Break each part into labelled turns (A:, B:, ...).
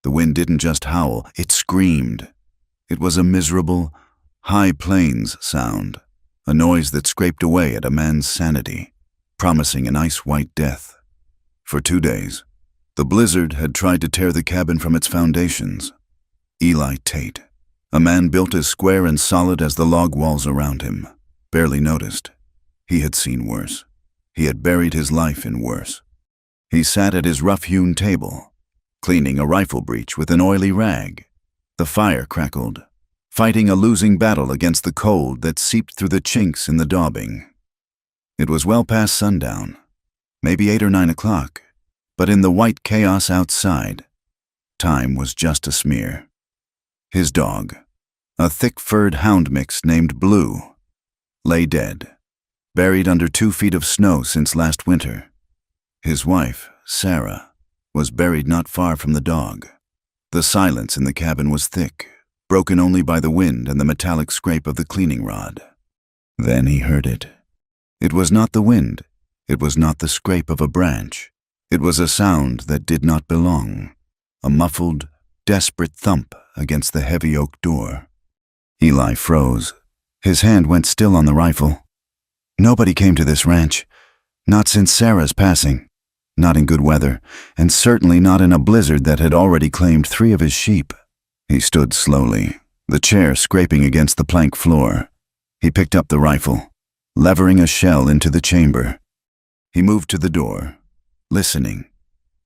A: The wind didn't just howl, it screamed. It was a miserable, high plains sound, a noise that scraped away at a man's sanity, promising an ice-white death. For 2 days, the blizzard had tried to tear the cabin from its foundations. Eli Tate, a man built as square and solid as the log walls around him, barely noticed. He had seen worse. He had buried his life in worse. He sat at his rough-hewn table, cleaning a rifle breech with an oily rag. The fire crackled, fighting a losing battle against the cold that seeped through the chinks in the daubing. It was well past sundown, maybe 8 or 9 o'clock, but in the white chaos outside, time was just a smear. His dog, a thick-furred hound mix named Blue, lay dead, buried under 2 feet of snow since last winter. His wife, Sarah, was buried not far from the dog. The silence in the cabin was thick, broken only by the wind and the metallic scrape of the cleaning rod. Then he heard it. It was not the wind. It was not the scrape of a branch. It was a sound that did not belong, a muffled, desperate thump against the heavy oak door. Eli froze. His hand went still on the rifle. Nobody came to this ranch, not since Sarah's passing, not in good weather, and certainly not in a blizzard that had already claimed 3 of his sheep. He stood slowly, the chair scraping against the plank floor. He picked up the rifle, levering a shell into the chamber. He moved to the door, listening.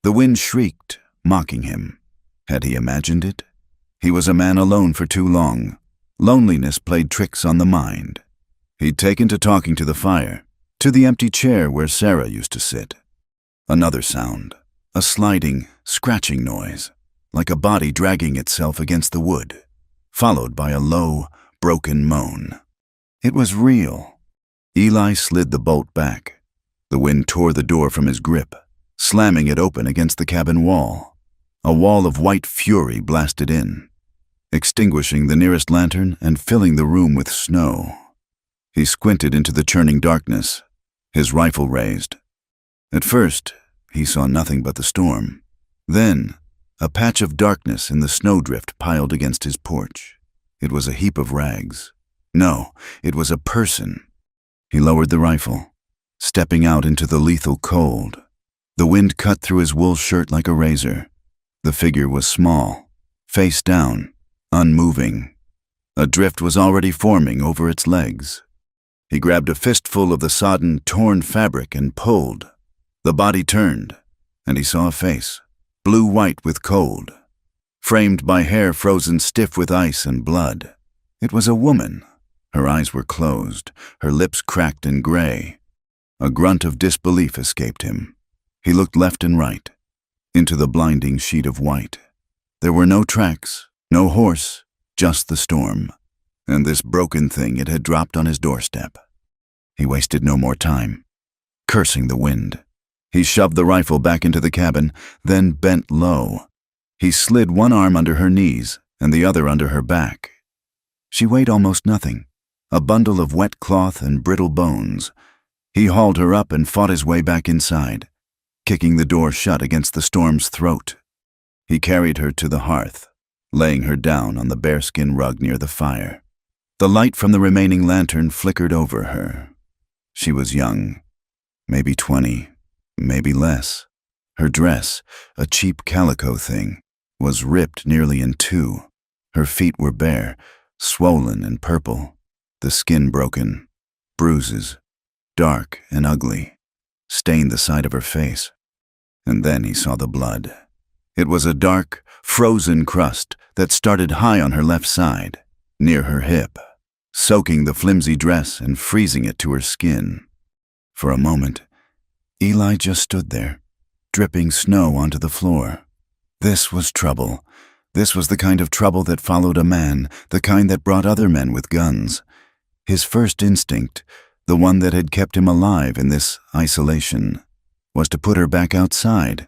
A: The wind shrieked, mocking him. Had he imagined it? He was a man alone for too long. Loneliness played tricks on the mind. He'd taken to talking to the fire, to the empty chair where Sarah used to sit. Another sound, a sliding, scratching noise, like a body dragging itself against the wood, followed by a low, broken moan. It was real. Eli slid the bolt back. The wind tore the door from his grip, slamming it open against the cabin wall. A wall of white fury blasted in, extinguishing the nearest lantern and filling the room with snow. He squinted into the churning darkness, his rifle raised. At first, he saw nothing but the storm. Then, a patch of darkness in the snowdrift piled against his porch. It was a heap of rags. No, it was a person. He lowered the rifle, stepping out into the lethal cold. The wind cut through his wool shirt like a razor. The figure was small, face down, unmoving. A drift was already forming over its legs. He grabbed a fistful of the sodden, torn fabric and pulled. The body turned, and he saw a face, blue-white with cold, framed by hair frozen stiff with ice and blood. It was a woman. Her eyes were closed, her lips cracked and gray. A grunt of disbelief escaped him. He looked left and right, into the blinding sheet of white. There were no tracks, no horse, just the storm, and this broken thing it had dropped on his doorstep. He wasted no more time, cursing the wind. He shoved the rifle back into the cabin, then bent low. He slid one arm under her knees and the other under her back. She weighed almost nothing, a bundle of wet cloth and brittle bones. He hauled her up and fought his way back inside, kicking the door shut against the storm's throat. He carried her to the hearth, laying her down on the bearskin rug near the fire. The light from the remaining lantern flickered over her. She was young, maybe 20, maybe less. Her dress, a cheap calico thing, was ripped nearly in 2. Her feet were bare, swollen and purple, the skin broken. Bruises, dark and ugly, stained the side of her face. And then he saw the blood. It was a dark, frozen crust that started high on her left side, near her hip, soaking the flimsy dress and freezing it to her skin. For a moment, Eli just stood there, dripping snow onto the floor. This was trouble. This was the kind of trouble that followed a man, the kind that brought other men with guns. His first instinct, the one that had kept him alive in this isolation, was to put her back outside,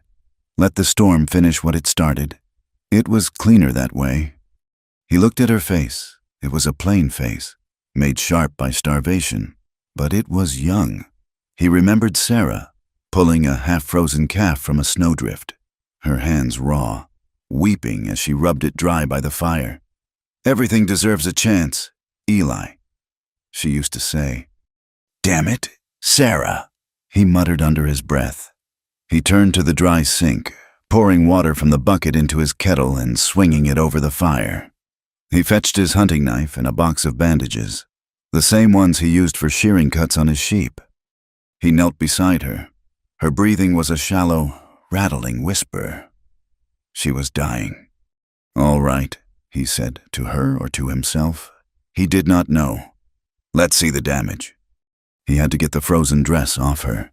A: let the storm finish what it started. It was cleaner that way. He looked at her face. It was a plain face, made sharp by starvation, but it was young. He remembered Sarah, pulling a half-frozen calf from a snowdrift, her hands raw, weeping as she rubbed it dry by the fire. "Everything deserves a chance, Eli," she used to say. "Damn it, Sarah," he muttered under his breath. He turned to the dry sink, pouring water from the bucket into his kettle and swinging it over the fire. He fetched his hunting knife and a box of bandages, the same ones he used for shearing cuts on his sheep. He knelt beside her. Her breathing was a shallow, rattling whisper. She was dying. "All right," he said, to her or to himself. He did not know. "Let's see the damage." He had to get the frozen dress off her.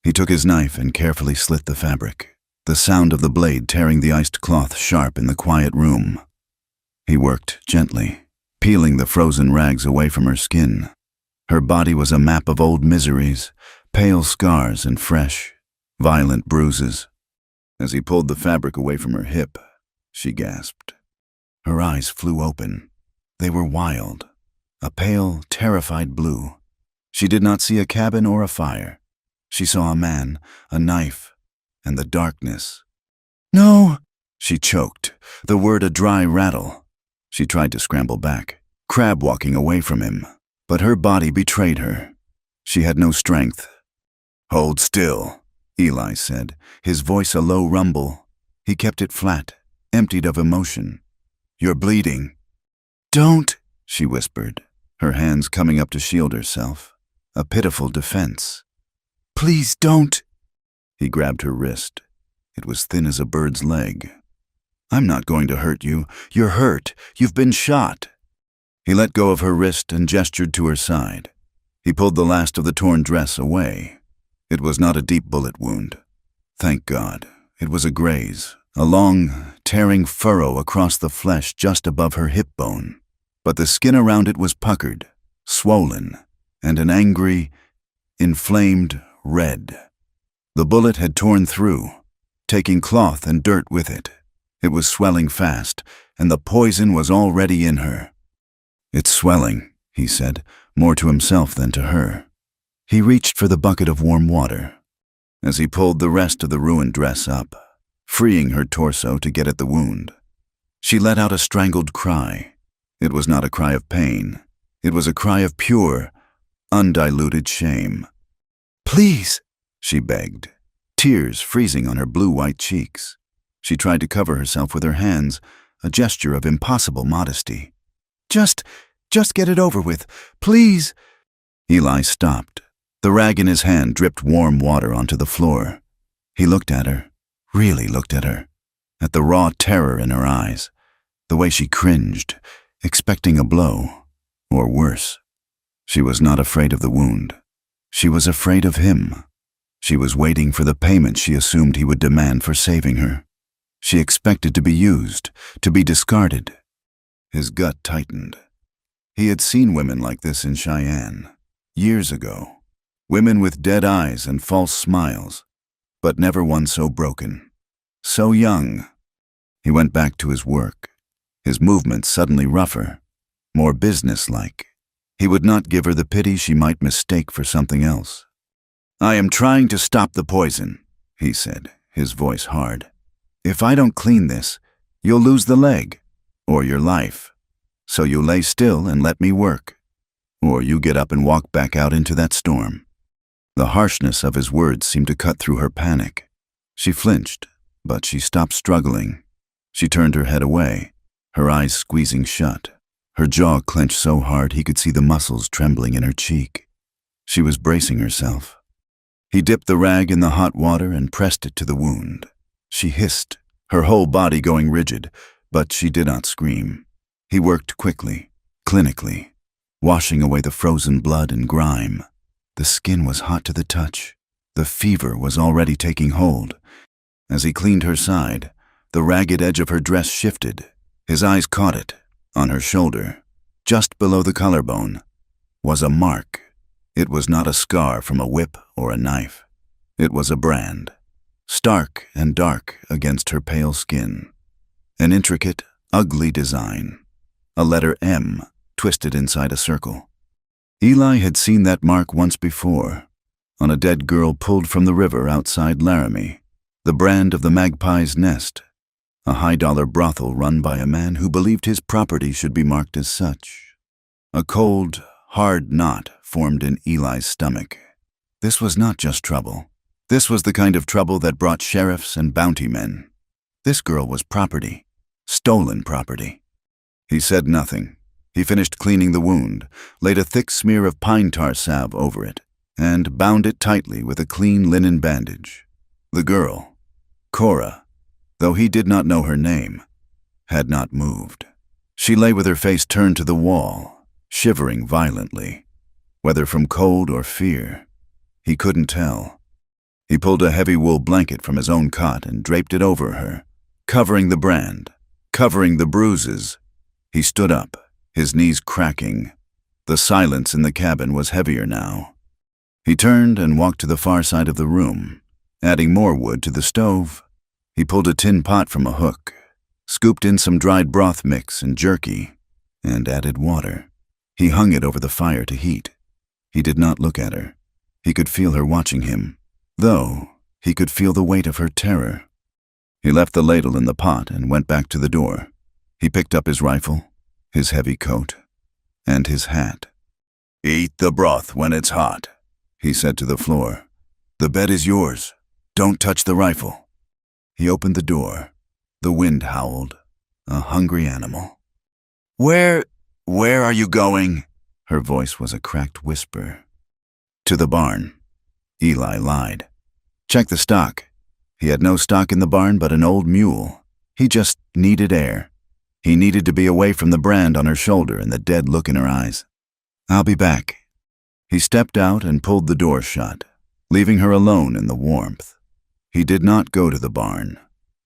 A: He took his knife and carefully slit the fabric, the sound of the blade tearing the iced cloth sharp in the quiet room. He worked gently, peeling the frozen rags away from her skin. Her body was a map of old miseries, pale scars and fresh, violent bruises. As he pulled the fabric away from her hip, she gasped. Her eyes flew open. They were wild, a pale, terrified blue. She did not see a cabin or a fire. She saw a man, a knife, and the darkness. "No!" she choked, the word a dry rattle. She tried to scramble back, crab walking away from him, but her body betrayed her. She had no strength. "Hold still," Eli said, his voice a low rumble. He kept it flat, emptied of emotion. "You're bleeding." "Don't," she whispered, her hands coming up to shield herself, a pitiful defense. "Please don't." He grabbed her wrist. It was thin as a bird's leg. "I'm not going to hurt you. You're hurt. You've been shot." He let go of her wrist and gestured to her side. He pulled the last of the torn dress away. It was not a deep bullet wound. Thank God. It was a graze, a long, tearing furrow across the flesh just above her hip bone. But the skin around it was puckered, swollen, and an angry, inflamed red. The bullet had torn through, taking cloth and dirt with it. It was swelling fast, and the poison was already in her. "It's swelling," he said, more to himself than to her. He reached for the bucket of warm water. As he pulled the rest of the ruined dress up, freeing her torso to get at the wound, she let out a strangled cry. It was not a cry of pain. It was a cry of pure, undiluted shame. "Please," she begged, tears freezing on her blue-white cheeks. She tried to cover herself with her hands, a gesture of impossible modesty. Just get it over with, please." Eli stopped. The rag in his hand dripped warm water onto the floor. He looked at her, really looked at her, at the raw terror in her eyes, the way she cringed, expecting a blow, or worse. She was not afraid of the wound. She was afraid of him. She was waiting for the payment she assumed he would demand for saving her. She expected to be used, to be discarded. His gut tightened. He had seen women like this in Cheyenne, years ago. Women with dead eyes and false smiles, but never one so broken, so young. He went back to his work, his movements suddenly rougher, more businesslike. He would not give her the pity she might mistake for something else. "I am trying to stop the poison," he said, his voice hard. "If I don't clean this, you'll lose the leg, or your life. So you lay still and let me work, or you get up and walk back out into that storm." The harshness of his words seemed to cut through her panic. She flinched, but she stopped struggling. She turned her head away, her eyes squeezing shut, her jaw clenched so hard he could see the muscles trembling in her cheek. She was bracing herself. He dipped the rag in the hot water and pressed it to the wound. She hissed, her whole body going rigid, but she did not scream. He worked quickly, clinically, washing away the frozen blood and grime. The skin was hot to the touch. The fever was already taking hold. As he cleaned her side, the ragged edge of her dress shifted. His eyes caught it. On her shoulder, just below the collarbone, was a mark. It was not a scar from a whip or a knife. It was a brand, stark and dark against her pale skin. An intricate, ugly design. A letter M twisted inside a circle. Eli had seen that mark once before, on a dead girl pulled from the river outside Laramie, the brand of the magpie's nest. a high-dollar brothel run by a man who believed his property should be marked as such. A cold, hard knot formed in Eli's stomach. This was not just trouble. This was the kind of trouble that brought sheriffs and bounty men. This girl was property, stolen property. He said nothing. He finished cleaning the wound, laid a thick smear of pine tar salve over it, and bound it tightly with a clean linen bandage. The girl, Cora, though he did not know her name, had not moved. She lay with her face turned to the wall, shivering violently. Whether from cold or fear, he couldn't tell. He pulled a heavy wool blanket from his own cot and draped it over her, covering the brand, covering the bruises. He stood up, his knees cracking. The silence in the cabin was heavier now. He turned and walked to the far side of the room, adding more wood to the stove. He pulled a tin pot from a hook, scooped in some dried broth mix and jerky, and added water. He hung it over the fire to heat. He did not look at her. He could feel her watching him, though he could feel the weight of her terror. He left the ladle in the pot and went back to the door. He picked up his rifle, his heavy coat, and his hat. "Eat the broth when it's hot," he said to the floor. "The bed is yours. Don't touch the rifle." He opened the door. The wind howled, a hungry animal. Where are you going?" Her voice was a cracked whisper. "To the barn." Eli lied. "Check the stock." He had no stock in the barn but an old mule. He just needed air. He needed to be away from the brand on her shoulder and the dead look in her eyes. "I'll be back." He stepped out and pulled the door shut, leaving her alone in the warmth. He did not go to the barn.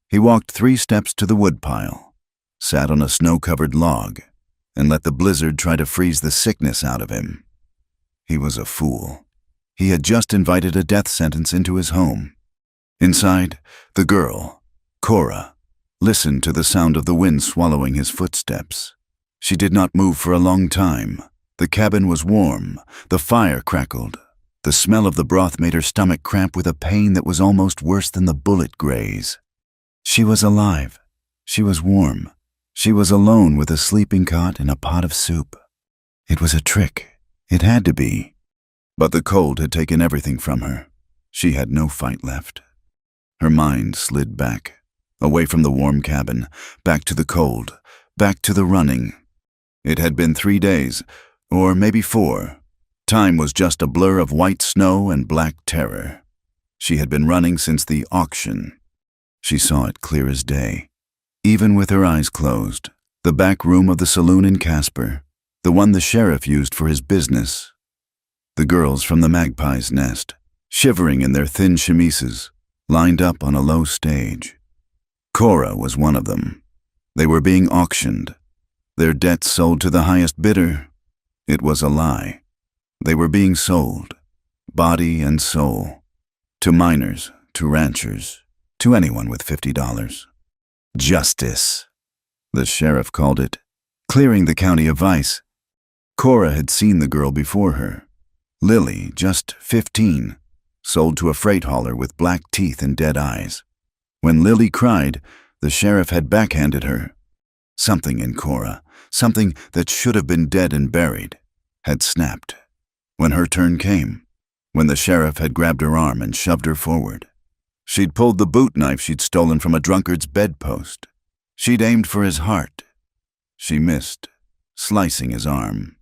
A: He walked 3 steps to the woodpile, sat on a snow-covered log, and let the blizzard try to freeze the sickness out of him. He was a fool. He had just invited a death sentence into his home. Inside, the girl, Cora, listened to the sound of the wind swallowing his footsteps. She did not move for a long time. The cabin was warm. The fire crackled. The smell of the broth made her stomach cramp with a pain that was almost worse than the bullet graze. She was alive. She was warm. She was alone with a sleeping cot and a pot of soup. It was a trick. It had to be. But the cold had taken everything from her. She had no fight left. Her mind slid back, away from the warm cabin, back to the cold, back to the running. It had been 3 days, or maybe 4. Time was just a blur of white snow and black terror. She had been running since the auction. She saw it clear as day. Even with her eyes closed, the back room of the saloon in Casper, the one the sheriff used for his business. The girls from the Magpie's Nest, shivering in their thin chemises, lined up on a low stage. Cora was one of them. They were being auctioned. Their debts sold to the highest bidder. It was a lie. They were being sold, body and soul, to miners, to ranchers, to anyone with $50. Justice, the sheriff called it, clearing the county of vice. Cora had seen the girl before her. Lily, just 15, sold to a freight hauler with black teeth and dead eyes. When Lily cried, the sheriff had backhanded her. Something in Cora, something that should have been dead and buried, had snapped. When her turn came, when the sheriff had grabbed her arm and shoved her forward. She'd pulled the boot knife she'd stolen from a drunkard's bedpost. She'd aimed for his heart. She missed, slicing his arm.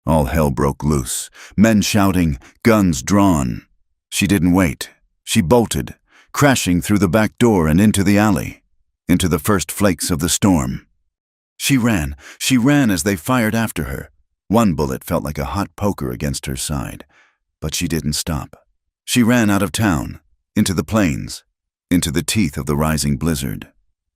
A: All hell broke loose, men shouting, guns drawn. She didn't wait. She bolted, crashing through the back door and into the alley, into the first flakes of the storm. She ran as they fired after her. One bullet felt like a hot poker against her side, but she didn't stop. She ran out of town, into the plains, into the teeth of the rising blizzard.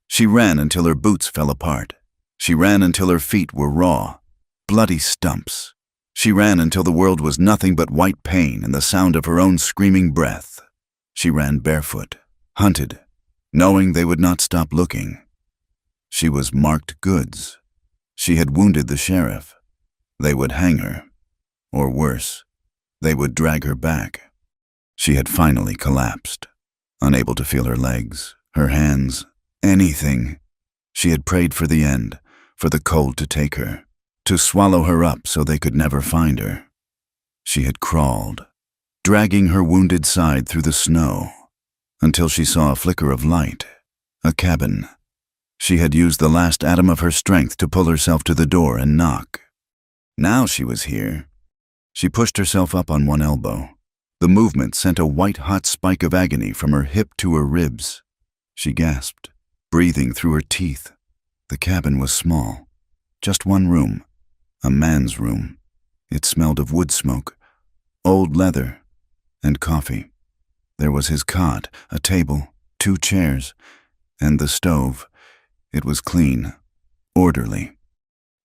A: She ran until her boots fell apart. She ran until her feet were raw, bloody stumps. She ran until the world was nothing but white pain and the sound of her own screaming breath. She ran barefoot, hunted, knowing they would not stop looking. She was marked goods. She had wounded the sheriff. They would hang her. Or worse, they would drag her back. She had finally collapsed, unable to feel her legs, her hands, anything. She had prayed for the end, for the cold to take her, to swallow her up so they could never find her. She had crawled, dragging her wounded side through the snow, until she saw a flicker of light, a cabin. She had used the last atom of her strength to pull herself to the door and knock. Now she was here. She pushed herself up on one elbow. The movement sent a white-hot spike of agony from her hip to her ribs. She gasped, breathing through her teeth. The cabin was small. Just one room. A man's room. It smelled of wood smoke, old leather, and coffee. There was his cot, a table, 2 chairs, and the stove. It was clean, orderly.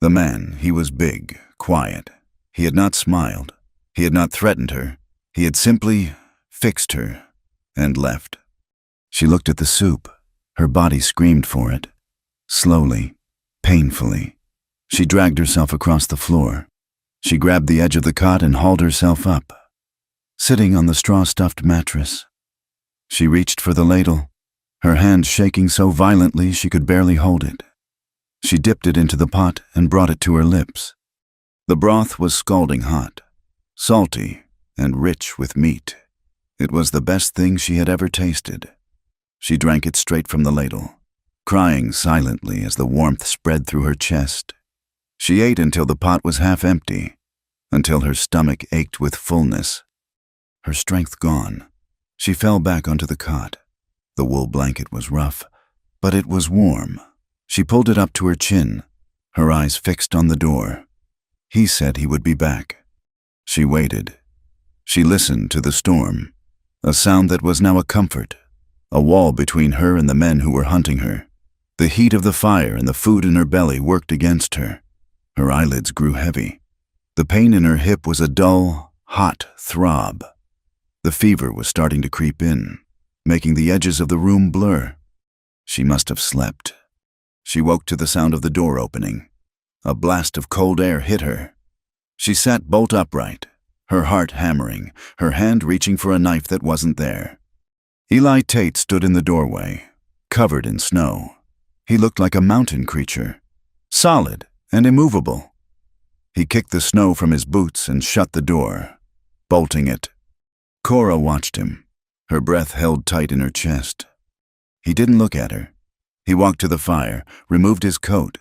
A: The man, he was big, quiet. He had not smiled. He had not threatened her. He had simply fixed her and left. She looked at the soup. Her body screamed for it. Slowly, painfully, she dragged herself across the floor. She grabbed the edge of the cot and hauled herself up, sitting on the straw-stuffed mattress. She reached for the ladle, her hand shaking so violently she could barely hold it. She dipped it into the pot and brought it to her lips. The broth was scalding hot, salty, and rich with meat. It was the best thing she had ever tasted. She drank it straight from the ladle, crying silently as the warmth spread through her chest. She ate until the pot was half empty, until her stomach ached with fullness. Her strength gone, she fell back onto the cot. The wool blanket was rough, but it was warm. She pulled it up to her chin, her eyes fixed on the door. He said he would be back. She waited. She listened to the storm, a sound that was now a comfort, a wall between her and the men who were hunting her. The heat of the fire and the food in her belly worked against her. Her eyelids grew heavy. The pain in her hip was a dull, hot throb. The fever was starting to creep in, making the edges of the room blur. She must have slept. She woke to the sound of the door opening. A blast of cold air hit her. She sat bolt upright, her heart hammering, her hand reaching for a knife that wasn't there. Eli Tate stood in the doorway, covered in snow. He looked like a mountain creature, solid and immovable. He kicked the snow from his boots and shut the door, bolting it. Cora watched him, her breath held tight in her chest. He didn't look at her. He walked to the fire, removed his coat,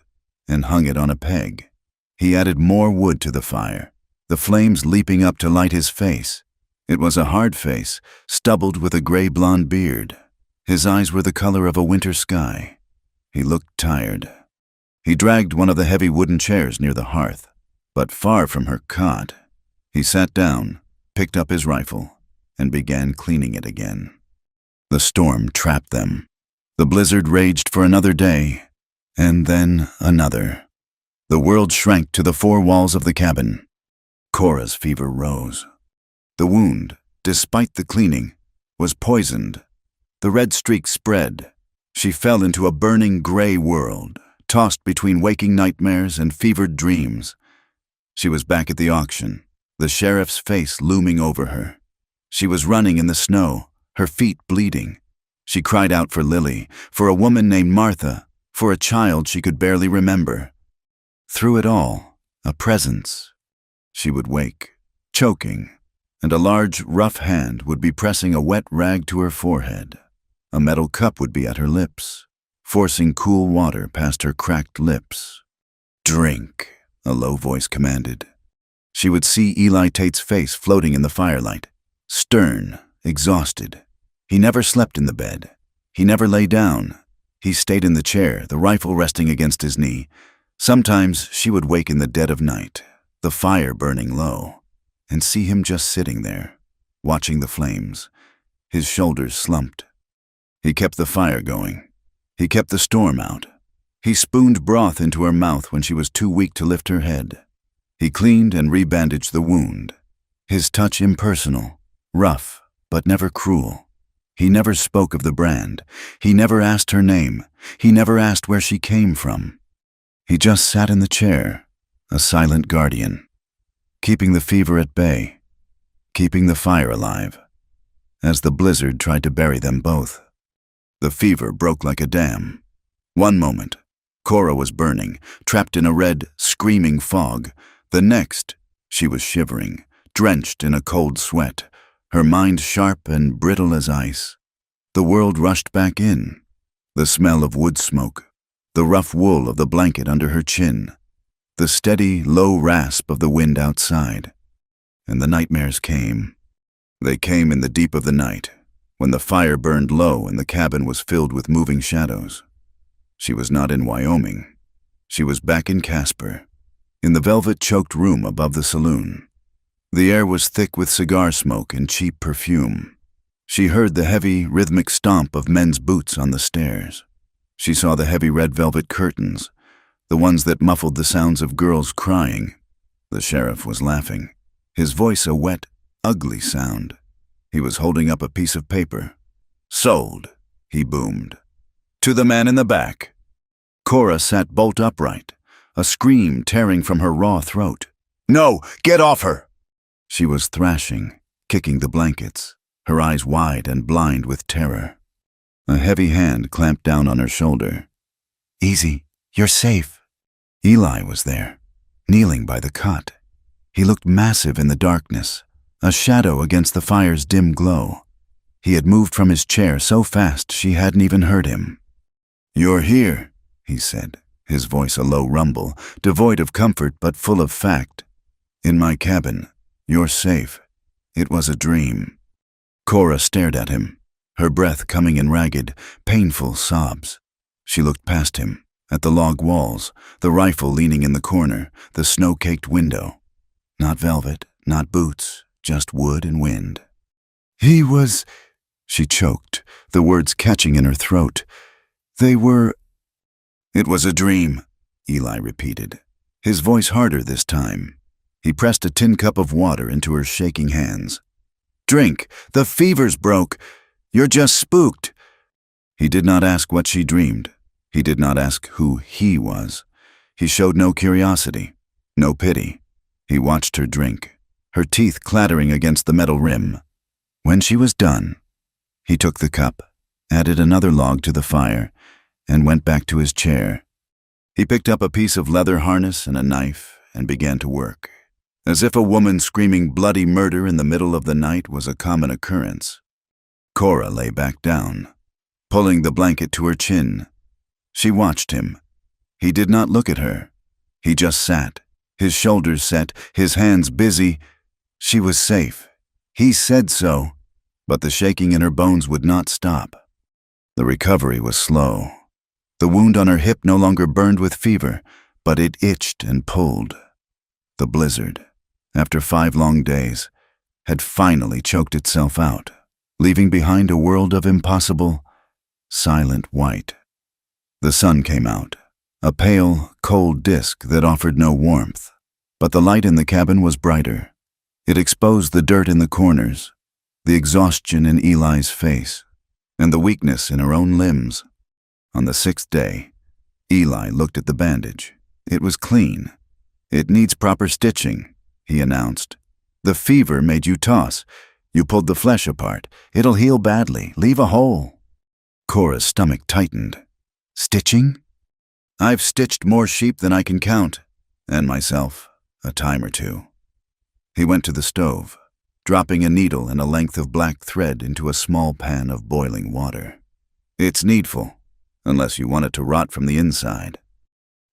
A: and hung it on a peg. He added more wood to the fire, the flames leaping up to light his face. It was a hard face, stubbled with a gray-blonde beard. His eyes were the color of a winter sky. He looked tired. He dragged one of the heavy wooden chairs near the hearth, but far from her cot. He sat down, picked up his rifle, and began cleaning it again. The storm trapped them. The blizzard raged for another day, and then another. The world shrank to the 4 walls of the cabin. Cora's fever rose. The wound, despite the cleaning, was poisoned. The red streak spread. She fell into a burning gray world, tossed between waking nightmares and fevered dreams. She was back at the auction, the sheriff's face looming over her. She was running in the snow, her feet bleeding. She cried out for Lily, for a woman named Martha, for a child she could barely remember. Through it all, a presence. She would wake, choking, and a large, rough hand would be pressing a wet rag to her forehead. A metal cup would be at her lips, forcing cool water past her cracked lips. "Drink," a low voice commanded. She would see Eli Tate's face floating in the firelight, stern, exhausted. He never slept in the bed. He never lay down. He stayed in the chair, the rifle resting against his knee. Sometimes she would wake in the dead of night, the fire burning low, and see him just sitting there, watching the flames, his shoulders slumped. He kept the fire going. He kept the storm out. He spooned broth into her mouth when she was too weak to lift her head. He cleaned and rebandaged the wound, his touch impersonal, rough, but never cruel. He never spoke of the brand. He never asked her name. He never asked where she came from. He just sat in the chair, a silent guardian, keeping the fever at bay, keeping the fire alive, as the blizzard tried to bury them both. The fever broke like a dam. One moment, Cora was burning, trapped in a red, screaming fog. The next, she was shivering, drenched in a cold sweat, her mind sharp and brittle as ice. The world rushed back in. The smell of wood smoke, the rough wool of the blanket under her chin, the steady, low rasp of the wind outside. And the nightmares came. They came in the deep of the night, when the fire burned low and the cabin was filled with moving shadows. She was not in Wyoming. She was back in Casper, in the velvet-choked room above the saloon. The air was thick with cigar smoke and cheap perfume. She heard the heavy, rhythmic stomp of men's boots on the stairs. She saw the heavy red velvet curtains, the ones that muffled the sounds of girls crying. The sheriff was laughing, his voice a wet, ugly sound. He was holding up a piece of paper. "Sold," he boomed. "To the man in the back." Cora sat bolt upright, a scream tearing from her raw throat. "No, get off her!" She was thrashing, kicking the blankets, her eyes wide and blind with terror. A heavy hand clamped down on her shoulder. "Easy, you're safe." Eli was there, kneeling by the cot. He looked massive in the darkness, a shadow against the fire's dim glow. He had moved from his chair so fast she hadn't even heard him. "You're here," he said, his voice a low rumble, devoid of comfort but full of fact. "In my cabin. You're safe. It was a dream." Cora stared at him, her breath coming in ragged, painful sobs. She looked past him, at the log walls, the rifle leaning in the corner, the snow-caked window. Not velvet, not boots, just wood and wind. "He was—" She choked, the words catching in her throat. "They were—" "It was a dream," Eli repeated, his voice harder this time. He pressed a tin cup of water into her shaking hands. "Drink. The fever's broke. You're just spooked." He did not ask what she dreamed. He did not ask who he was. He showed no curiosity, no pity. He watched her drink, her teeth clattering against the metal rim. When she was done, he took the cup, added another log to the fire, and went back to his chair. He picked up a piece of leather harness and a knife and began to work, as if a woman screaming bloody murder in the middle of the night was a common occurrence. Cora lay back down, pulling the blanket to her chin. She watched him. He did not look at her. He just sat, his shoulders set, his hands busy. She was safe. He said so, but the shaking in her bones would not stop. The recovery was slow. The wound on her hip no longer burned with fever, but it itched and pulled. The blizzard, after 5 long days, had finally choked itself out, leaving behind a world of impossible, silent white. The sun came out, a pale, cold disk that offered no warmth, but the light in the cabin was brighter. It exposed the dirt in the corners, the exhaustion in Eli's face, and the weakness in her own limbs. On the 6th day, Eli looked at the bandage. It was clean. "It needs proper stitching," he announced. "The fever made you toss. You pulled the flesh apart. It'll heal badly. Leave a hole." Cora's stomach tightened. "Stitching?" "I've stitched more sheep than I can count, and myself, a time or 2. He went to the stove, dropping a needle and a length of black thread into a small pan of boiling water. "It's needful, unless you want it to rot from the inside."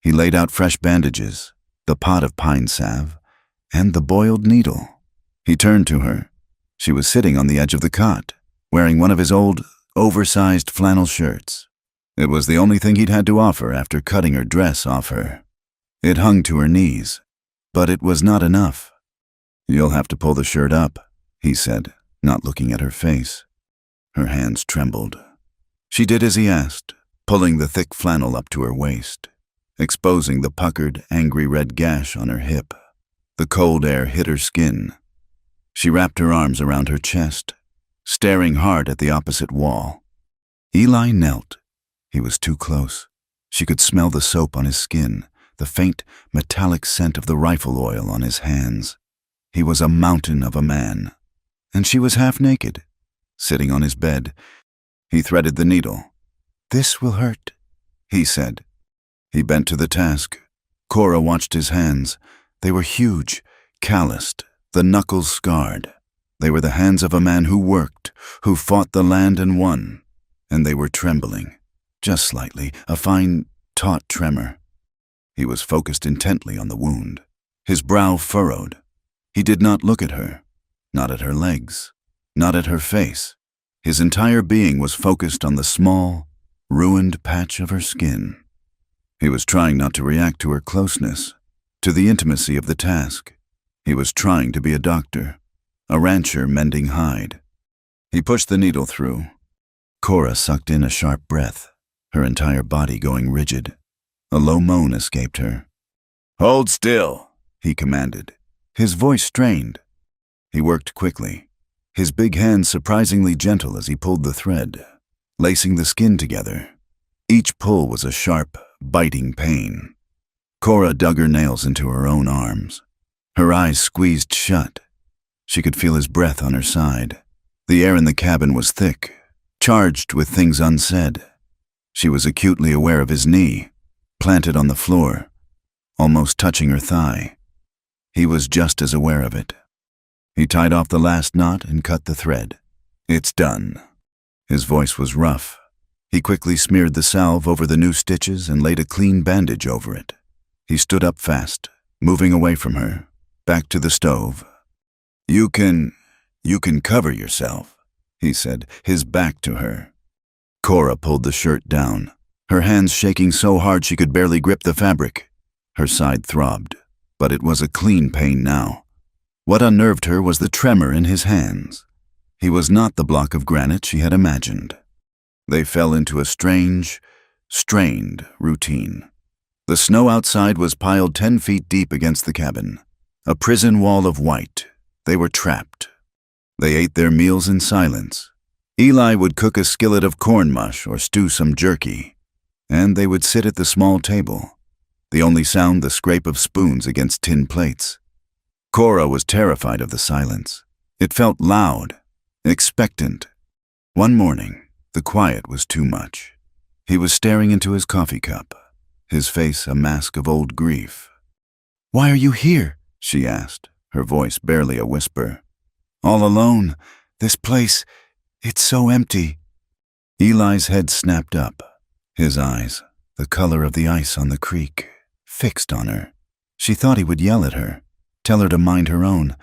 A: He laid out fresh bandages, the pot of pine salve, and the boiled needle. He turned to her. She was sitting on the edge of the cot, wearing one of his old, oversized flannel shirts. It was the only thing he'd had to offer after cutting her dress off her. It hung to her knees, but it was not enough. "You'll have to pull the shirt up," he said, not looking at her face. Her hands trembled. She did as he asked, pulling the thick flannel up to her waist, exposing the puckered, angry red gash on her hip. The cold air hit her skin. She wrapped her arms around her chest, staring hard at the opposite wall. Eli knelt. He was too close. She could smell the soap on his skin, the faint, metallic scent of the rifle oil on his hands. He was a mountain of a man, and she was half naked, sitting on his bed. He threaded the needle. "This will hurt," he said. He bent to the task. Cora watched his hands. They were huge, calloused, the knuckles scarred. They were the hands of a man who worked, who fought the land and won. And they were trembling, just slightly, a fine, taut tremor. He was focused intently on the wound, his brow furrowed. He did not look at her, not at her legs, not at her face. His entire being was focused on the small, ruined patch of her skin. He was trying not to react to her closeness, to the intimacy of the task. He was trying to be a doctor, a rancher mending hide. He pushed the needle through. Cora sucked in a sharp breath, her entire body going rigid. A low moan escaped her. "Hold still," he commanded, his voice strained. He worked quickly, his big hands surprisingly gentle as he pulled the thread, lacing the skin together. Each pull was a sharp, biting pain. Cora dug her nails into her own arms. Her eyes squeezed shut. She could feel his breath on her side. The air in the cabin was thick, charged with things unsaid. She was acutely aware of his knee, planted on the floor, almost touching her thigh. He was just as aware of it. He tied off the last knot and cut the thread. "It's done." His voice was rough. He quickly smeared the salve over the new stitches and laid a clean bandage over it. He stood up fast, moving away from her, back to the stove. You can cover yourself," he said, his back to her. Cora pulled the shirt down, her hands shaking so hard she could barely grip the fabric. Her side throbbed, but it was a clean pain now. What unnerved her was the tremor in his hands. He was not the block of granite she had imagined. They fell into a strange, strained routine. The snow outside was piled 10 feet deep against the cabin, a prison wall of white. They were trapped. They ate their meals in silence. Eli would cook a skillet of corn mush or stew some jerky, and they would sit at the small table, the only sound the scrape of spoons against tin plates. Cora was terrified of the silence. It felt loud, expectant. One morning, the quiet was too much. He was staring into his coffee cup, his face a mask of old grief. "Why are you here?" she asked, her voice barely a whisper. "All alone. This place, it's so empty." Eli's head snapped up, his eyes, the color of the ice on the creek, fixed on her. She thought he would yell at her, tell her to mind her own.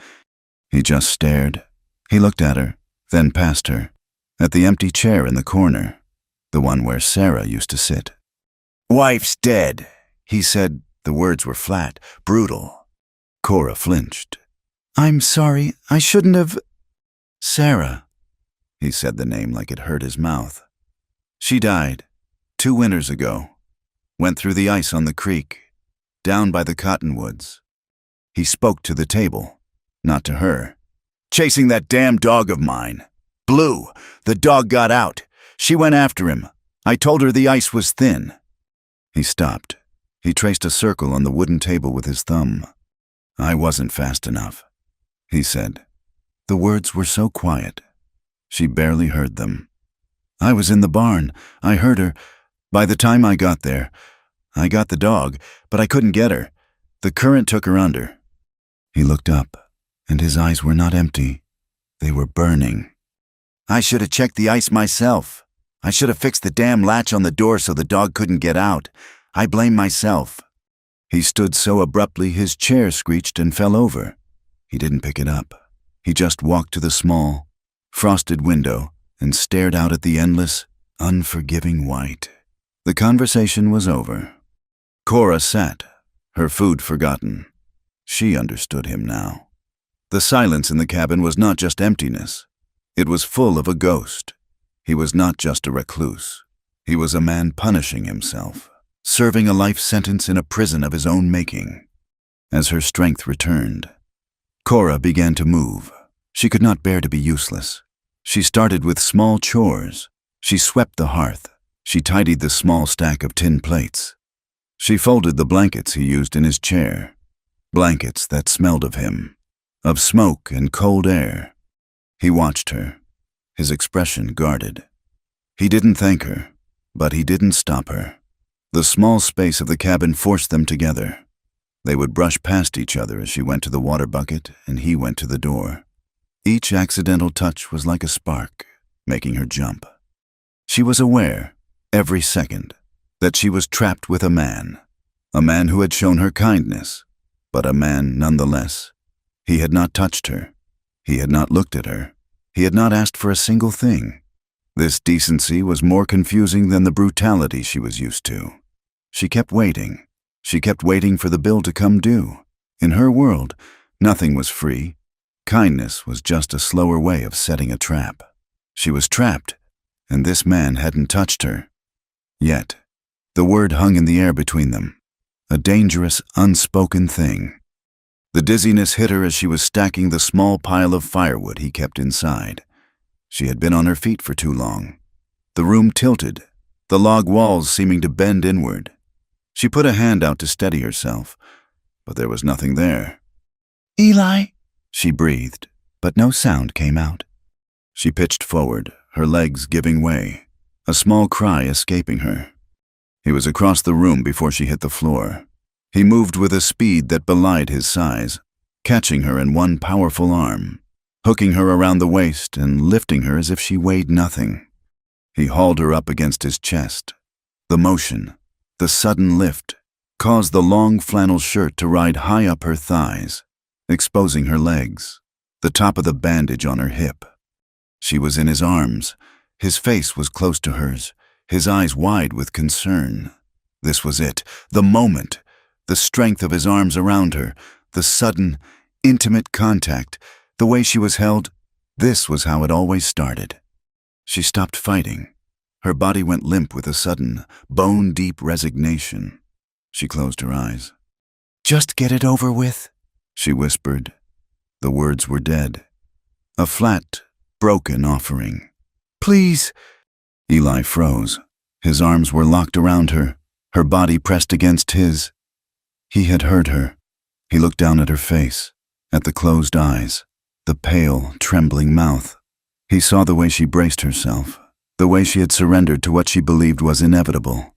A: He just stared. He looked at her, then past her, at the empty chair in the corner, the one where Sarah used to sit. "Wife's dead," he said. The words were flat, brutal. Cora flinched. "I'm sorry, I shouldn't have—" "Sarah," he said the name like it hurt his mouth. "She died 2 winters ago. Went through the ice on the creek, down by the cottonwoods." He spoke to the table, not to her. "Chasing that damn dog of mine. Blue. The dog got out. She went after him. I told her the ice was thin." He stopped. He traced a circle on the wooden table with his thumb. "I wasn't fast enough," he said. The words were so quiet. She barely heard them. "I was in the barn. I heard her. By the time I got there, I got the dog, but I couldn't get her. The current took her under." He looked up, and his eyes were not empty. They were burning. "I should have checked the ice myself. I should have fixed the damn latch on the door so the dog couldn't get out. I blame myself." He stood so abruptly his chair screeched and fell over. He didn't pick it up. He just walked to the small, frosted window and stared out at the endless, unforgiving white. The conversation was over. Cora sat, her food forgotten. She understood him now. The silence in the cabin was not just emptiness. It was full of a ghost. He was not just a recluse. He was a man punishing himself, serving a life sentence in a prison of his own making. As her strength returned, Cora began to move. She could not bear to be useless. She started with small chores. She swept the hearth. She tidied the small stack of tin plates. She folded the blankets he used in his chair, blankets that smelled of him, of smoke and cold air. He watched her, his expression guarded. He didn't thank her, but he didn't stop her. The small space of the cabin forced them together. They would brush past each other as she went to the water bucket and he went to the door. Each accidental touch was like a spark, making her jump. She was aware, every second, that she was trapped with a man who had shown her kindness, but a man nonetheless. He had not touched her. He had not looked at her. He had not asked for a single thing. This decency was more confusing than the brutality she was used to. She kept waiting. She kept waiting for the bill to come due. In her world, nothing was free. Kindness was just a slower way of setting a trap. She was trapped, and this man hadn't touched her. Yet, the word hung in the air between them, a dangerous, unspoken thing. The dizziness hit her as she was stacking the small pile of firewood he kept inside. She had been on her feet for too long. The room tilted, the log walls seeming to bend inward. She put a hand out to steady herself, but there was nothing there.
B: "Eli,"
A: she breathed, but no sound came out. She pitched forward, her legs giving way, a small cry escaping her. He was across the room before she hit the floor. He moved with a speed that belied his size, catching her in one powerful arm, hooking her around the waist and lifting her as if she weighed nothing. He hauled her up against his chest. The motion, the sudden lift, caused the long flannel shirt to ride high up her thighs, exposing her legs, the top of the bandage on her hip. She was in his arms. His face was close to hers, his eyes wide with concern. This was it, the moment, the strength of his arms around her, the sudden, intimate contact, the way she was held. This was how it always started. She stopped fighting. Her body went limp with a sudden, bone-deep resignation. She closed her eyes.
B: "Just get it over with,"
A: she whispered. The words were dead. A flat, broken offering.
B: "Please."
A: Eli froze. His arms were locked around her, her body pressed against his. He had heard her. He looked down at her face, at the closed eyes, the pale, trembling mouth. He saw the way she braced herself, the way she had surrendered to what she believed was inevitable.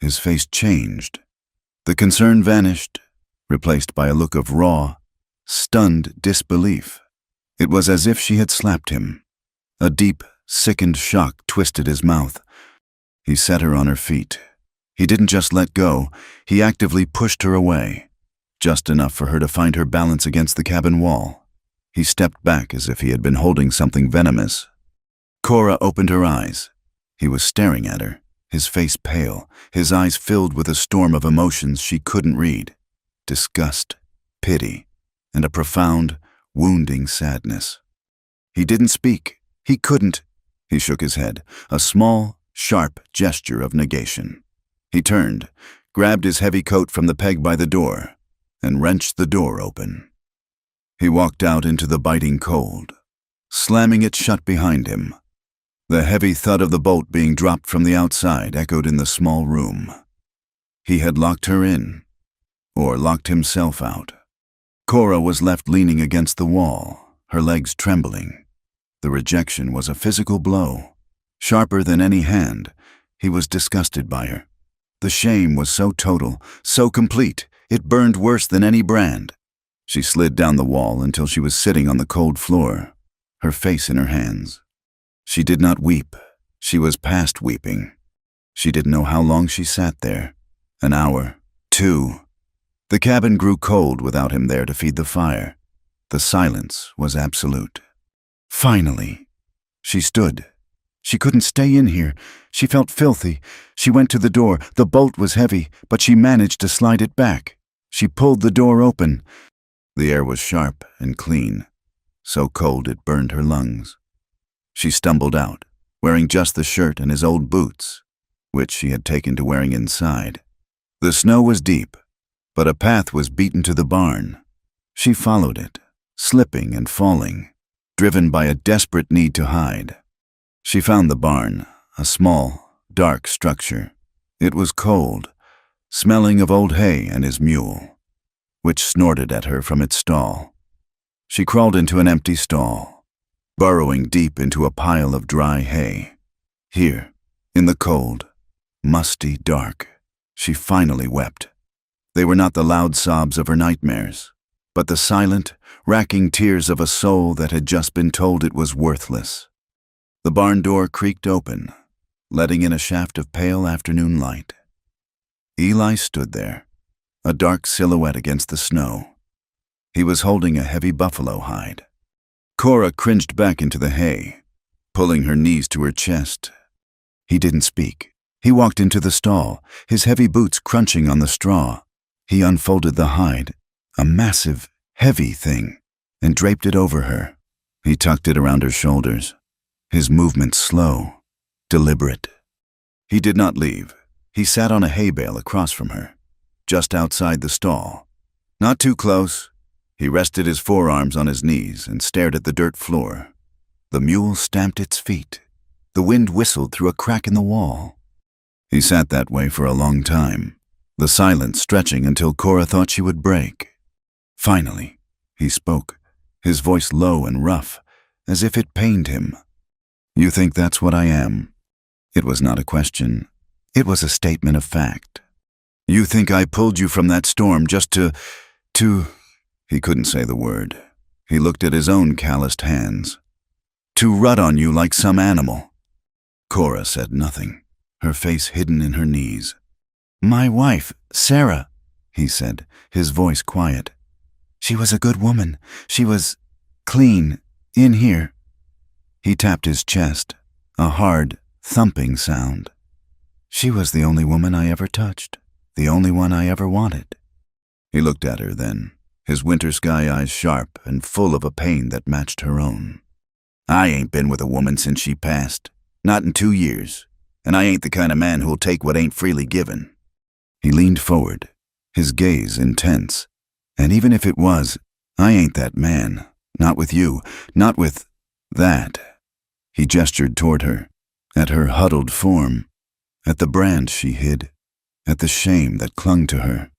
A: His face changed. The concern vanished, replaced by a look of raw, stunned disbelief. It was as if she had slapped him. A deep, sickened shock twisted his mouth. He set her on her feet. He didn't just let go, he actively pushed her away, just enough for her to find her balance against the cabin wall. He stepped back as if he had been holding something venomous. Cora opened her eyes. He was staring at her, his face pale, his eyes filled with a storm of emotions she couldn't read. Disgust, pity, and a profound, wounding sadness. He didn't speak. He couldn't. He shook his head, a small, sharp gesture of negation. He turned, grabbed his heavy coat from the peg by the door, and wrenched the door open. He walked out into the biting cold, slamming it shut behind him. The heavy thud of the bolt being dropped from the outside echoed in the small room. He had locked her in, or locked himself out. Cora was left leaning against the wall, her legs trembling. The rejection was a physical blow. Sharper than any hand, he was disgusted by her. The shame was so total, so complete, it burned worse than any brand. She slid down the wall until she was sitting on the cold floor, her face in her hands. She did not weep. She was past weeping. She didn't know how long she sat there. An hour, 2. The cabin grew cold without him there to feed the fire. The silence was absolute. Finally, she stood. She couldn't stay in here. She felt filthy. She went to the door. The bolt was heavy, but she managed to slide it back. She pulled the door open. The air was sharp and clean, so cold it burned her lungs. She stumbled out, wearing just the shirt and his old boots, which she had taken to wearing inside. The snow was deep, but a path was beaten to the barn. She followed it, slipping and falling, driven by a desperate need to hide. She found the barn, a small, dark structure. It was cold, smelling of old hay and his mule, which snorted at her from its stall. She crawled into an empty stall, burrowing deep into a pile of dry hay. Here, in the cold, musty dark, She finally wept. They were not the loud sobs of her nightmares, but the silent, racking tears of a soul that had just been told it was worthless. The barn door creaked open, letting in a shaft of pale afternoon light. Eli stood there, a dark silhouette against the snow. He was holding a heavy buffalo hide. Cora cringed back into the hay, pulling her knees to her chest. He didn't speak. He walked into the stall, his heavy boots crunching on the straw. He unfolded the hide, a massive, heavy thing, and draped it over her. He tucked it around her shoulders, his movements slow, deliberate. He did not leave. He sat on a hay bale across from her, just outside the stall. Not too close. He rested his forearms on his knees and stared at the dirt floor. The mule stamped its feet. The wind whistled through a crack in the wall. He sat that way for a long time, the silence stretching until Cora thought she would break. Finally, he spoke, his voice low and rough, as if it pained him. "You think that's what I am?" It was not a question. It was a statement of fact. "You think I pulled you from that storm just to... He couldn't say the word. He looked at his own calloused hands. "To rut on you like some animal." Cora said nothing, her face hidden in her knees. "My wife, Sarah," he said, his voice quiet. "She was a good woman. She was clean, in here." He tapped his chest, a hard, thumping sound. "She was the only woman I ever touched, the only one I ever wanted." He looked at her then, his winter sky eyes sharp and full of a pain that matched her own. "I ain't been with a woman since she passed, not in 2 years, and I ain't the kind of man who'll take what ain't freely given." He leaned forward, his gaze intense. "And even if it was, I ain't that man. Not with you, not with that." He gestured toward her, at her huddled form, at the brand she hid, at the shame that clung to her.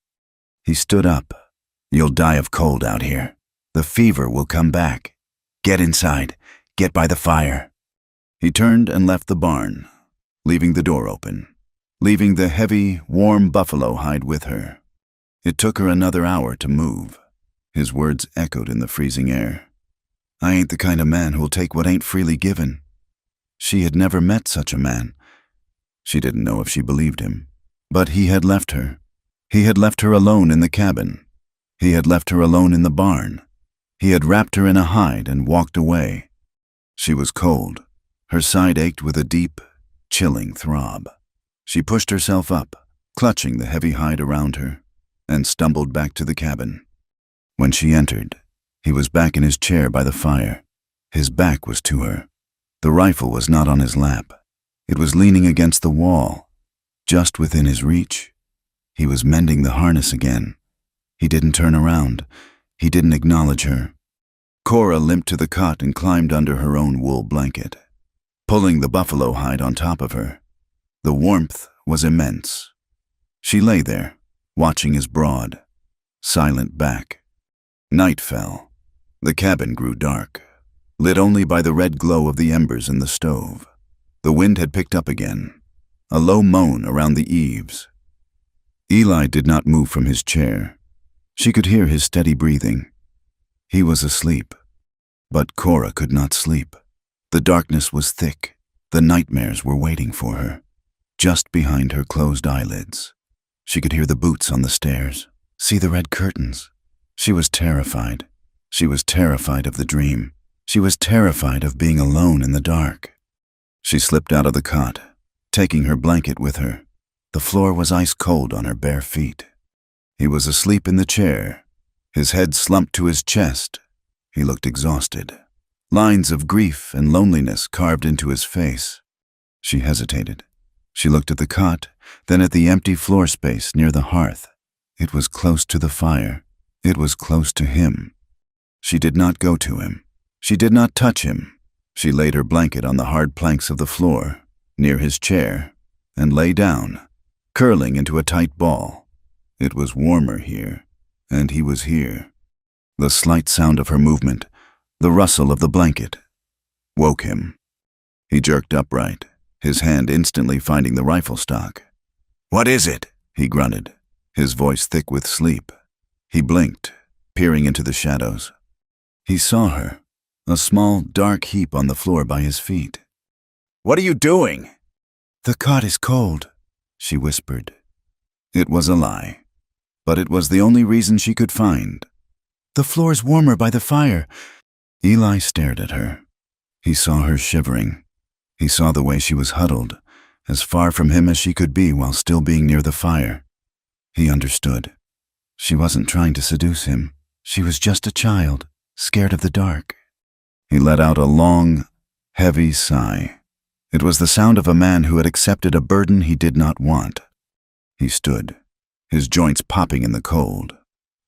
A: He stood up. "You'll die of cold out here. The fever will come back. Get inside. Get by the fire." He turned and left the barn, leaving the door open, leaving the heavy, warm buffalo hide with her. It took her another hour to move. His words echoed in the freezing air. "I ain't the kind of man who'll take what ain't freely given." She had never met such a man. She didn't know if she believed him. But he had left her. He had left her alone in the cabin. He had left her alone in the barn. He had wrapped her in a hide and walked away. She was cold. Her side ached with a deep, chilling throb. She pushed herself up, clutching the heavy hide around her, and stumbled back to the cabin. When she entered, he was back in his chair by the fire. His back was to her. The rifle was not on his lap. It was leaning against the wall, just within his reach. He was mending the harness again. He didn't turn around. He didn't acknowledge her. Cora limped to the cot and climbed under her own wool blanket, pulling the buffalo hide on top of her. The warmth was immense. She lay there, watching his broad, silent back. Night fell. The cabin grew dark, lit only by the red glow of the embers in the stove. The wind had picked up again, a low moan around the eaves. Eli did not move from his chair. She could hear his steady breathing. He was asleep, but Cora could not sleep. The darkness was thick. The nightmares were waiting for her, just behind her closed eyelids. She could hear the boots on the stairs, see the red curtains. She was terrified. She was terrified of the dream. She was terrified of being alone in the dark. She slipped out of the cot, taking her blanket with her. The floor was ice cold on her bare feet. He was asleep in the chair, his head slumped to his chest. He looked exhausted, lines of grief and loneliness carved into his face. She hesitated. She looked at the cot, then at the empty floor space near the hearth. It was close to the fire. It was close to him. She did not go to him. She did not touch him. She laid her blanket on the hard planks of the floor, near his chair, and lay down, curling into a tight ball. It was warmer here, and he was here. The slight sound of her movement, the rustle of the blanket, woke him. He jerked upright, his hand instantly finding the rifle stock. "What is it?" he grunted, his voice thick with sleep. He blinked, peering into the shadows. He saw her, a small, dark heap on the floor by his feet. "What are you doing?"
B: The cot is cold, she whispered.
A: It was a lie, but it was the only reason she could find.
B: The floor's warmer by the fire.
A: Eli stared at her. He saw her shivering. He saw the way she was huddled, as far from him as she could be while still being near the fire. He understood.
B: She wasn't trying to seduce him. She was just a child, scared of the dark.
A: He let out a long, heavy sigh. It was the sound of a man who had accepted a burden he did not want. He stood, his joints popping in the cold.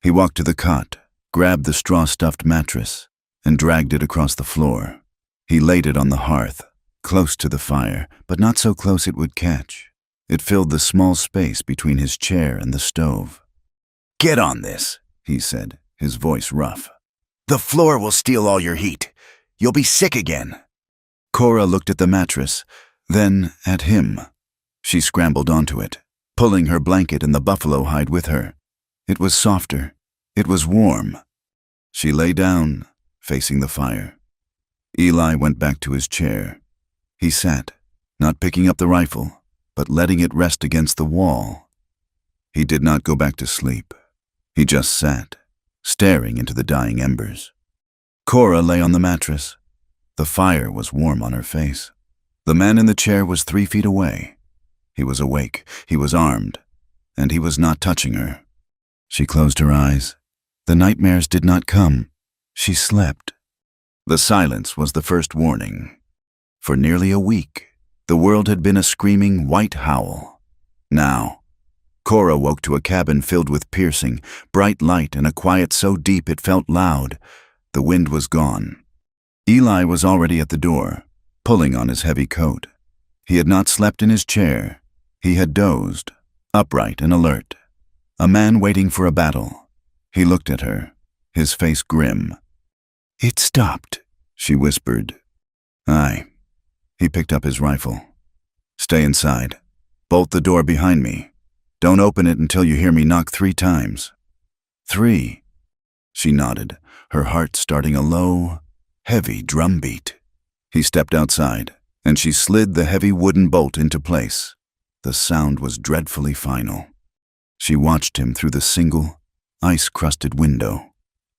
A: He walked to the cot, grabbed the straw-stuffed mattress, and dragged it across the floor. He laid it on the hearth, close to the fire, but not so close it would catch. It filled the small space between his chair and the stove.
B: "Get on this,"
A: he said, his voice rough.
B: "The floor will steal all your heat. You'll be sick again."
A: Cora looked at the mattress, then at him. She scrambled onto it, pulling her blanket and the buffalo hide with her. It was softer. It was warm. She lay down, facing the fire. Eli went back to his chair. He sat, not picking up the rifle, but letting it rest against the wall. He did not go back to sleep. He just sat, staring into the dying embers. Cora lay on the mattress. The fire was warm on her face. The man in the chair was 3 feet away. He was awake, he was armed, and he was not touching her. She closed her eyes. The nightmares did not come. She slept. The silence was the first warning. For nearly a week, the world had been a screaming white howl. Now, Cora woke to a cabin filled with piercing, bright light and a quiet so deep it felt loud. The wind was gone. Eli was already at the door, pulling on his heavy coat. He had not slept in his chair. He had dozed, upright and alert. A man waiting for a battle. He looked at her, his face grim.
B: "It stopped,"
A: she whispered. "Aye." He picked up his rifle. "Stay inside. Bolt the door behind me. Don't open it until you hear me knock 3 times. 3. She nodded, her heart starting a low, heavy drumbeat. He stepped outside, and she slid the heavy wooden bolt into place. The sound was dreadfully final. She watched him through the single, ice-crusted window.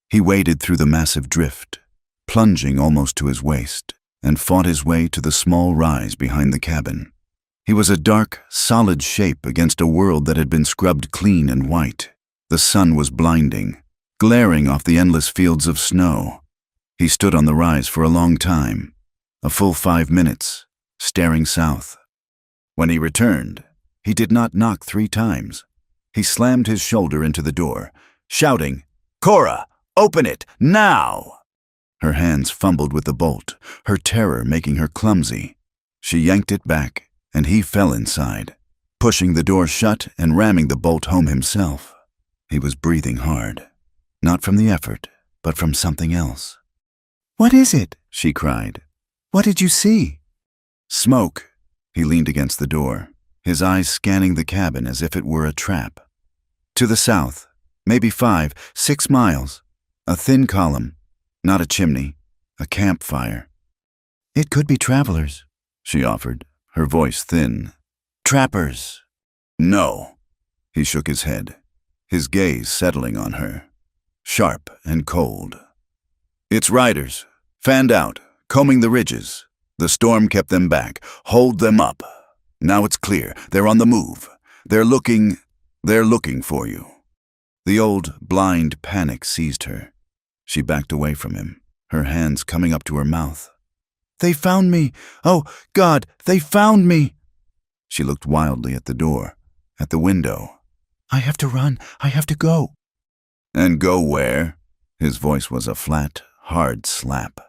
A: He waded through the massive drift, plunging almost to his waist, and fought his way to the small rise behind the cabin. He was a dark, solid shape against a world that had been scrubbed clean and white. The sun was blinding, glaring off the endless fields of snow. He stood on the rise for a long time, a full 5 minutes, staring south. When he returned, he did not knock 3 times. He slammed his shoulder into the door, shouting, "Cora, open it, now!" Her hands fumbled with the bolt, her terror making her clumsy. She yanked it back, and he fell inside, pushing the door shut and ramming the bolt home himself. He was breathing hard, not from the effort, but from something else.
B: "What is it?"
A: she cried.
B: "What did you see?"
A: "Smoke." He leaned against the door, his eyes scanning the cabin as if it were a trap. "To the south, maybe 5, 6 miles. A thin column, not a chimney, a campfire."
B: "It could be travelers,"
A: she offered, her voice thin.
B: "Trappers."
A: "No." He shook his head, his gaze settling on her, sharp and cold. "It's riders, fanned out, combing the ridges. The storm kept them back. Hold them up. Now it's clear. They're on the move. They're looking for you." The old, blind panic seized her. She backed away from him, her hands coming up to her mouth.
B: "They found me! Oh, God, they found me!"
A: She looked wildly at the door, at the window.
B: "I have to run. I have to go."
A: "And go where?" His voice was a flat, hard slap.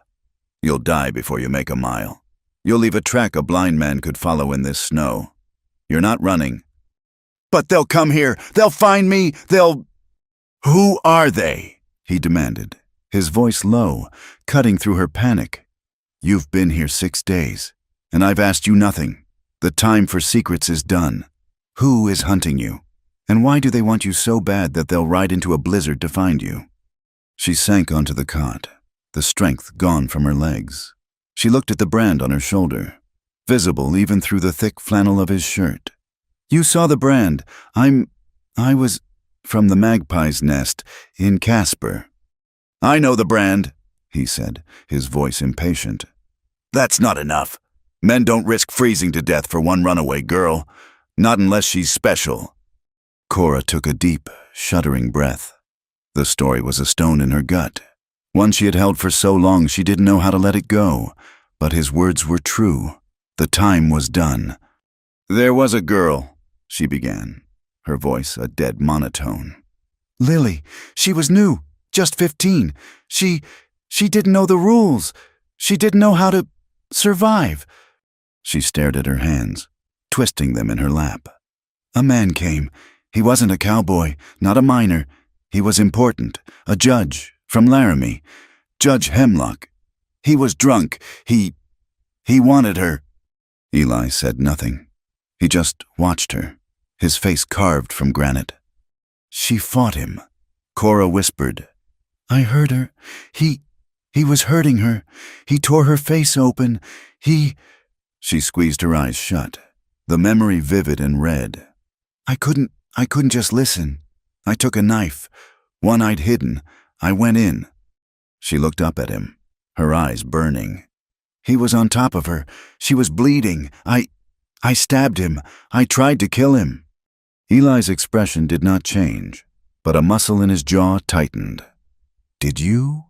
A: "You'll die before you make a mile. You'll leave a track a blind man could follow in this snow. You're not running."
B: "But they'll come here. They'll find me. They'll—"
A: "Who are they?" he demanded, his voice low, cutting through her panic. "You've been here 6 days, and I've asked you nothing. The time for secrets is done. Who is hunting you?" And why do they want you so bad that they'll ride into a blizzard to find you?" She sank onto the cot, the strength gone from her legs. She looked at the brand on her shoulder, visible even through the thick flannel of his shirt. "You saw the brand. I was from the magpie's nest in Casper." "I know the brand," he said, his voice impatient. "That's not enough. Men don't risk freezing to death for one runaway girl, not unless she's special." Cora took a deep, shuddering breath. The story was a stone in her gut, one she had held for so long she didn't know how to let it go. But his words were true. The time was done. "There was a girl," she began, her voice a dead monotone. "Lily, she was new, just 15. She didn't know the rules. She didn't know how to survive." She stared at her hands, twisting them in her lap. "A man came. He wasn't a cowboy, not a miner. He was important, a judge from Laramie, Judge Hemlock. He was drunk. He wanted her." Eli said nothing. He just watched her, his face carved from granite. "She fought him," Cora whispered. "I heard her. He was hurting her. He tore her face open. She squeezed her eyes shut, the memory vivid and red. I couldn't just listen. I took a knife, one I'd hidden. I went in." She looked up at him, her eyes burning. "He was on top of her. She was bleeding. I stabbed him. I tried to kill him." Eli's expression did not change, but a muscle in his jaw tightened. "Did you?"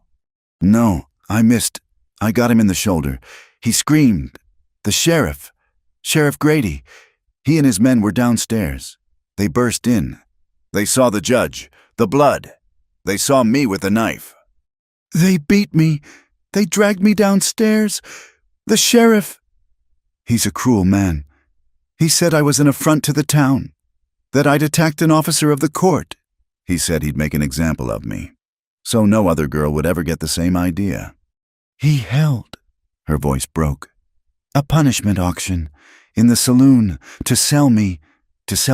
A: "No, I missed. I got him in the shoulder. He screamed. The sheriff, Sheriff Grady. He and his men were downstairs. They burst in. They saw the judge, the blood. They saw me with the knife. They beat me. They dragged me downstairs. The sheriff. He's a cruel man. He said I was an affront to the town, that I'd attacked an officer of the court. He said he'd make an example of me, so no other girl would ever get the same idea. He held," her voice broke, "a punishment auction in the saloon to sell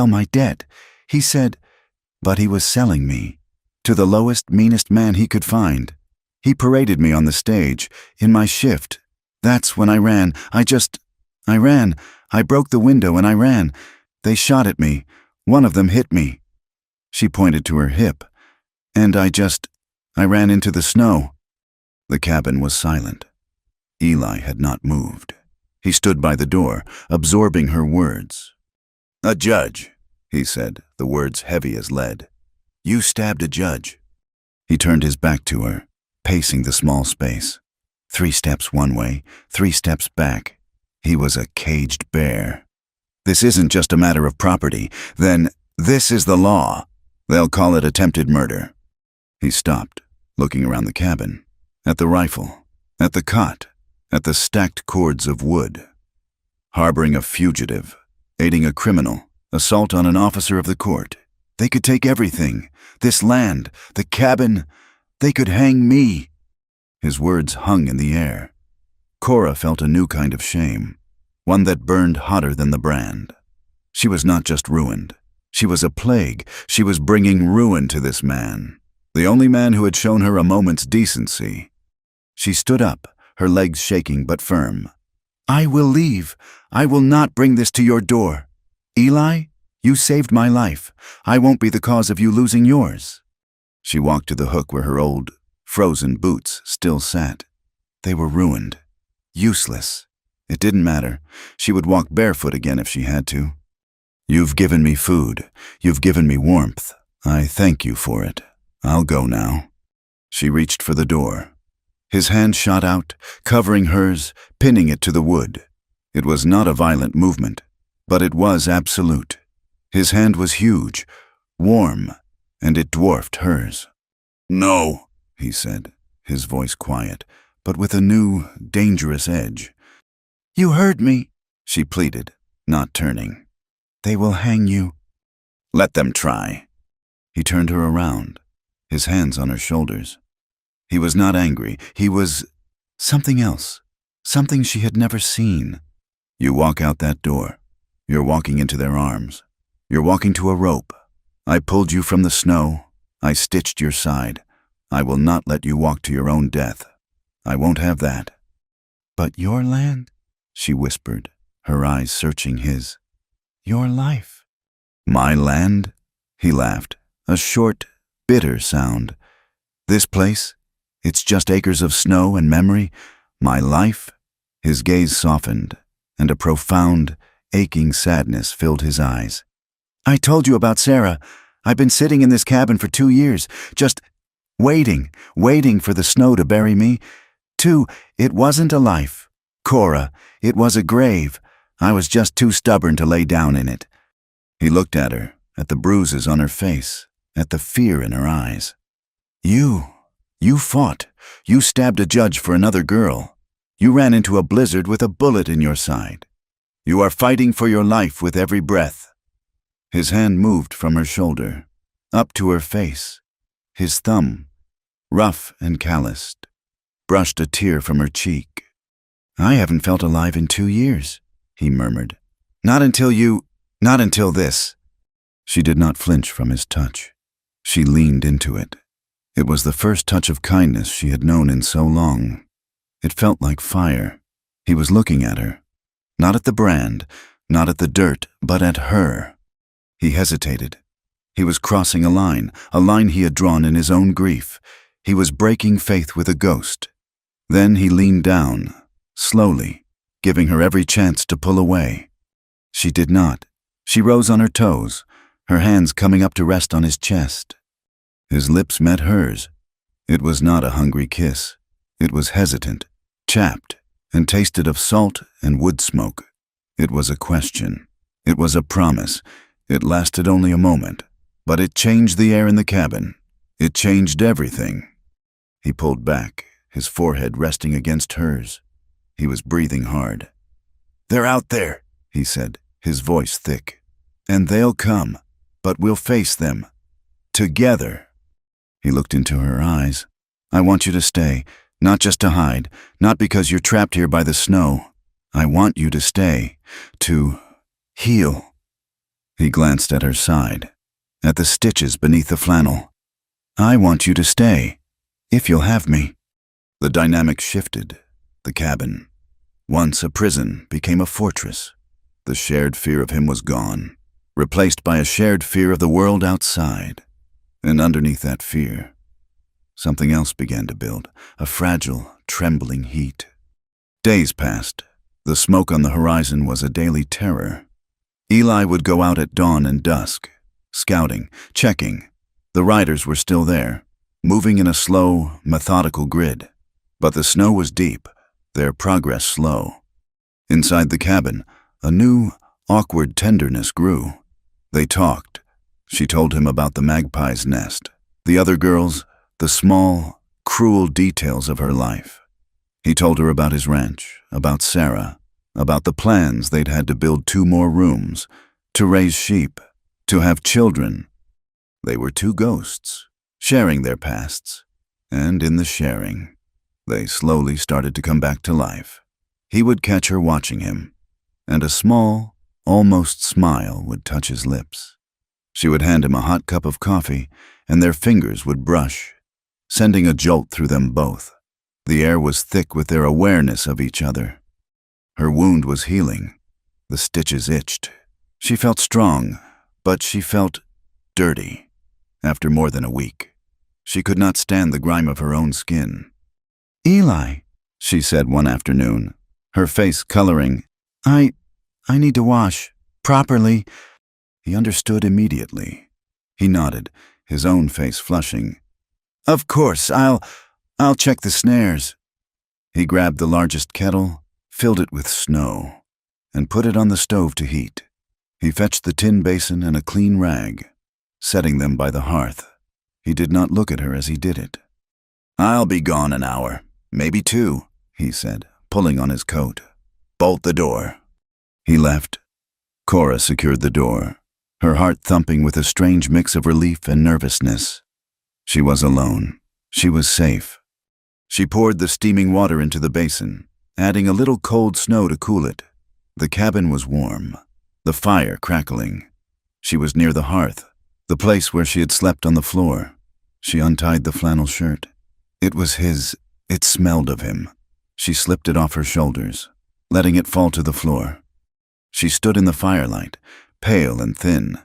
A: my debt. He said, but he was selling me to the lowest, meanest man he could find. He paraded me on the stage, in my shift. That's when I ran. I ran. I broke the window and I ran. They shot at me. One of them hit me." She pointed to her hip. "And I ran into the snow." The cabin was silent. Eli had not moved. He stood by the door, absorbing her words. "A judge," he said, the words heavy as lead. "You stabbed a judge." He turned his back to her, pacing the small space. 3 steps one way, 3 steps back. He was a caged bear. "This isn't just a matter of property. Then this is the law. They'll call it attempted murder." He stopped, looking around the cabin, at the rifle, at the cot, at the stacked cords of wood. Harboring a fugitive, aiding a criminal, assault on an officer of the court. They could take everything. This land, the cabin. They could hang me. His words hung in the air. Cora felt a new kind of shame, one that burned hotter than the brand. She was not just ruined. She was a plague. She was bringing ruin to this man, the only man who had shown her a moment's decency. She stood up, her legs shaking but firm. "I will leave. I will not bring this to your door. Eli, you saved my life. I won't be the cause of you losing yours." She walked to the hook where her old, frozen boots still sat. They were ruined, useless. It didn't matter. She would walk barefoot again if she had to. "You've given me food. You've given me warmth. I thank you for it. I'll go now." She reached for the door. His hand shot out, covering hers, pinning it to the wood. It was not a violent movement, but it was absolute. His hand was huge, warm, and it dwarfed hers. "No," he said, his voice quiet, but with a new, dangerous edge. "You heard me," she pleaded, not turning. "They will hang you." "Let them try." He turned her around, his hands on her shoulders. He was not angry. He was something else, something she had never seen. "You walk out that door. You're walking into their arms. You're walking to a rope, I pulled you from the snow. I stitched your side. I will not let you walk to your own death. I won't have that."
B: "But your land?"
A: she whispered, her eyes searching his.
B: "Your life?"
A: "My land?" He laughed, a short, bitter sound. "This place? It's just acres of snow and memory. My life?" His gaze softened, and a profound, aching sadness filled his eyes. "I told you about Sarah. I've been sitting in this cabin for 2 years, just waiting for the snow to bury me. It wasn't a life, Cora. It was a grave. I was just too stubborn to lay down in it." He looked at her, at the bruises on her face, at the fear in her eyes. You fought. You stabbed a judge for another girl. You ran into a blizzard with a bullet in your side. You are fighting for your life with every breath." His hand moved from her shoulder, up to her face. His thumb, rough and calloused, brushed a tear from her cheek. "I haven't felt alive in 2 years," he murmured. Not until this." She did not flinch from his touch. She leaned into it. It was the first touch of kindness she had known in so long. It felt like fire. He was looking at her. Not at the brand, not at the dirt, but at her. He hesitated. He was crossing a line he had drawn in his own grief. He was breaking faith with a ghost. Then he leaned down, slowly, giving her every chance to pull away. She did not. She rose on her toes, her hands coming up to rest on his chest. His lips met hers. It was not a hungry kiss. It was hesitant, chapped, and tasted of salt and wood smoke. It was a question. It was a promise. It lasted only a moment, but it changed the air in the cabin. It changed everything. He pulled back, his forehead resting against hers. He was breathing hard. "They're out there," he said, his voice thick. "And they'll come, but we'll face them. Together." He looked into her eyes. "I want you to stay, not just to hide, not because you're trapped here by the snow. I want you to stay, to heal." He glanced at her side, at the stitches beneath the flannel. "I want you to stay, if you'll have me." The dynamic shifted. The cabin, once a prison, became a fortress. The shared fear of him was gone, replaced by a shared fear of the world outside. And underneath that fear, something else began to build, a fragile, trembling heat. Days passed. The smoke on the horizon was a daily terror. Eli would go out at dawn and dusk, scouting, checking. The riders were still there, moving in a slow, methodical grid. But the snow was deep, their progress slow. Inside the cabin, a new, awkward tenderness grew. They talked. She told him about the magpie's nest, the other girls, the small, cruel details of her life. He told her about his ranch, about Sarah, about the plans they'd had to build 2 more rooms, to raise sheep, to have children. They were 2 ghosts, sharing their pasts, and in the sharing, they slowly started to come back to life. He would catch her watching him, and a small, almost smile would touch his lips. She would hand him a hot cup of coffee, and their fingers would brush, sending a jolt through them both. The air was thick with their awareness of each other. Her wound was healing. The stitches itched. She felt strong, but she felt dirty. After more than a week, she could not stand the grime of her own skin. "Eli," she said one afternoon, her face coloring, I need to wash, properly." He understood immediately. He nodded, his own face flushing. "Of course, I'll check the snares." He grabbed the largest kettle, filled it with snow, and put it on the stove to heat. He fetched the tin basin and a clean rag, setting them by the hearth. He did not look at her as he did it. "I'll be gone an hour, maybe 2, he said, pulling on his coat. "Bolt the door." He left. Cora secured the door, her heart thumping with a strange mix of relief and nervousness. She was alone. She was safe. She poured the steaming water into the basin, adding a little cold snow to cool it. The cabin was warm, the fire crackling. She was near the hearth, The place where she had slept on the floor. She untied the flannel shirt. It was his. It smelled of him. She slipped it off her shoulders, letting it fall to the floor. She stood in the firelight, pale and thin.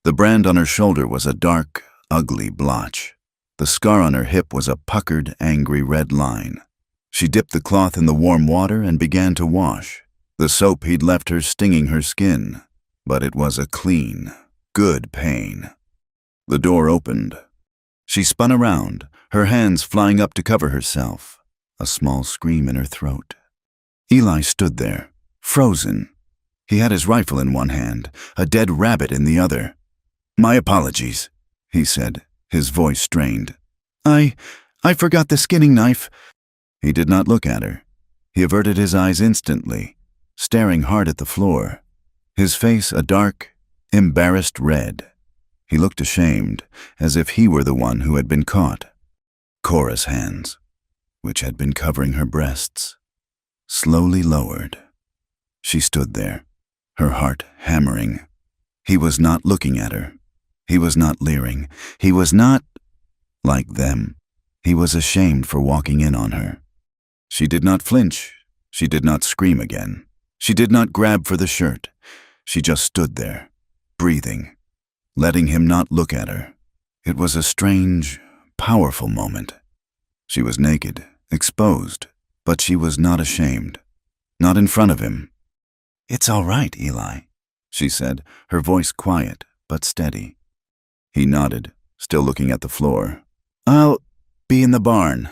A: The brand on her shoulder was a dark, ugly blotch. The scar on her hip was a puckered, angry red line. She dipped the cloth in the warm water and began to wash. The soap he'd left her stinging her skin, but it was a clean, good pain. The door opened. She spun around, her hands flying up to cover herself, a small scream in her throat. Eli stood there, frozen. He had his rifle in one hand, a dead rabbit in the other. "My apologies," he said, his voice strained. I forgot the skinning knife." He did not look at her. He averted his eyes instantly, staring hard at the floor, his face a dark, embarrassed red. He looked ashamed, as if he were the one who had been caught. Cora's hands, which had been covering her breasts, slowly lowered. She stood there, her heart hammering. He was not looking at her. He was not leering. He was not like them. He was ashamed for walking in on her. She did not flinch. She did not scream again. She did not grab for the shirt. She just stood there, breathing, letting him not look at her. It was a strange, powerful moment. She was naked, exposed, but she was not ashamed. Not in front of him. "It's all right, Eli," she said, her voice quiet but steady. He nodded, still looking at the floor. "I'll be in the barn."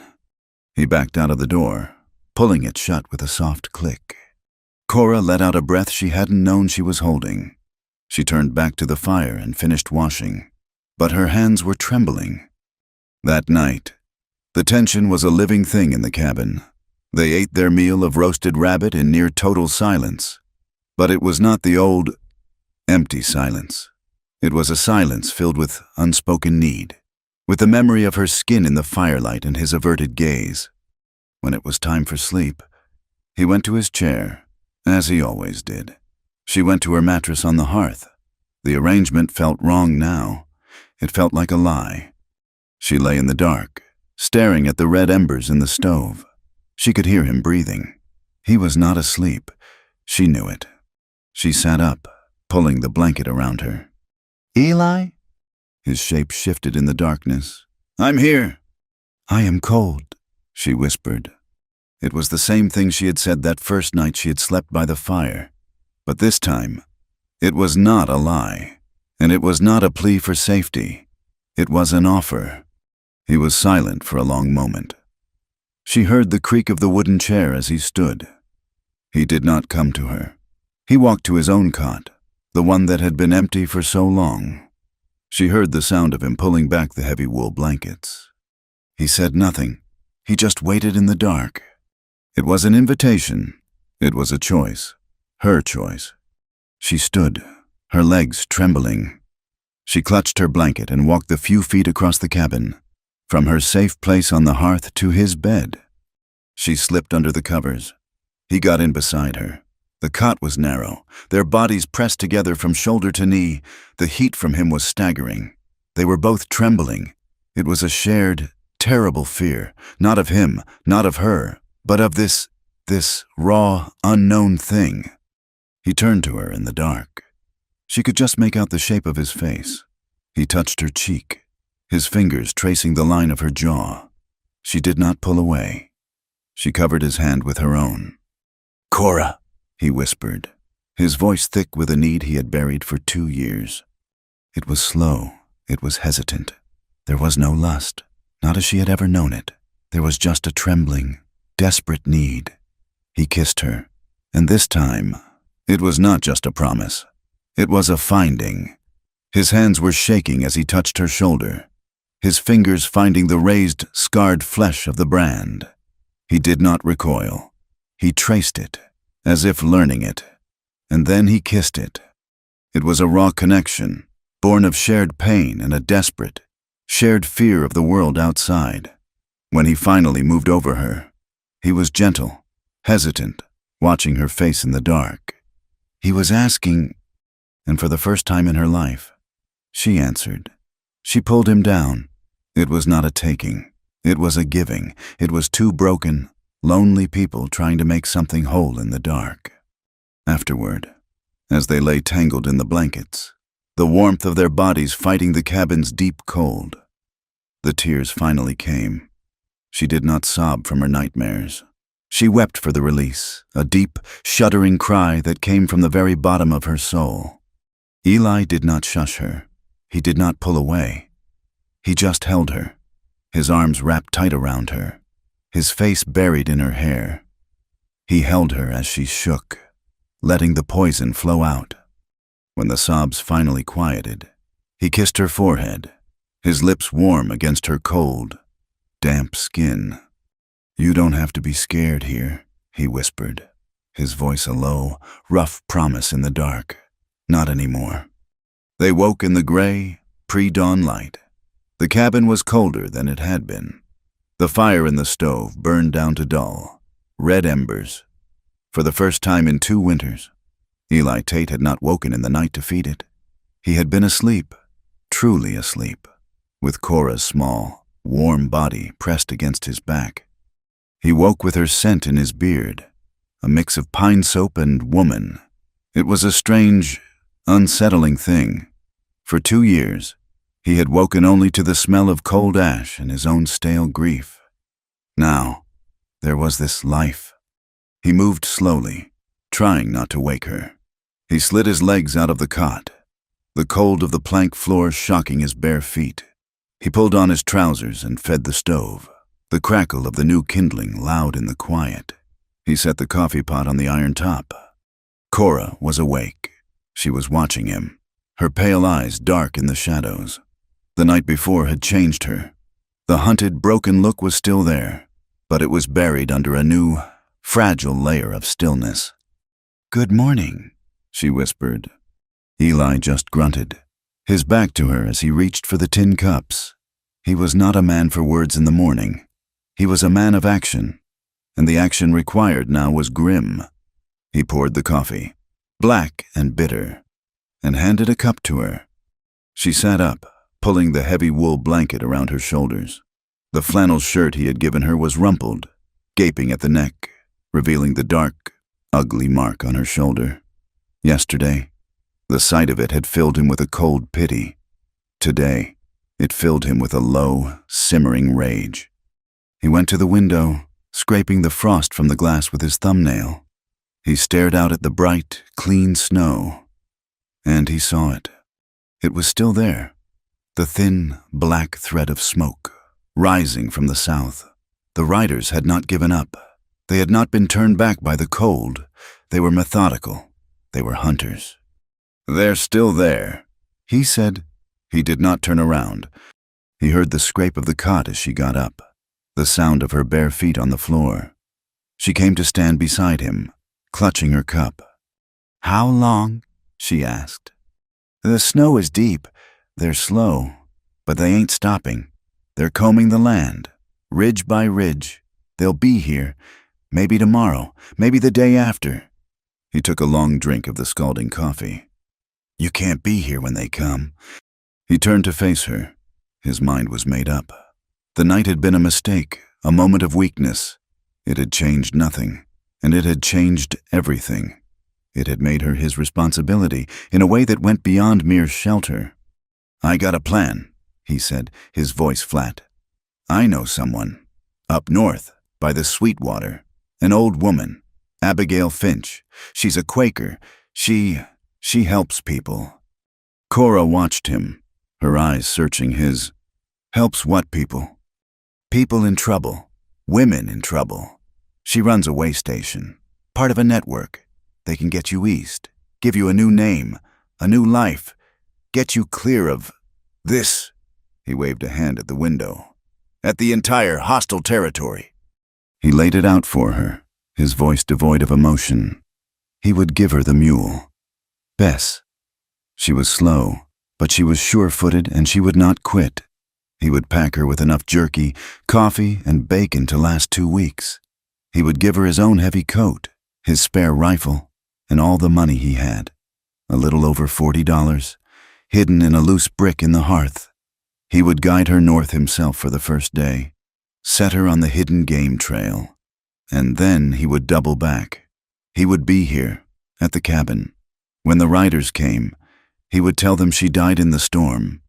A: He backed out of the door, pulling it shut with a soft click. Cora let out a breath she hadn't known she was holding. She turned back to the fire and finished washing, but her hands were trembling. That night, the tension was a living thing in the cabin. They ate their meal of roasted rabbit in near total silence. But it was not the old, empty silence. It was a silence filled with unspoken need, with the memory of her skin in the firelight and his averted gaze. When it was time for sleep, he went to his chair, as he always did. She went to her mattress on the hearth. The arrangement felt wrong now. It felt like a lie. She lay in the dark, staring at the red embers in the stove. She could hear him breathing. He was not asleep. She knew it. She sat up, pulling the blanket around her. "Eli?" His shape shifted in the darkness. "I'm here." "I am cold," she whispered. It was the same thing she had said that first night she had slept by the fire. But this time, it was not a lie, and it was not a plea for safety. It was an offer. He was silent for a long moment. She heard the creak of the wooden chair as he stood. He did not come to her. He walked to his own cot, the one that had been empty for so long. She heard the sound of him pulling back the heavy wool blankets. He said nothing. He just waited in the dark. It was an invitation. It was a choice. Her choice. She stood, her legs trembling. She clutched her blanket and walked the few feet across the cabin, from her safe place on the hearth to his bed. She slipped under the covers. He got in beside her. The cot was narrow, their bodies pressed together from shoulder to knee. The heat from him was staggering. They were both trembling. It was a shared, terrible fear, not of him, not of her, but of this raw, unknown thing. He turned to her in the dark. She could just make out the shape of his face. He touched her cheek, his fingers tracing the line of her jaw. She did not pull away. She covered his hand with her own. "Cora," he whispered, his voice thick with a need he had buried for 2 years. It was slow. It was hesitant. There was no lust, not as she had ever known it. There was just a trembling, desperate need. He kissed her, and this time, it was not just a promise. It was a finding. His hands were shaking as he touched her shoulder, his fingers finding the raised, scarred flesh of the brand. He did not recoil. He traced it, as if learning it, and then he kissed it. It was a raw connection, born of shared pain and a desperate, shared fear of the world outside. When he finally moved over her, he was gentle, hesitant, watching her face in the dark. He was asking, and for the first time in her life, she answered. She pulled him down. It was not a taking. It was a giving. It was two broken, lonely people trying to make something whole in the dark. Afterward, as they lay tangled in the blankets, the warmth of their bodies fighting the cabin's deep cold, the tears finally came. She did not sob from her nightmares. She wept for the release, a deep, shuddering cry that came from the very bottom of her soul. Eli did not shush her. He did not pull away. He just held her, his arms wrapped tight around her, his face buried in her hair. He held her as she shook, letting the poison flow out. When the sobs finally quieted, he kissed her forehead, his lips warm against her cold, damp skin. "You don't have to be scared here," he whispered, his voice a low, rough promise in the dark. Not anymore. They woke in the gray, pre-dawn light. The cabin was colder than it had been. The fire in the stove burned down to dull, red embers. For the first time in 2 winters, Eli Tate had not woken in the night to feed it. He had been asleep, truly asleep, with Cora's small, warm body pressed against his back. He woke with her scent in his beard, a mix of pine soap and woman. It was a strange, unsettling thing. For 2 years, he had woken only to the smell of cold ash and his own stale grief. Now, there was this life. He moved slowly, trying not to wake her. He slid his legs out of the cot, the cold of the plank floor shocking his bare feet. He pulled on his trousers and fed the stove, the crackle of the new kindling loud in the quiet. He set the coffee pot on the iron top. Cora was awake. She was watching him, her pale eyes dark in the shadows. The night before had changed her. The hunted, broken look was still there, but it was buried under a new, fragile layer of stillness. "Good morning," she whispered. Eli just grunted, his back to her as he reached for the tin cups. He was not a man for words in the morning. He was a man of action, and the action required now was grim. He poured the coffee, black and bitter, and handed a cup to her. She sat up, pulling the heavy wool blanket around her shoulders. The flannel shirt he had given her was rumpled, gaping at the neck, revealing the dark, ugly mark on her shoulder. Yesterday, the sight of it had filled him with a cold pity. Today, it filled him with a low, simmering rage. He went to the window, scraping the frost from the glass with his thumbnail. He stared out at the bright, clean snow, and he saw it. It was still there, the thin, black thread of smoke, rising from the south. The riders had not given up. They had not been turned back by the cold. They were methodical. They were hunters. "They're still there," he said. He did not turn around. He heard the scrape of the cot as she got up, the sound of her bare feet on the floor. She came to stand beside him, clutching her cup. "How long?" she asked. "The snow is deep. They're slow, but they ain't stopping. They're combing the land, ridge by ridge. They'll be here, maybe tomorrow, maybe the day after." He took a long drink of the scalding coffee. "You can't be here when they come." He turned to face her. His mind was made up. The night had been a mistake, a moment of weakness. It had changed nothing, and it had changed everything. It had made her his responsibility in a way that went beyond mere shelter. "I got a plan," he said, his voice flat. "I know someone. Up north, by the Sweetwater. An old woman. Abigail Finch. She's a Quaker. She helps people." Cora watched him, her eyes searching his. "Helps what people?" "People in trouble. Women in trouble. She runs a way station. Part of a network. They can get you east, give you a new name, a new life, get you clear of this." He waved a hand at the window. "At the entire hostile territory." He laid it out for her, his voice devoid of emotion. He would give her the mule. Bess. She was slow, but she was sure-footed and she would not quit. He would pack her with enough jerky, coffee, and bacon to last 2 weeks. He would give her his own heavy coat, his spare rifle, and all the money he had, a little over $40, hidden in a loose brick in the hearth. He would guide her north himself for the first day, set her on the hidden game trail, and then he would double back. He would be here, at the cabin. When the riders came, he would tell them she died in the storm.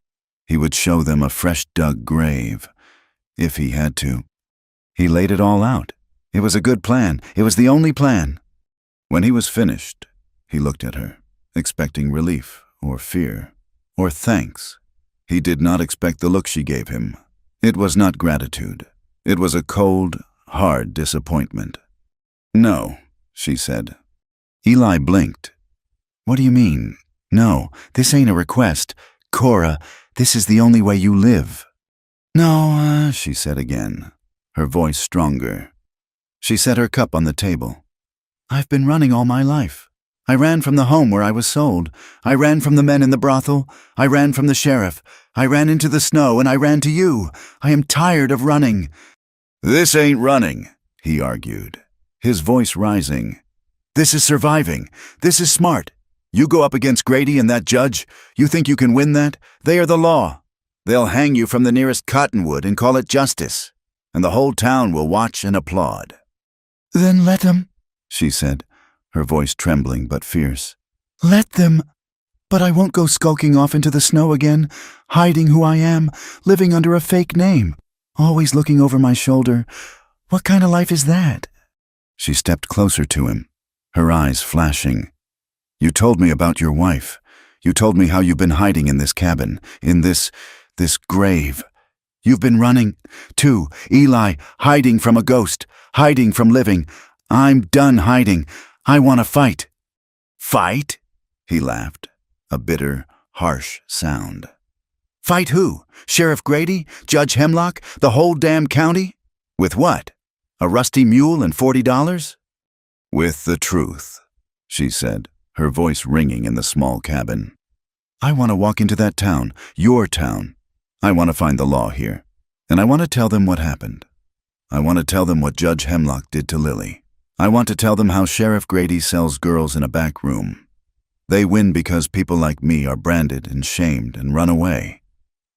A: He would show them a fresh-dug grave, if he had to. He laid it all out. It was a good plan. It was the only plan. When he was finished, he looked at her, expecting relief, or fear, or thanks. He did not expect the look she gave him. It was not gratitude. It was a cold, hard disappointment. "No," she said. Eli blinked. "What do you mean? No, this ain't a request. Cora, this is the only way you live." "No," she said again, her voice stronger. She set her cup on the table. "I've been running all my life. I ran from the home where I was sold. I ran from the men in the brothel. I ran from the sheriff. I ran into the snow, and I ran to you. I am tired of running." "This ain't running," he argued, his voice rising. "This is surviving. This is smart. You go up against Grady and that judge. You think you can win that? They are the law. They'll hang you from the nearest cottonwood and call it justice, and the whole town will watch and applaud." "Then let them," she said, her voice trembling but fierce. "Let them. But I won't go skulking off into the snow again, hiding who I am, living under a fake name, always looking over my shoulder. What kind of life is that?" She stepped closer to him, her eyes flashing. "You told me about your wife. You told me how you've been hiding in this cabin, in this grave. You've been running, too, Eli, hiding from a ghost, hiding from living. I'm done hiding. I want to fight." "Fight?" He laughed, a bitter, harsh sound. "Fight who? Sheriff Grady? Judge Hemlock? The whole damn county? With what? A rusty mule and $40? "With the truth," she said, her voice ringing in the small cabin. "I want to walk into that town, your town. I want to find the law here, and I want to tell them what happened. I want to tell them what Judge Hemlock did to Lily. I want to tell them how Sheriff Grady sells girls in a back room. They win because people like me are branded and shamed and run away.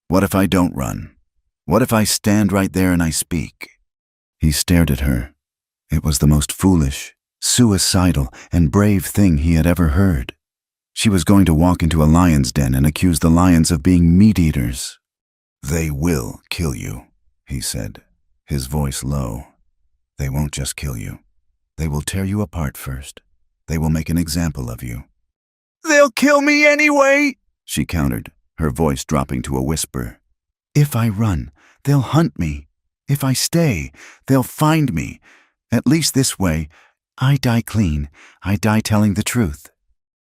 A: What if I don't run? What if I stand right there and I speak?" He stared at her. It was the most foolish, suicidal, and brave thing he had ever heard. She was going to walk into a lion's den and accuse the lions of being meat-eaters. "They will kill you," he said, his voice low. "They won't just kill you. They will tear you apart first. They will make an example of you." "They'll kill me anyway," she countered, her voice dropping to a whisper. "If I run, they'll hunt me. If I stay, they'll find me. At least this way, I die clean. I die telling the truth."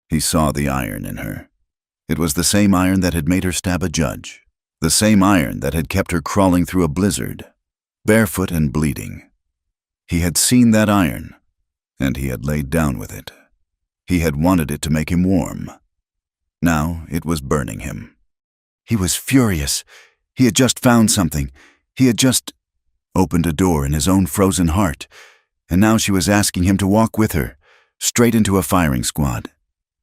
A: He saw the iron in her. It was the same iron that had made her stab a judge, the same iron that had kept her crawling through a blizzard, barefoot and bleeding. He had seen that iron, and he had laid down with it. He had wanted it to make him warm. Now it was burning him. He was furious. He had just found something. He had just opened a door in his own frozen heart, and now she was asking him to walk with her, straight into a firing squad.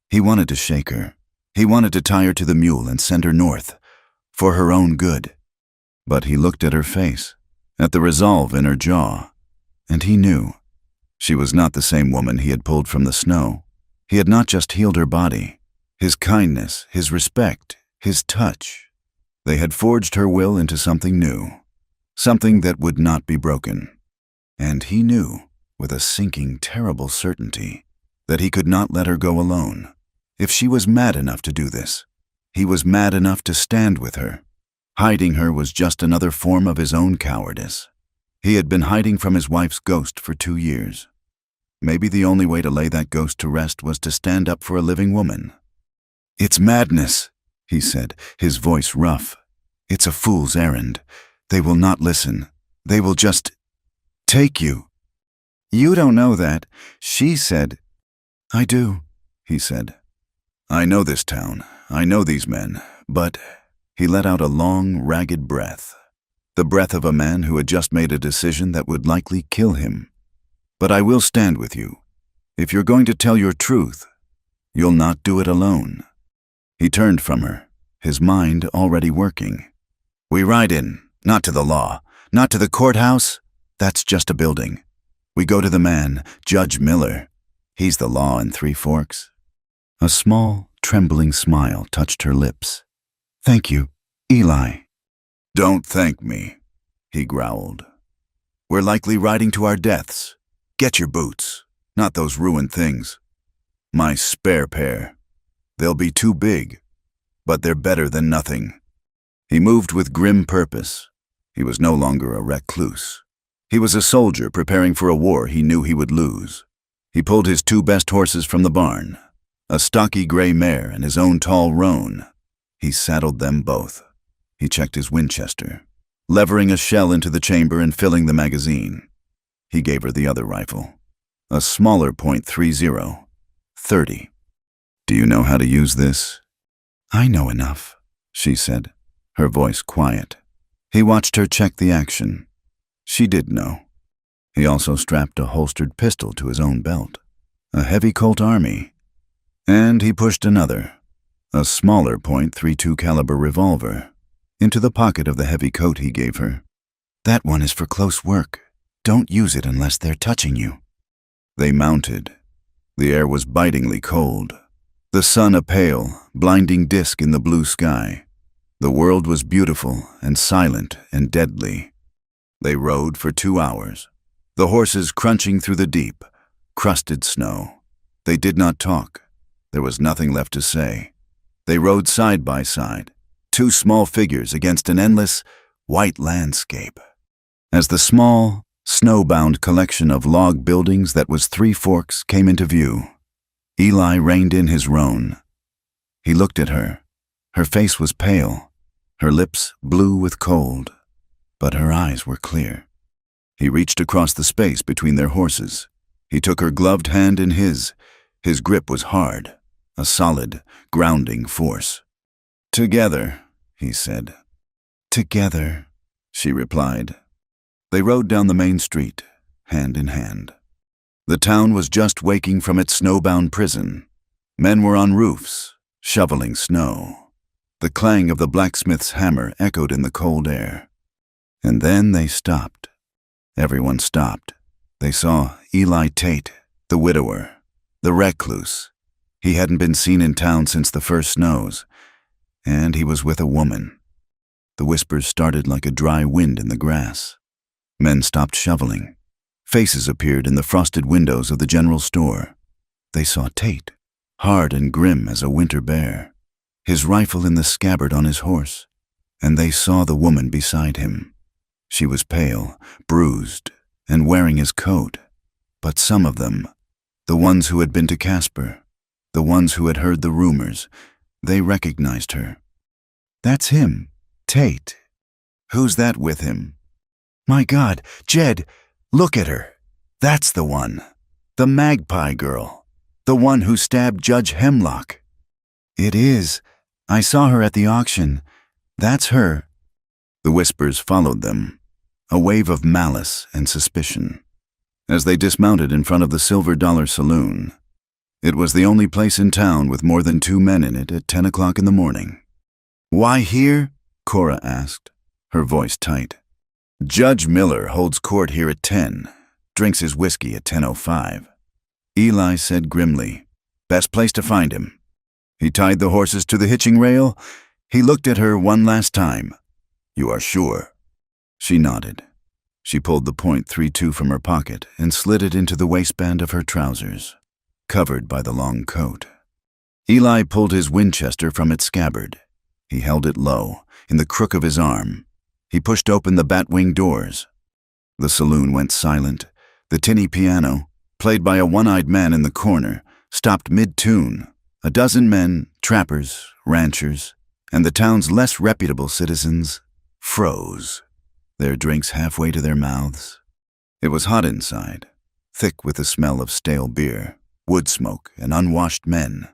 A: He wanted to shake her. He wanted to tie her to the mule and send her north, for her own good. But he looked at her face, at the resolve in her jaw, and he knew. She was not the same woman he had pulled from the snow. He had not just healed her body. His kindness, his respect, his touch. They had forged her will into something new, something that would not be broken. And he knew, with a sinking, terrible certainty, that he could not let her go alone. If she was mad enough to do this, he was mad enough to stand with her. Hiding her was just another form of his own cowardice. He had been hiding from his wife's ghost for 2 years. Maybe the only way to lay that ghost to rest was to stand up for a living woman. "It's madness," he said, his voice rough. "It's a fool's errand. They will not listen. They will just take you." "You don't know that," she said. "I do," he said. "I know this town. I know these men, but—" He let out a long, ragged breath. The breath of a man who had just made a decision that would likely kill him. "But I will stand with you. If you're going to tell your truth, you'll not do it alone." He turned from her, his mind already working. We ride in, not to the law, not to the courthouse. That's just a building. We go to the man, Judge Miller. He's the law in Three Forks.
B: A small, trembling smile touched her lips. Thank you, Eli.
A: Don't thank me, he growled. We're likely riding to our deaths. Get your boots, not those ruined things. My spare pair. They'll be too big, but they're better than nothing. He moved with grim purpose. He was no longer a recluse. He was a soldier preparing for a war he knew he would lose. He pulled his two best horses from the barn, a stocky gray mare and his own tall roan. He saddled them both. He checked his Winchester, levering a shell into the chamber and filling the magazine. He gave her the other rifle, a smaller .30, 30. Do you know how to use this?
B: I know enough,
A: she said, her voice quiet. He watched her check the action. She did know. He also strapped a holstered pistol to his own belt, a heavy Colt Army. And he pushed another, a smaller .32 caliber revolver, into the pocket of the heavy coat he gave her.
B: That one is for close work. Don't use it unless they're touching you.
A: They mounted. The air was bitingly cold. The sun a pale, blinding disk in the blue sky. The world was beautiful and silent and deadly. They rode for 2 hours, the horses crunching through the deep, crusted snow. They did not talk. There was nothing left to say. They rode side by side, two small figures against an endless, white landscape. As the small, snowbound collection of log buildings that was Three Forks came into view, Eli reined in his roan. He looked at her. Her face was pale, her lips blue with cold, but her eyes were clear. He reached across the space between their horses. He took her gloved hand in his. His grip was hard, a solid, grounding force. Together, he said.
B: Together,
A: she replied. They rode down the main street, hand in hand. The town was just waking from its snowbound prison. Men were on roofs, shoveling snow. The clang of the blacksmith's hammer echoed in the cold air. And then they stopped. Everyone stopped. They saw Eli Tate, the widower, the recluse. He hadn't been seen in town since the first snows, and he was with a woman. The whispers started like a dry wind in the grass. Men stopped shoveling. Faces appeared in the frosted windows of the general store. They saw Tate, hard and grim as a winter bear, his rifle in the scabbard on his horse, and they saw the woman beside him. She was pale, bruised, and wearing his coat, but some of them, the ones who had been to Casper, the ones who had heard the rumors, they recognized her.
B: That's him, Tate.
A: Who's that with him?
B: My God, Jed, look at her. That's the one. The Magpie girl. The one who stabbed Judge Hemlock.
A: It is. I saw her at the auction. That's her. The whispers followed them, a wave of malice and suspicion. As they dismounted in front of the Silver Dollar Saloon, it was the only place in town with more than 2 men in it at 10 o'clock in the morning. Why here? Cora asked, her voice tight. Judge Miller holds court here at 10, drinks his whiskey at 10:05. Eli said grimly, best place to find him. He tied the horses to the hitching rail. He looked at her one last time. You are sure? She nodded. She pulled the .32 from her pocket and slid it into the waistband of her trousers, covered by the long coat. Eli pulled his Winchester from its scabbard. He held it low, in the crook of his arm. He pushed open the batwing doors. The saloon went silent. The tinny piano, played by a one-eyed man in the corner, stopped mid-tune. A dozen men, trappers, ranchers, and the town's less reputable citizens froze, their drinks halfway to their mouths. It was hot inside, thick with the smell of stale beer, wood smoke, and unwashed men.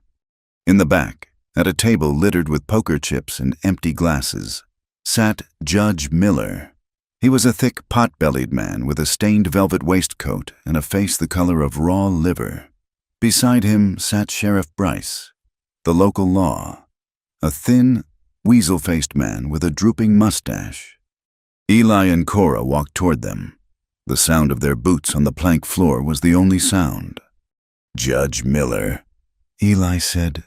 A: In the back, at a table littered with poker chips and empty glasses, sat Judge Miller. He was a thick, pot-bellied man with a stained velvet waistcoat and a face the color of raw liver. Beside him sat Sheriff Bryce, the local law, a thin, weasel-faced man with a drooping mustache. Eli and Cora walked toward them. The sound of their boots on the plank floor was the only sound. "Judge Miller," Eli said.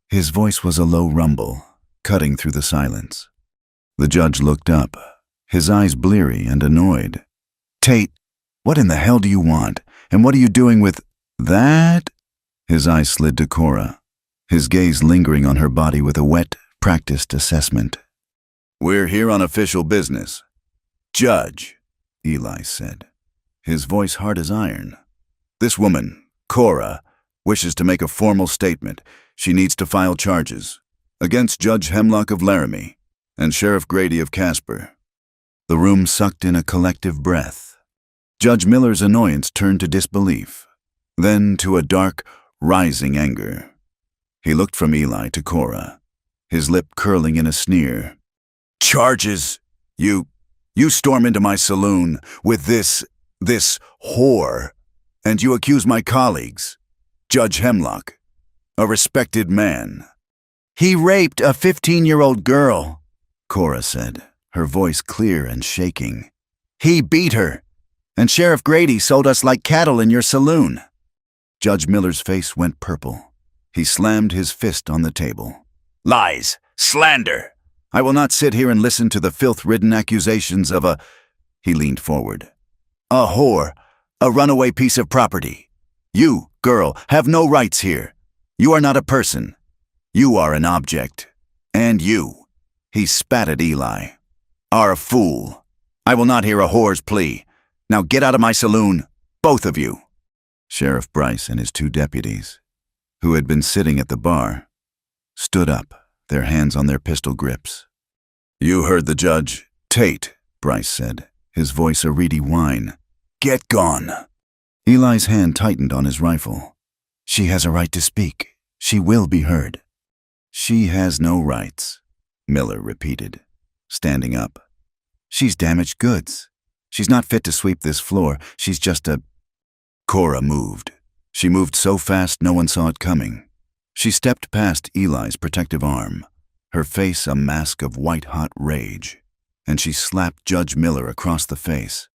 A: His voice was a low rumble, cutting through the silence. The judge looked up, his eyes bleary and annoyed. "Tate, what in the hell do you want? And what are you doing with that?" His eyes slid to Cora, his gaze lingering on her body with a wet, practiced assessment. "We're here on official business." "Judge," Eli said, his voice hard as iron. "This woman, Cora, wishes to make a formal statement. She needs to file charges against Judge Hemlock of Laramie and Sheriff Grady of Casper." The room sucked in a collective breath. Judge Miller's annoyance turned to disbelief, then to a dark, rising anger. He looked from Eli to Cora, his lip curling in a sneer. "Charges? You storm into my saloon with this whore, and you accuse my colleagues, Judge Hemlock, a respected man." "He raped a 15-year-old girl," Cora said, her voice clear and shaking. "He beat her, and Sheriff Grady sold us like cattle in your saloon." Judge Miller's face went purple. He slammed his fist on the table. "Lies! Slander! I will not sit here and listen to the filth-ridden accusations of a—" He leaned forward. "A whore, a runaway piece of property. You, girl, have no rights here. You are not a person. You are an object. And you," he spat at Eli, "are a fool. I will not hear a whore's plea. Now get out of my saloon, both of you." Sheriff Bryce and his two deputies, who had been sitting at the bar, stood up, their hands on their pistol grips. "You heard the judge. Tate," Bryce said, his voice a reedy whine. "Get gone." Eli's hand tightened on his rifle. "She has a right to speak. She will be heard." "She has no rights," Miller repeated, standing up. "She's damaged goods. She's not fit to sweep this floor. She's just a—" Cora moved. She moved so fast no one saw it coming. She stepped past Eli's protective arm, her face a mask of white-hot rage, and she slapped Judge Miller across the face.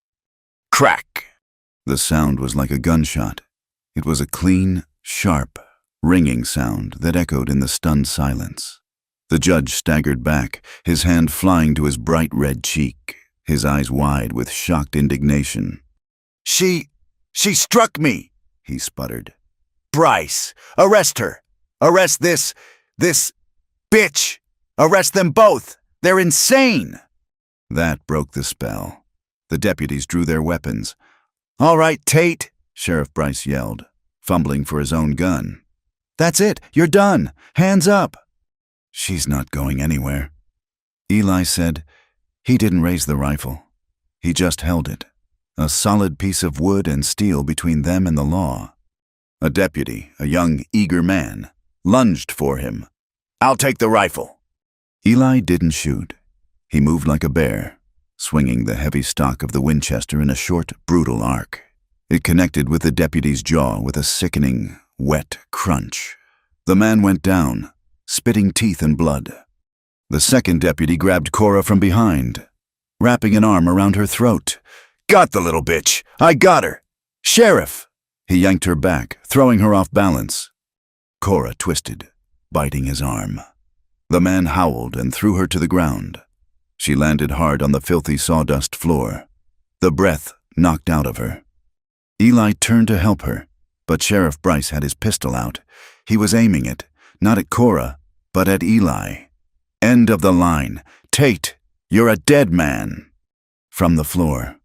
A: Crack! The sound was like a gunshot. It was a clean, sharp, ringing sound that echoed in the stunned silence. The judge staggered back, his hand flying to his bright red cheek, his eyes wide with shocked indignation. She struck me," he sputtered. "Bryce, arrest her! Arrest this bitch! Arrest them both! They're insane!" That broke the spell. The deputies drew their weapons. "All right, Tate," Sheriff Bryce yelled, fumbling for his own gun. "That's it, you're done. Hands up." "She's not going anywhere," Eli said. He didn't raise the rifle. He just held it, a solid piece of wood and steel between them and the law. A deputy, a young, eager man, lunged for him. "I'll take the rifle." Eli didn't shoot. He moved like a bear, swinging the heavy stock of the Winchester in a short, brutal arc. It connected with the deputy's jaw with a sickening, wet crunch. The man went down, spitting teeth and blood. The second deputy grabbed Cora from behind, wrapping an arm around her throat. "Got the little bitch! I got her! Sheriff!" He yanked her back, throwing her off balance. Cora twisted, biting his arm. The man howled and threw her to the ground. She landed hard on the filthy sawdust floor, the breath knocked out of her. Eli turned to help her, but Sheriff Bryce had his pistol out. He was aiming it, not at Cora, but at Eli. "End of the line. Tate, you're a dead man." From the floor,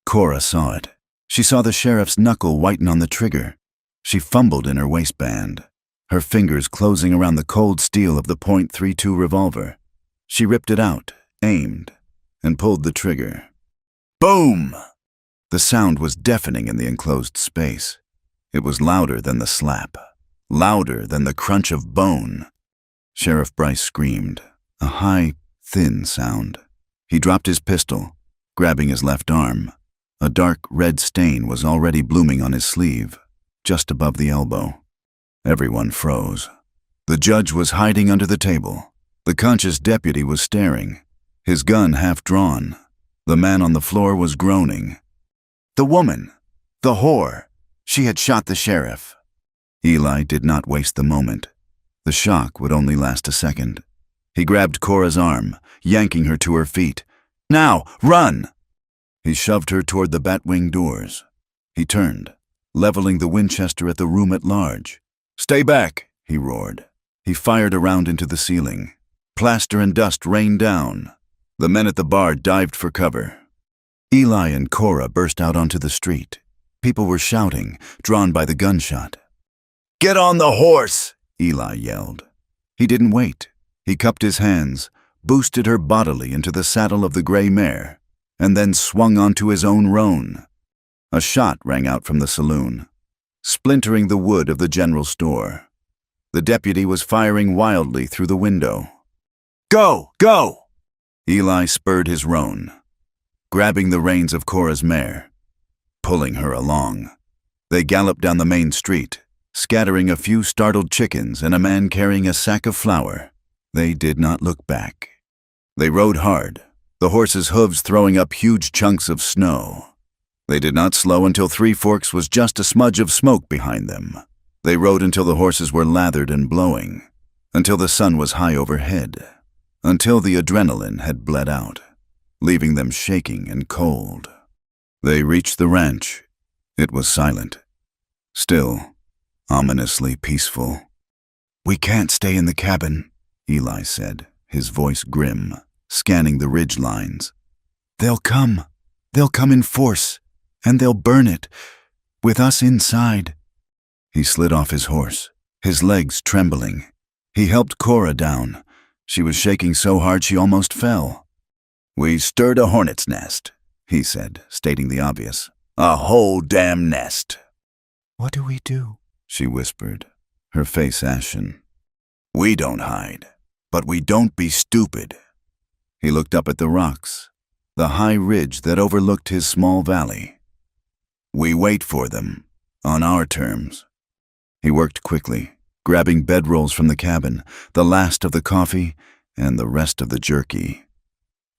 A: Cora saw it. She saw the sheriff's knuckle whiten on the trigger. She fumbled in her waistband, her fingers closing around the cold steel of the .32 revolver. She ripped it out, aimed, and pulled the trigger. Boom! The sound was deafening in the enclosed space. It was louder than the slap, louder than the crunch of bone. Sheriff Bryce screamed, a high, thin sound. He dropped his pistol, grabbing his left arm. A dark red stain was already blooming on his sleeve, just above the elbow. Everyone froze. The judge was hiding under the table, The conscious deputy was staring, his gun half drawn. The man on the floor was groaning.
B: The woman! The whore! She had shot the sheriff.
A: Eli did not waste the moment. The shock would only last a second. He grabbed Cora's arm, yanking her to her feet.
B: Now, run!
A: He shoved her toward the batwing doors. He turned, leveling the Winchester at the room at large. "Stay back!" he roared. He fired around into the ceiling. Plaster and dust rained down. The men at the bar dived for cover. Eli and Cora burst out onto the street. People were shouting, drawn by the gunshot.
B: "Get on the horse!"
A: Eli yelled. He didn't wait. He cupped his hands, boosted her bodily into the saddle of the gray mare, and then swung onto his own roan. A shot rang out from the saloon, splintering the wood of the general store. The deputy was firing wildly through the window.
B: "Go! Go!"
A: Eli spurred his roan, grabbing the reins of Cora's mare, pulling her along. They galloped down the main street, scattering a few startled chickens and a man carrying a sack of flour. They did not look back. They rode hard, the horses' hooves throwing up huge chunks of snow. They did not slow until Three Forks was just a smudge of smoke behind them. They rode until the horses were lathered and blowing, until the sun was high overhead, until the adrenaline had bled out, leaving them shaking and cold. They reached the ranch. It was silent, still, ominously peaceful.
B: "We can't stay in the cabin,"
A: Eli said, his voice grim, scanning the ridge lines.
B: They'll come in force, and they'll burn it, with us inside."
A: He slid off his horse, his legs trembling. He helped Cora down. She was shaking so hard she almost fell. "We stirred a hornet's nest," he said, stating the obvious. "A whole damn nest."
B: "What do we do?"
A: she whispered, her face ashen. "We don't hide, but we don't be stupid." He looked up at the rocks, the high ridge that overlooked his small valley. "We wait for them, on our terms." He worked quickly, grabbing bedrolls from the cabin, the last of the coffee and the rest of the jerky.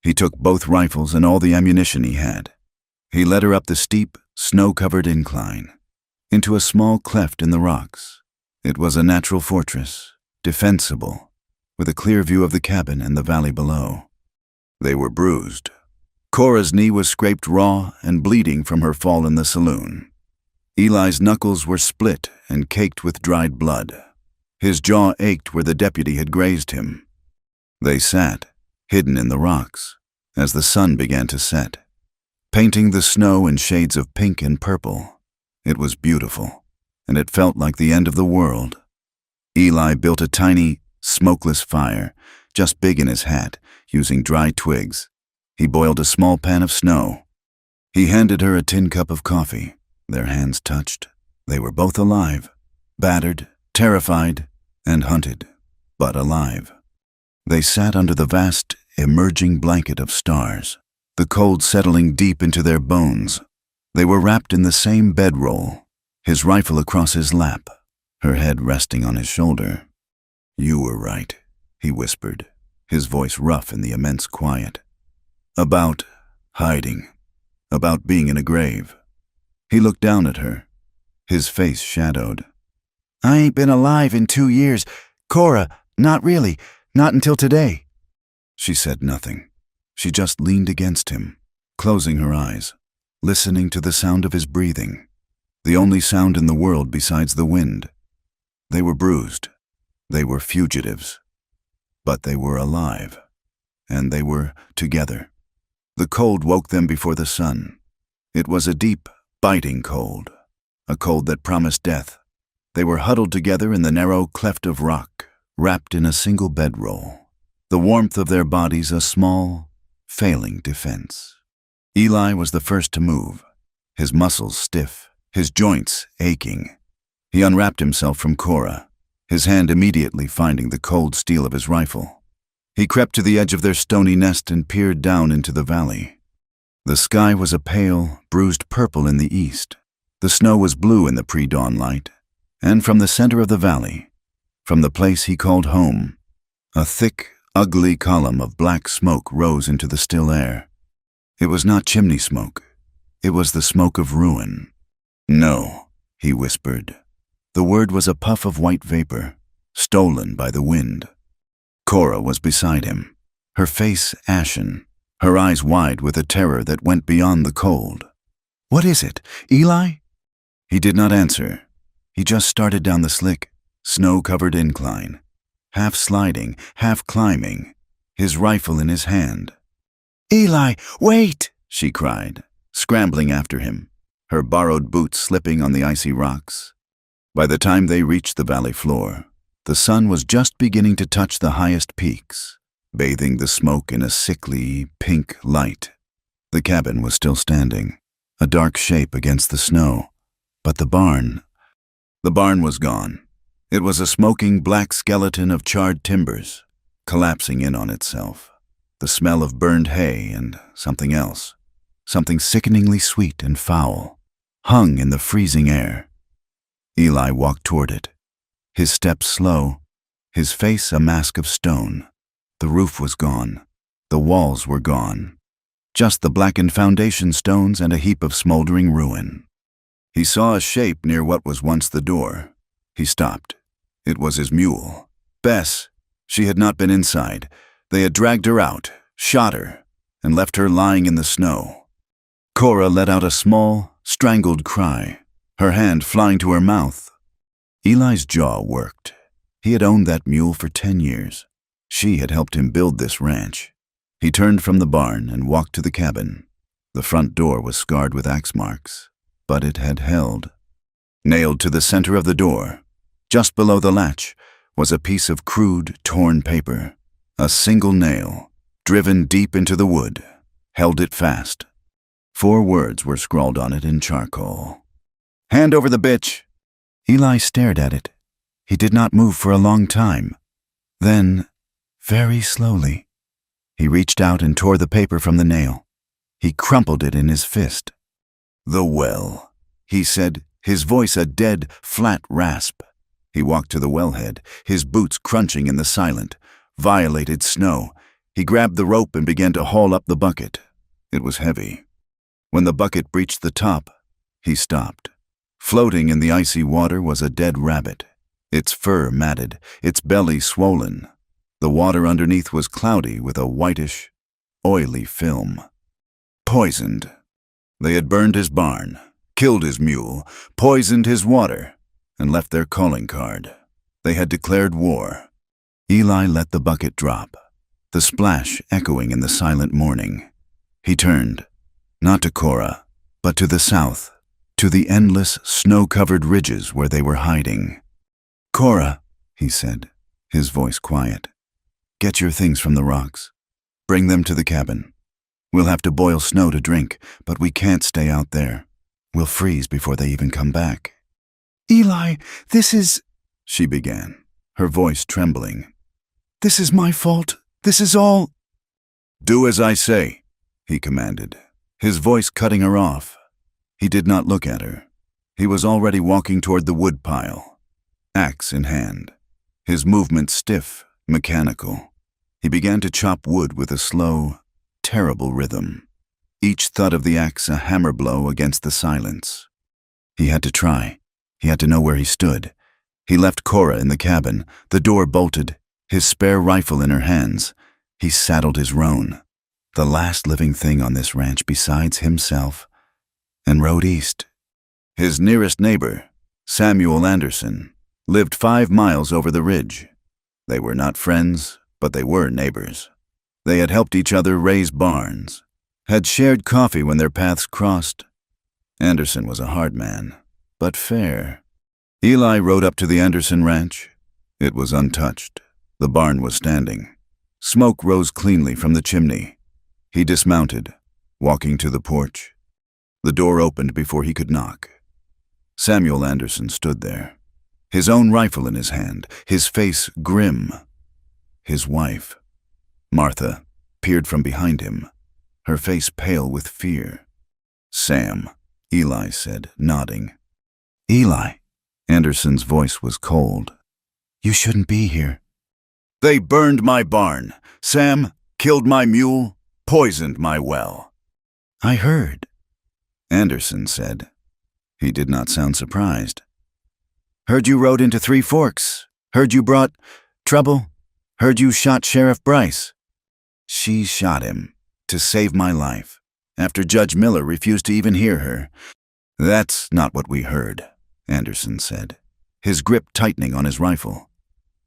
A: He took both rifles and all the ammunition he had. He led her up the steep, snow-covered incline, into a small cleft in the rocks. It was a natural fortress, defensible, with a clear view of the cabin and the valley below. They were bruised. Cora's knee was scraped raw and bleeding from her fall in the saloon. Eli's knuckles were split and caked with dried blood. His jaw ached where the deputy had grazed him. They sat, hidden in the rocks, as the sun began to set, painting the snow in shades of pink and purple. It was beautiful, and it felt like the end of the world. Eli built a tiny, smokeless fire, just big in his hat, using dry twigs. He boiled a small pan of snow. He handed her a tin cup of coffee. Their hands touched. They were both alive, battered, terrified, and hunted, but alive. They sat under the vast, emerging blanket of stars, the cold settling deep into their bones. They were wrapped in the same bedroll, his rifle across his lap, her head resting on his shoulder. "You were right," he whispered, his voice rough in the immense quiet. "About hiding, about being in a grave." He looked down at her, his face shadowed.
B: "I ain't been alive in 2 years. Cora, not really, not until today."
A: She said nothing. She just leaned against him, closing her eyes, listening to the sound of his breathing, the only sound in the world besides the wind. They were bruised. They were fugitives. But they were alive, and they were together. The cold woke them before the sun. It was a deep, biting cold, a cold that promised death. They were huddled together in the narrow cleft of rock, wrapped in a single bedroll, the warmth of their bodies a small, failing defense. Eli was the first to move, his muscles stiff, his joints aching. He unwrapped himself from Cora, his hand immediately finding the cold steel of his rifle. He crept to the edge of their stony nest and peered down into the valley. The sky was a pale, bruised purple in the east. The snow was blue in the pre-dawn light. And from the center of the valley, from the place he called home, a thick, ugly column of black smoke rose into the still air. It was not chimney smoke. It was the smoke of ruin. "No," he whispered. The word was a puff of white vapor, stolen by the wind. Cora was beside him, her face ashen, her eyes wide with a terror that went beyond the cold. "What is it, Eli?" He did not answer. He just started down the slick, snow-covered incline, half sliding, half climbing, his rifle in his hand. "Eli, wait!" she cried, scrambling after him, her borrowed boots slipping on the icy rocks. By the time they reached the valley floor, the sun was just beginning to touch the highest peaks, bathing the smoke in a sickly, pink light. The cabin was still standing, a dark shape against the snow, but the barn was gone. It was a smoking black skeleton of charred timbers, collapsing in on itself. The smell of burned hay and something else, something sickeningly sweet and foul, hung in the freezing air. Eli walked toward it, his steps slow, his face a mask of stone. The roof was gone. The walls were gone. Just the blackened foundation stones and a heap of smoldering ruin. He saw a shape near what was once the door. He stopped. It was his mule. Bess. She had not been inside. They had dragged her out, shot her, and left her lying in the snow. Cora let out a small, strangled cry, her hand flying to her mouth. Eli's jaw worked. He had owned that mule for 10 years. She had helped him build this ranch. He turned from the barn and walked to the cabin. The front door was scarred with axe marks, but it had held. Nailed to the center of the door, just below the latch, was a piece of crude, torn paper. A single nail, driven deep into the wood, held it fast. 4 words were scrawled on it in charcoal. "Hand over the bitch." Eli stared at it. He did not move for a long time. Then, very slowly, he reached out and tore the paper from the nail. He crumpled it in his fist. "The well," he said, his voice a dead, flat rasp. He walked to the wellhead, his boots crunching in the silent, violated snow. He grabbed the rope and began to haul up the bucket. It was heavy. When the bucket breached the top, he stopped. Floating in the icy water was a dead rabbit, its fur matted, its belly swollen. The water underneath was cloudy with a whitish, oily film. Poisoned. They had burned his barn, killed his mule, poisoned his water, and left their calling card. They had declared war. Eli let the bucket drop, the splash echoing in the silent morning. He turned, not to Cora, but to the south, to the endless, snow-covered ridges where they were hiding. "Cora," he said, his voice quiet, "get your things from the rocks. Bring them to the cabin. We'll have to boil snow to drink, but we can't stay out there. We'll freeze before they even come back." "Eli, this is—" she began, her voice trembling. "This is my fault. This is all—" "Do as I say," he commanded, his voice cutting her off. He did not look at her. He was already walking toward the wood pile, axe in hand, his movements stiff, mechanical. He began to chop wood with a slow, terrible rhythm, each thud of the axe a hammer blow against the silence. He had to try. He had to know where he stood. He left Cora in the cabin, the door bolted, his spare rifle in her hands. He saddled his roan, the last living thing on this ranch besides himself, and rode east. His nearest neighbor, Samuel Anderson, lived 5 miles over the ridge. They were not friends, but they were neighbors. They had helped each other raise barns, had shared coffee when their paths crossed. Anderson was a hard man, but fair. Eli rode up to the Anderson ranch. It was untouched. The barn was standing. Smoke rose cleanly from the chimney. He dismounted, walking to the porch. The door opened before he could knock. Samuel Anderson stood there, his own rifle in his hand, his face grim. His wife, Martha, peered from behind him, her face pale with fear. "Sam," Eli said, nodding. "Eli," Anderson's voice was cold. "You shouldn't be here." They burned my barn. Sam killed my mule, poisoned my well.
B: I heard.
A: Anderson said. He did not sound surprised.
B: Heard you rode into Three Forks. Heard you brought trouble. Heard you shot Sheriff Bryce.
A: She shot him to save my life, after Judge Miller refused to even hear her. That's not what we heard, Anderson said, his grip tightening on his rifle.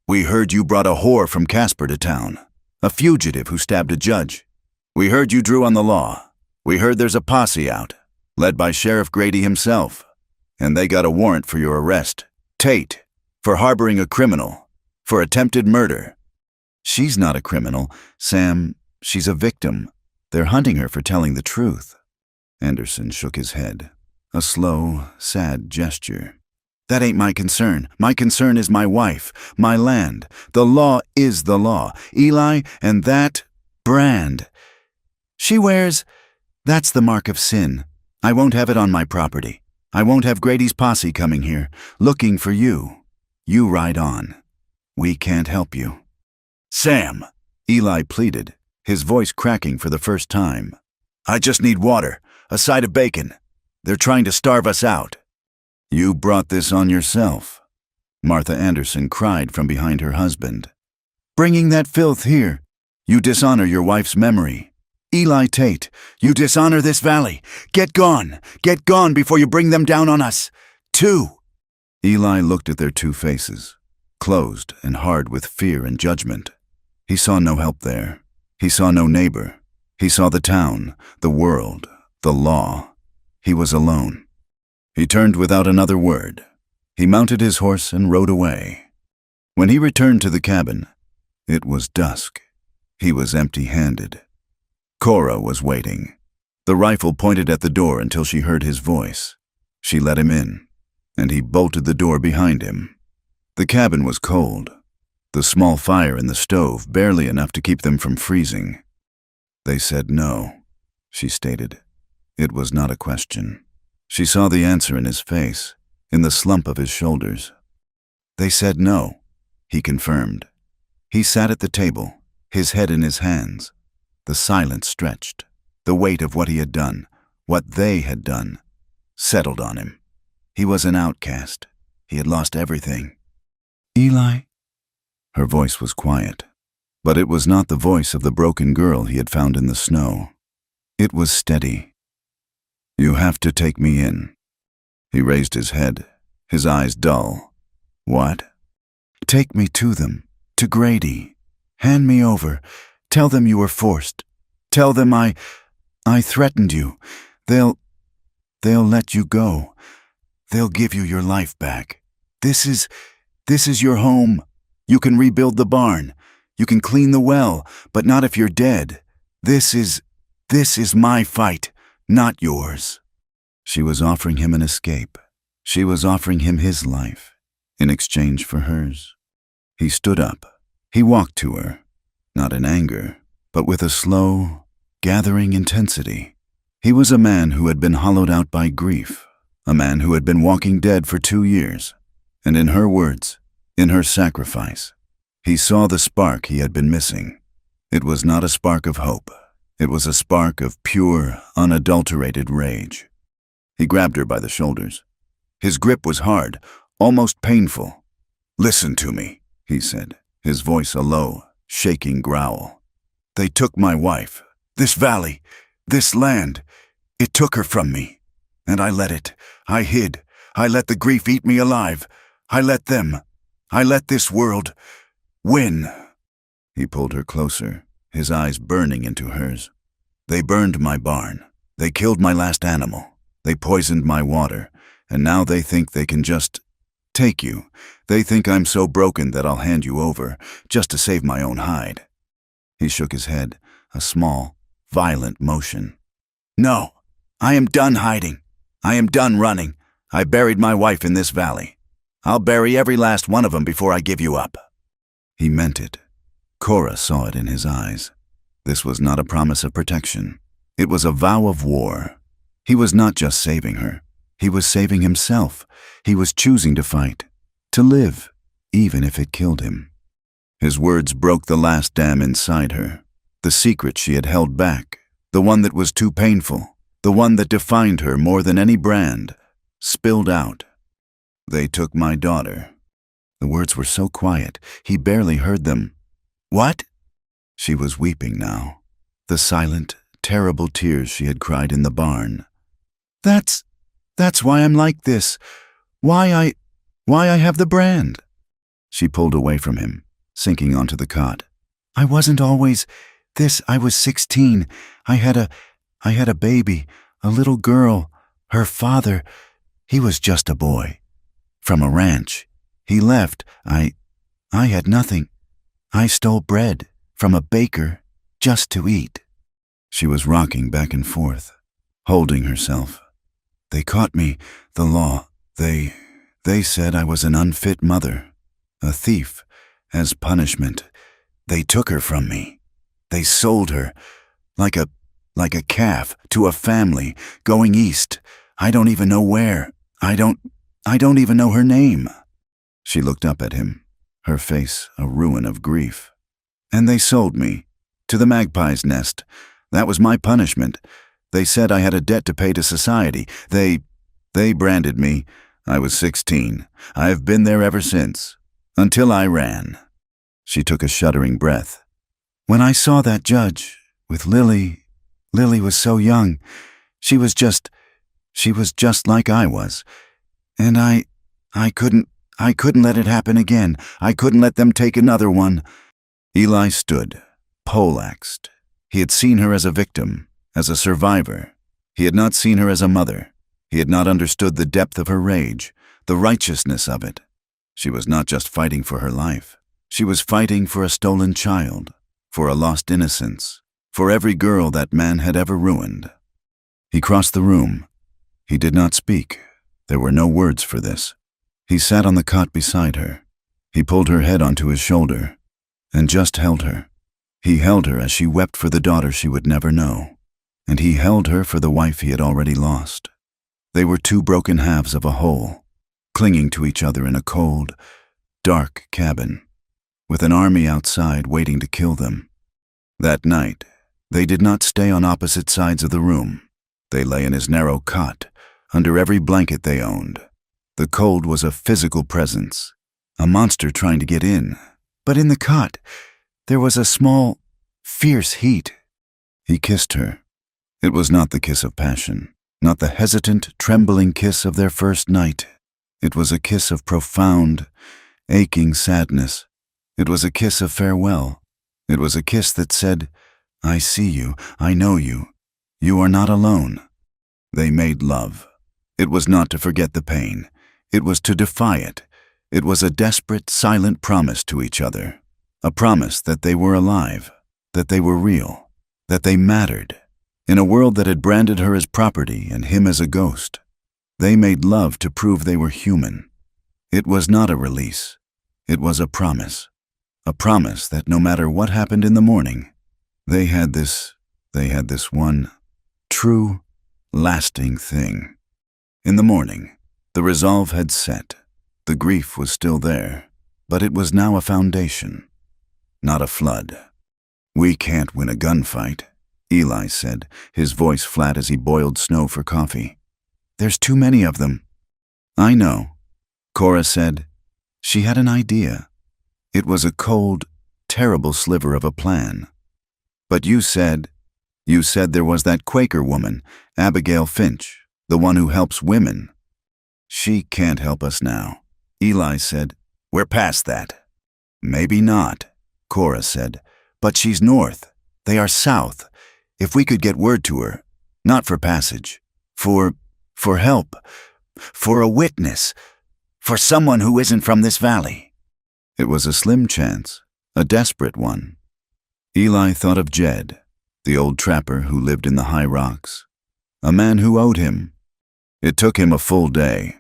A: We heard you brought a whore from Casper to town, a fugitive who stabbed a judge. We heard you drew on the law. We heard there's a posse out, led by Sheriff Grady himself, and they got a warrant for your arrest. Tate, for harboring a criminal, for attempted murder. She's not a criminal, Sam. She's a victim. They're hunting her for telling the truth. Anderson shook his head, a slow, sad gesture. That ain't my concern. My concern is my wife, my land. The law is the law. Eli and that brand she wears, that's the mark of sin. I won't have it on my property. I won't have Grady's posse coming here, looking for you. You ride on. We can't help you. Sam, Eli pleaded, his voice cracking for the first time. I just need water, a side of bacon. They're trying to starve us out. You brought this on yourself, Martha Anderson cried from behind her husband. Bringing that filth here. You dishonor your wife's memory. Eli Tate, you dishonor this valley. Get gone before you bring them down on us. Two. Eli looked at their two faces, closed and hard with fear and judgment. He saw no help there. He saw no neighbor. He saw the town, the world, the law. He was alone. He turned without another word. He mounted his horse and rode away. When he returned to the cabin, it was dusk. He was empty-handed. Cora was waiting. The rifle pointed at the door until she heard his voice. She let him in, and he bolted the door behind him. The cabin was cold. The small fire in the stove barely enough to keep them from freezing. They said no, she stated. It was not a question. She saw the answer in his face, in the slump of his shoulders. They said no, he confirmed. He sat at the table, his head in his hands. The silence stretched. The weight of what he had done, what they had done, settled on him. He was an outcast. He had lost everything. Eli? Her voice was quiet, but it was not the voice of the broken girl he had found in the snow. It was steady. You have to take me in. He raised his head, his eyes dull. What? Take me to them, to Grady. Hand me over. Tell them you were forced. Tell them I threatened you. They'll let you go. They'll give you your life back. This is your home. You can rebuild the barn. You can clean the well, but not if you're dead. This is my fight, not yours. She was offering him an escape. She was offering him his life in exchange for hers. He stood up. He walked to her, not in anger, but with a slow, gathering intensity. He was a man who had been hollowed out by grief, a man who had been walking dead for 2 years, and in her words, in her sacrifice, he saw the spark he had been missing. It was not a spark of hope. It was a spark of pure, unadulterated rage. He grabbed her by the shoulders. His grip was hard, almost painful. Listen to me, he said, his voice a low, shaking growl. They took my wife, this valley, this land. It took her from me. And I let it. I hid. I let the grief eat me alive. I let them. I let this world win. He pulled her closer, his eyes burning into hers. They burned my barn. They killed my last animal. They poisoned my water. And now they think they can just take you. They think I'm so broken that I'll hand you over, just to save my own hide. He shook his head, a small, violent motion. No, I am done hiding. I am done running. I buried my wife in this valley. I'll bury every last one of them before I give you up. He meant it. Cora saw it in his eyes. This was not a promise of protection. It was a vow of war. He was not just saving her. He was saving himself. He was choosing to fight, to live, even if it killed him. His words broke the last dam inside her. The secret she had held back, the one that was too painful, the one that defined her more than any brand, spilled out. "They took my daughter." The words were so quiet, he barely heard them. "What?" She was weeping now. The silent, terrible tears she had cried in the barn. That's why I'm like this. Why I have the brand." She pulled away from him, sinking onto the cot. "I wasn't always this. I was 16. I had a baby, a little girl. Her father, he was just a boy. From a ranch. He left. I had nothing. I stole bread from a baker just to eat." She was rocking back and forth, holding herself. "They caught me, the law. They said I was an unfit mother, a thief, as punishment. They took her from me. They sold her, like a calf, to a family, going east. I don't even know where. I don't even know her name." She looked up at him, her face a ruin of grief. "And they sold me, to the magpie's nest. That was my punishment. They said I had a debt to pay to society. They branded me. I was 16. I've been there ever since. Until I ran." She took a shuddering breath. "When I saw that judge, with Lily was so young. She was just like I was. And I couldn't let it happen again. I couldn't let them take another one." Eli stood, poleaxed. He had seen her as a victim, as a survivor. He had not seen her as a mother. He had not understood the depth of her rage, the righteousness of it. She was not just fighting for her life. She was fighting for a stolen child, for a lost innocence, for every girl that man had ever ruined. He crossed the room. He did not speak. There were no words for this. He sat on the cot beside her. He pulled her head onto his shoulder and just held her. He held her as she wept for the daughter she would never know, and he held her for the wife he had already lost. They were two broken halves of a whole, clinging to each other in a cold, dark cabin, with an army outside waiting to kill them. That night, they did not stay on opposite sides of the room. They lay in his narrow cot, under every blanket they owned. The cold was a physical presence, a monster trying to get in. But in the cot, there was a small, fierce heat. He kissed her. It was not the kiss of passion, not the hesitant, trembling kiss of their first night. It was a kiss of profound, aching sadness. It was a kiss of farewell. It was a kiss that said, "I see you, I know you. You are not alone." They made love. It was not to forget the pain. It was to defy it. It was a desperate, silent promise to each other. A promise that they were alive, that they were real, that they mattered. In a world that had branded her as property and him as a ghost, they made love to prove they were human. It was not a release. It was a promise. A promise that no matter what happened in the morning, they had this one true, lasting thing. In the morning, the resolve had set. The grief was still there, but it was now a foundation, not a flood. "We can't win a gunfight," Eli said, his voice flat as he boiled snow for coffee. "There's too many of them." "I know," Cora said. She had an idea. It was a cold, terrible sliver of a plan. "But you said there was that Quaker woman, Abigail Finch, the one who helps women." "She can't help us now," Eli said. "We're past that." "Maybe not," Cora said. "But she's north. They are south. If we could get word to her, not for passage, for help, for a witness, for someone who isn't from this valley." It was a slim chance, a desperate one. Eli thought of Jed, the old trapper who lived in the high rocks, a man who owed him. It took him a full day.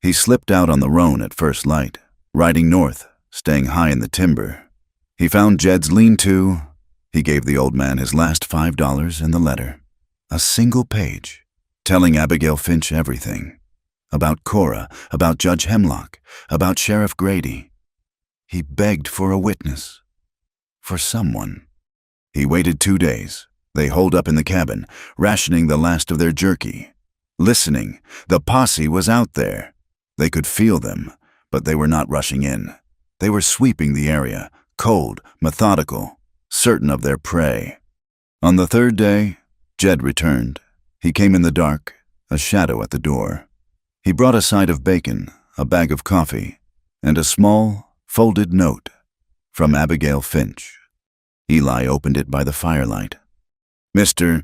A: He slipped out on the roan at first light, riding north, staying high in the timber. He found Jed's lean-to. He gave the old man his last $5 and the letter. A single page, telling Abigail Finch everything. About Cora, about Judge Hemlock, about Sheriff Grady. He begged for a witness, for someone. He waited 2 days. They holed up in the cabin, rationing the last of their jerky. Listening, the posse was out there. They could feel them, but they were not rushing in. They were sweeping the area, cold, methodical, certain of their prey. On the 3rd day, Jed returned. He came in the dark, a shadow at the door. He brought a side of bacon, a bag of coffee, and a small, folded note from Abigail Finch. Eli opened it by the firelight. "Mr.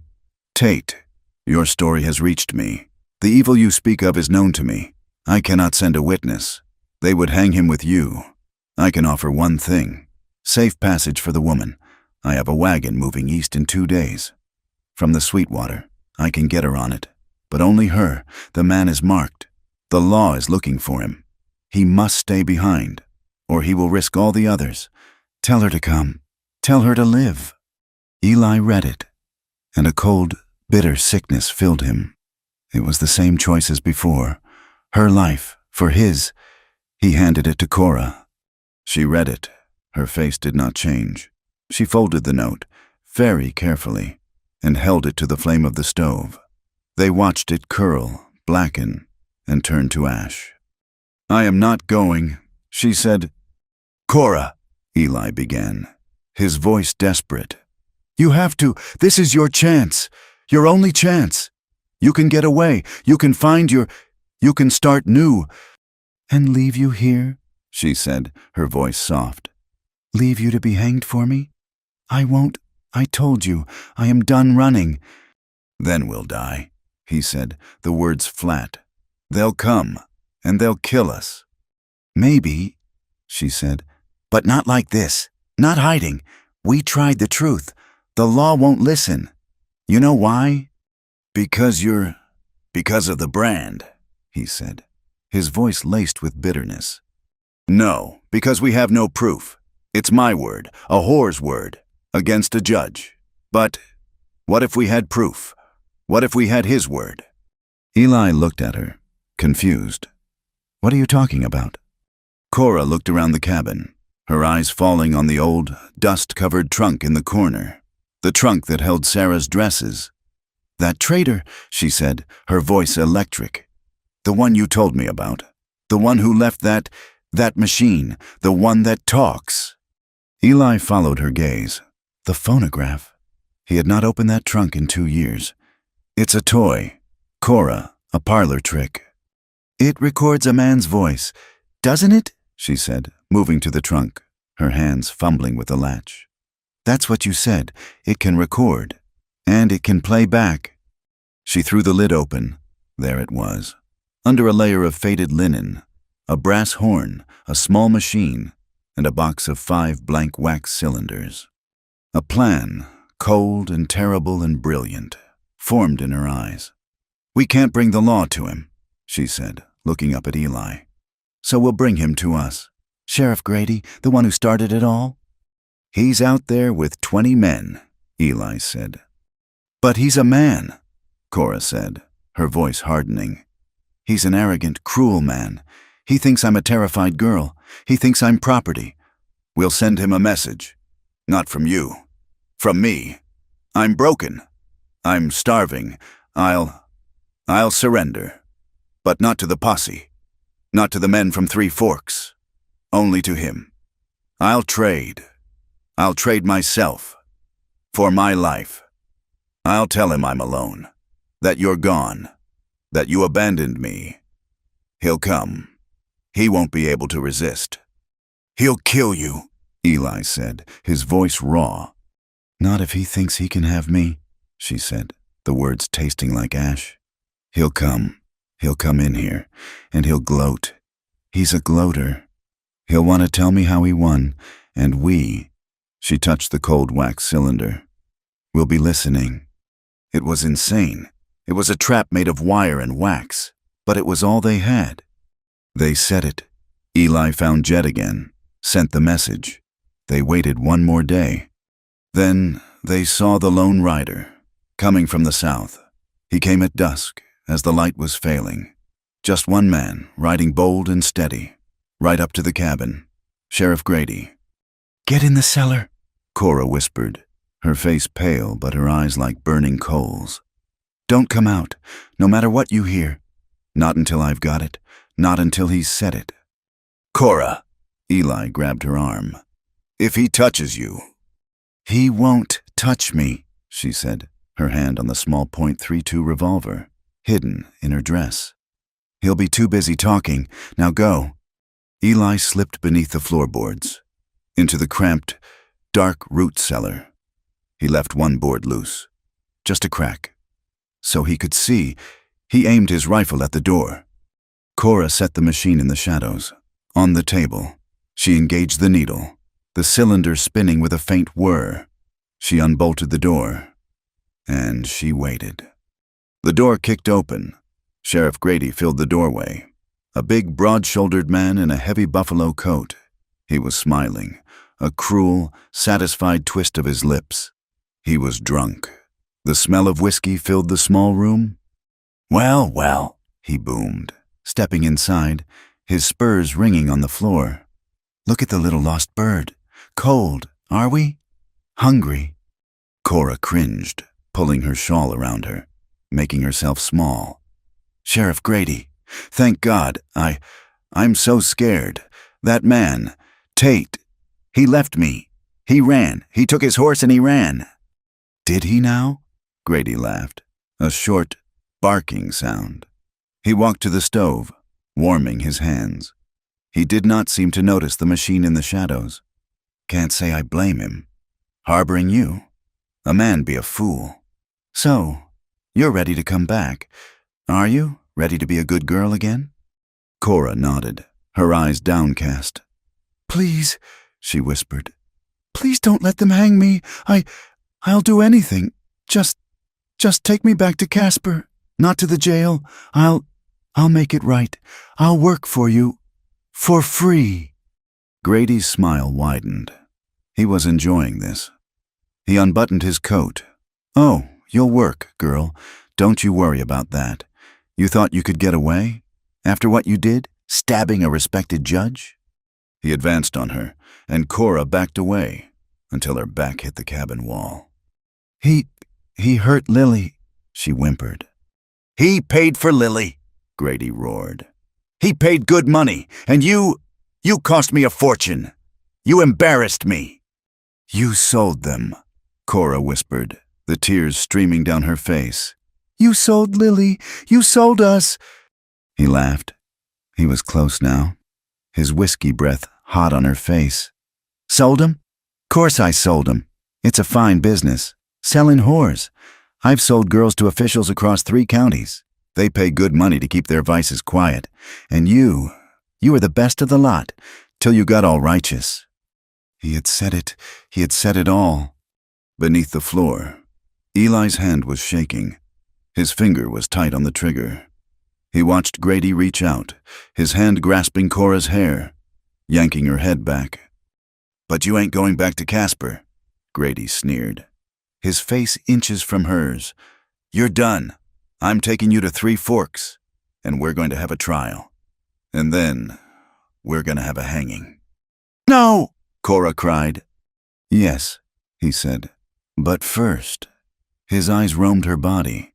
A: Tate, your story has reached me. The evil you speak of is known to me. I cannot send a witness. They would hang him with you. I can offer one thing: safe passage for the woman. I have a wagon moving east in 2 days. From the Sweetwater, I can get her on it. But only her. The man is marked. The law is looking for him. He must stay behind, or he will risk all the others. Tell her to come. Tell her to live." Eli read it, and a cold, bitter sickness filled him. It was the same choice as before. Her life, for his. He handed it to Cora. She read it. Her face did not change. She folded the note, very carefully, and held it to the flame of the stove. They watched it curl, blacken, and turn to ash. "I am not going," she said. "Cora," Eli began, his voice desperate. "You have to. This is your chance. Your only chance. You can get away. You can you can start new." "And leave you here?" she said, her voice soft. "Leave you to be hanged for me? I won't. I told you. I am done running." "Then we'll die," he said, the words flat. "They'll come, and they'll kill us." "Maybe," she said, "but not like this. Not hiding. We tried the truth. The law won't listen. You know why?" Because of the brand," he said, his voice laced with bitterness. "No, because we have no proof. It's my word, a whore's word, against a judge. But what if we had proof? What if we had his word?" Eli looked at her, confused. "What are you talking about?" Cora looked around the cabin, her eyes falling on the old, dust-covered trunk in the corner, the trunk that held Sarah's dresses. "That traitor," she said, her voice electric. "The one you told me about. The one who left that machine. The one that talks." Eli followed her gaze. The phonograph. He had not opened that trunk in 2 years. "It's a toy. Cora, a parlor trick." "It records a man's voice, doesn't it?" she said, moving to the trunk, her hands fumbling with the latch. "That's what you said. It can record. And it can play back." She threw the lid open. There it was. Under a layer of faded linen, a brass horn, a small machine, and a box of 5 blank wax cylinders. A plan, cold and terrible and brilliant, formed in her eyes. "We can't bring the law to him," she said, looking up at Eli. "So we'll bring him to us. Sheriff Grady, the one who started it all?" "He's out there with 20 men," Eli said. "But he's a man," Cora said, her voice hardening. "He's an arrogant, cruel man. He thinks I'm a terrified girl. He thinks I'm property. We'll send him a message. Not from you. From me. I'm broken. I'm starving. I'll surrender. But not to the posse. Not to the men from Three Forks. Only to him. I'll trade. I'll trade myself. For my life. I'll tell him I'm alone. That you're gone. That you abandoned me. He'll come. He won't be able to resist." "He'll kill you," Eli said, his voice raw. "Not if he thinks he can have me," she said, the words tasting like ash. "He'll come. He'll come in here, and he'll gloat. He's a gloater. He'll want to tell me how he won, and she touched the cold wax cylinder. "We'll be listening." It was insane. It was a trap made of wire and wax, but it was all they had. They set it. Eli found Jed again, sent the message. They waited 1 more day. Then they saw the lone rider, coming from the south. He came at dusk, as the light was failing. Just one man, riding bold and steady, right up to the cabin. Sheriff Grady. "Get in the cellar," Cora whispered, her face pale but her eyes like burning coals. "Don't come out, no matter what you hear. Not until I've got it, not until he's said it." "Cora!" Eli grabbed her arm. "If he touches you—" "He won't touch me," she said, her hand on the small .32 revolver, hidden in her dress. "He'll be too busy talking. Now go." Eli slipped beneath the floorboards, into the cramped, dark root cellar. He left one board loose, just a crack. So he could see. He aimed his rifle at the door. Cora set the machine in the shadows. On the table, she engaged the needle, the cylinder spinning with a faint whir. She unbolted the door, and she waited. The door kicked open. Sheriff Grady filled the doorway, a big, broad-shouldered man in a heavy buffalo coat. He was smiling, a cruel, satisfied twist of his lips. He was drunk. The smell of whiskey filled the small room. "Well, well," he boomed, stepping inside, his spurs ringing on the floor. "Look at the little lost bird. Cold, are we? Hungry." Cora cringed, pulling her shawl around her, making herself small. "Sheriff Grady, thank God, I'm so scared. That man, Tate, he left me. He ran. He took his horse and he ran." "Did he now?" Grady laughed, a short, barking sound. He walked to the stove, warming his hands. He did not seem to notice the machine in the shadows. "Can't say I blame him. Harboring you. A man be a fool. So, you're ready to come back. Are you? Ready to be a good girl again?" Cora nodded, her eyes downcast. "Please," she whispered. "Please don't let them hang me. I'll do anything. Just take me back to Casper. Not to the jail. I'll make it right. I'll work for you. For free." Grady's smile widened. He was enjoying this. He unbuttoned his coat. "Oh, you'll work, girl. Don't you worry about that. You thought you could get away? After what you did? Stabbing a respected judge?" He advanced on her, and Cora backed away until her back hit the cabin wall. He hurt Lily," she whimpered. "He paid for Lily," Grady roared. "He paid good money, and you cost me a fortune. You embarrassed me." "You sold them," Cora whispered, the tears streaming down her face. "You sold Lily. You sold us." He laughed. He was close now, his whiskey breath hot on her face. "Sold 'em? Course I sold 'em. It's a fine business. Selling whores. I've sold girls to officials across 3 counties. They pay good money to keep their vices quiet. And you were the best of the lot, till you got all righteous." He had said it all. Beneath the floor, Eli's hand was shaking. His finger was tight on the trigger. He watched Grady reach out, his hand grasping Cora's hair, yanking her head back. "But you ain't going back to Casper," Grady sneered, his face inches from hers. "You're done. I'm taking you to 3 Forks, and we're going to have a trial. And then we're going to have a hanging." "No!" Cora cried. "Yes," he said. "But first." His eyes roamed her body.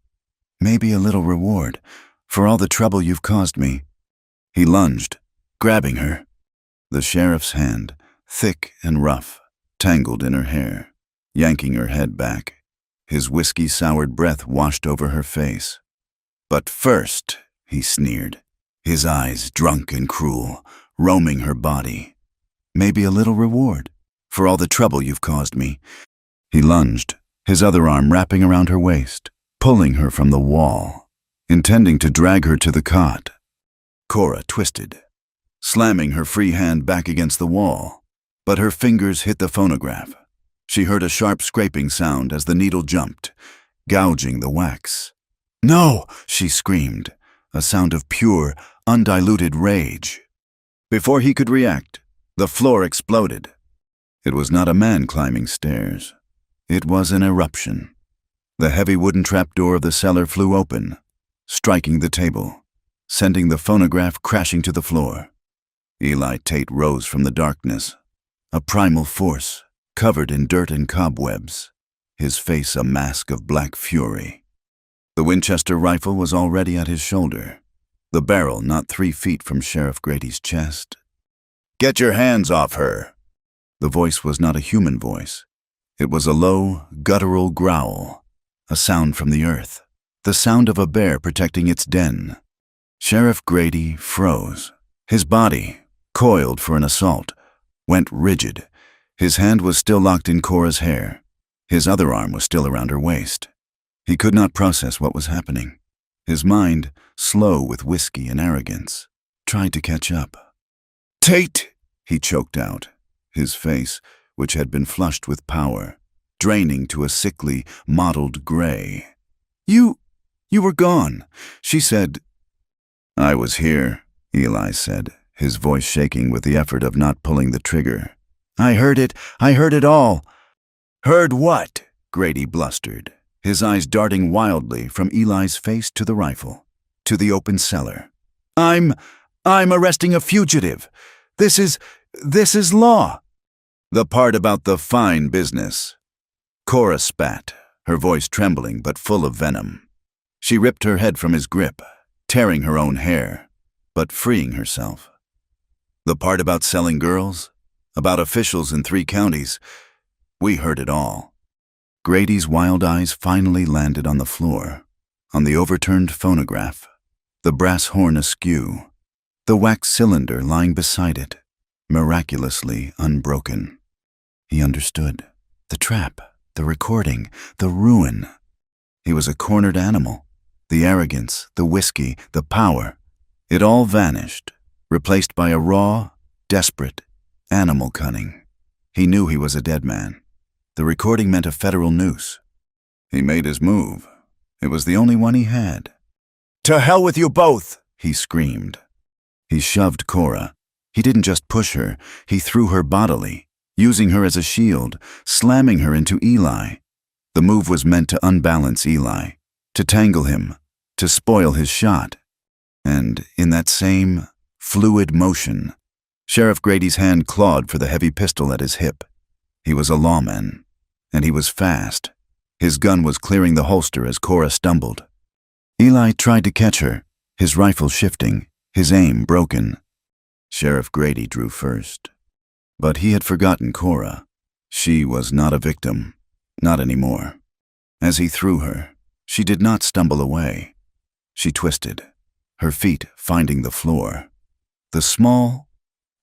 A: "Maybe a little reward for all the trouble you've caused me." He lunged, grabbing her. The sheriff's hand, thick and rough, tangled in her hair, yanking her head back. His whiskey-soured breath washed over her face. "But first," he sneered, his eyes drunk and cruel, roaming her body. "Maybe a little reward for all the trouble you've caused me." He lunged, his other arm wrapping around her waist, pulling her from the wall, intending to drag her to the cot. Cora twisted, slamming her free hand back against the wall, but her fingers hit the phonograph. She heard a sharp scraping sound as the needle jumped, gouging the wax. "No!" she screamed, a sound of pure, undiluted rage. Before he could react, the floor exploded. It was not a man climbing stairs. It was an eruption. The heavy wooden trapdoor of the cellar flew open, striking the table, sending the phonograph crashing to the floor. Eli Tate rose from the darkness, a primal force, covered in dirt and cobwebs, his face a mask of black fury. The Winchester rifle was already at his shoulder, the barrel not 3 feet from Sheriff Grady's chest. "Get your hands off her!" The voice was not a human voice. It was a low, guttural growl, a sound from the earth, the sound of a bear protecting its den. Sheriff Grady froze. His body, coiled for an assault, went rigid. His hand was still locked in Cora's hair. His other arm was still around her waist. He could not process what was happening. His mind, slow with whiskey and arrogance, tried to catch up. "Tate!" he choked out, his face, which had been flushed with power, draining to a sickly, mottled gray. You were gone," she said. "I was here," Eli said, his voice shaking with the effort of not pulling the trigger. I heard it all." "Heard what?" Grady blustered, his eyes darting wildly from Eli's face to the rifle, to the open cellar. I'm arresting a fugitive. This is law." "The part about the fine business." Cora spat, her voice trembling but full of venom. She ripped her head from his grip, tearing her own hair, but freeing herself. "The part about selling girls? About officials in 3 counties? We heard it all." Grady's wild eyes finally landed on the floor, on the overturned phonograph, the brass horn askew, the wax cylinder lying beside it, miraculously unbroken. He understood. The trap, the recording, the ruin. He was a cornered animal. The arrogance, the whiskey, the power. It all vanished, replaced by a raw, desperate, animal cunning. He knew he was a dead man. The recording meant a federal noose. He made his move. It was the only one he had. "To hell with you both!" he screamed. He shoved Cora. He didn't just push her, he threw her bodily, using her as a shield, slamming her into Eli. The move was meant to unbalance Eli, to tangle him, to spoil his shot. And in that same fluid motion, Sheriff Grady's hand clawed for the heavy pistol at his hip. He was a lawman, and he was fast. His gun was clearing the holster as Cora stumbled. Eli tried to catch her, his rifle shifting, his aim broken. Sheriff Grady drew first. But he had forgotten Cora. She was not a victim, not anymore. As he threw her, she did not stumble away. She twisted, her feet finding the floor. The small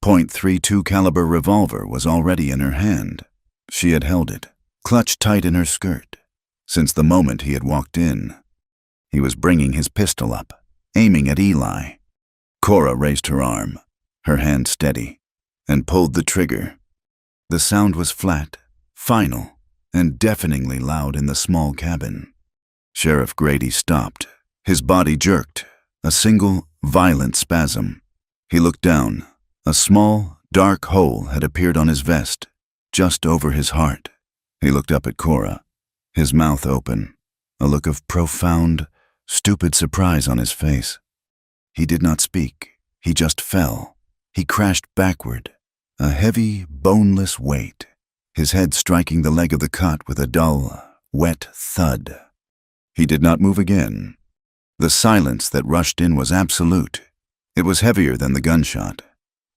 A: .32 caliber revolver was already in her hand. She had held it, clutched tight in her skirt, since the moment he had walked in. He was bringing his pistol up, aiming at Eli. Cora raised her arm, her hand steady, and pulled the trigger. The sound was flat, final, and deafeningly loud in the small cabin. Sheriff Grady stopped. His body jerked, a single, violent spasm. He looked down. A small, dark hole had appeared on his vest, just over his heart. He looked up at Cora, his mouth open, a look of profound, stupid surprise on his face. He did not speak. He just fell. He crashed backward, a heavy, boneless weight, his head striking the leg of the cot with a dull, wet thud. He did not move again. The silence that rushed in was absolute. It was heavier than the gunshot.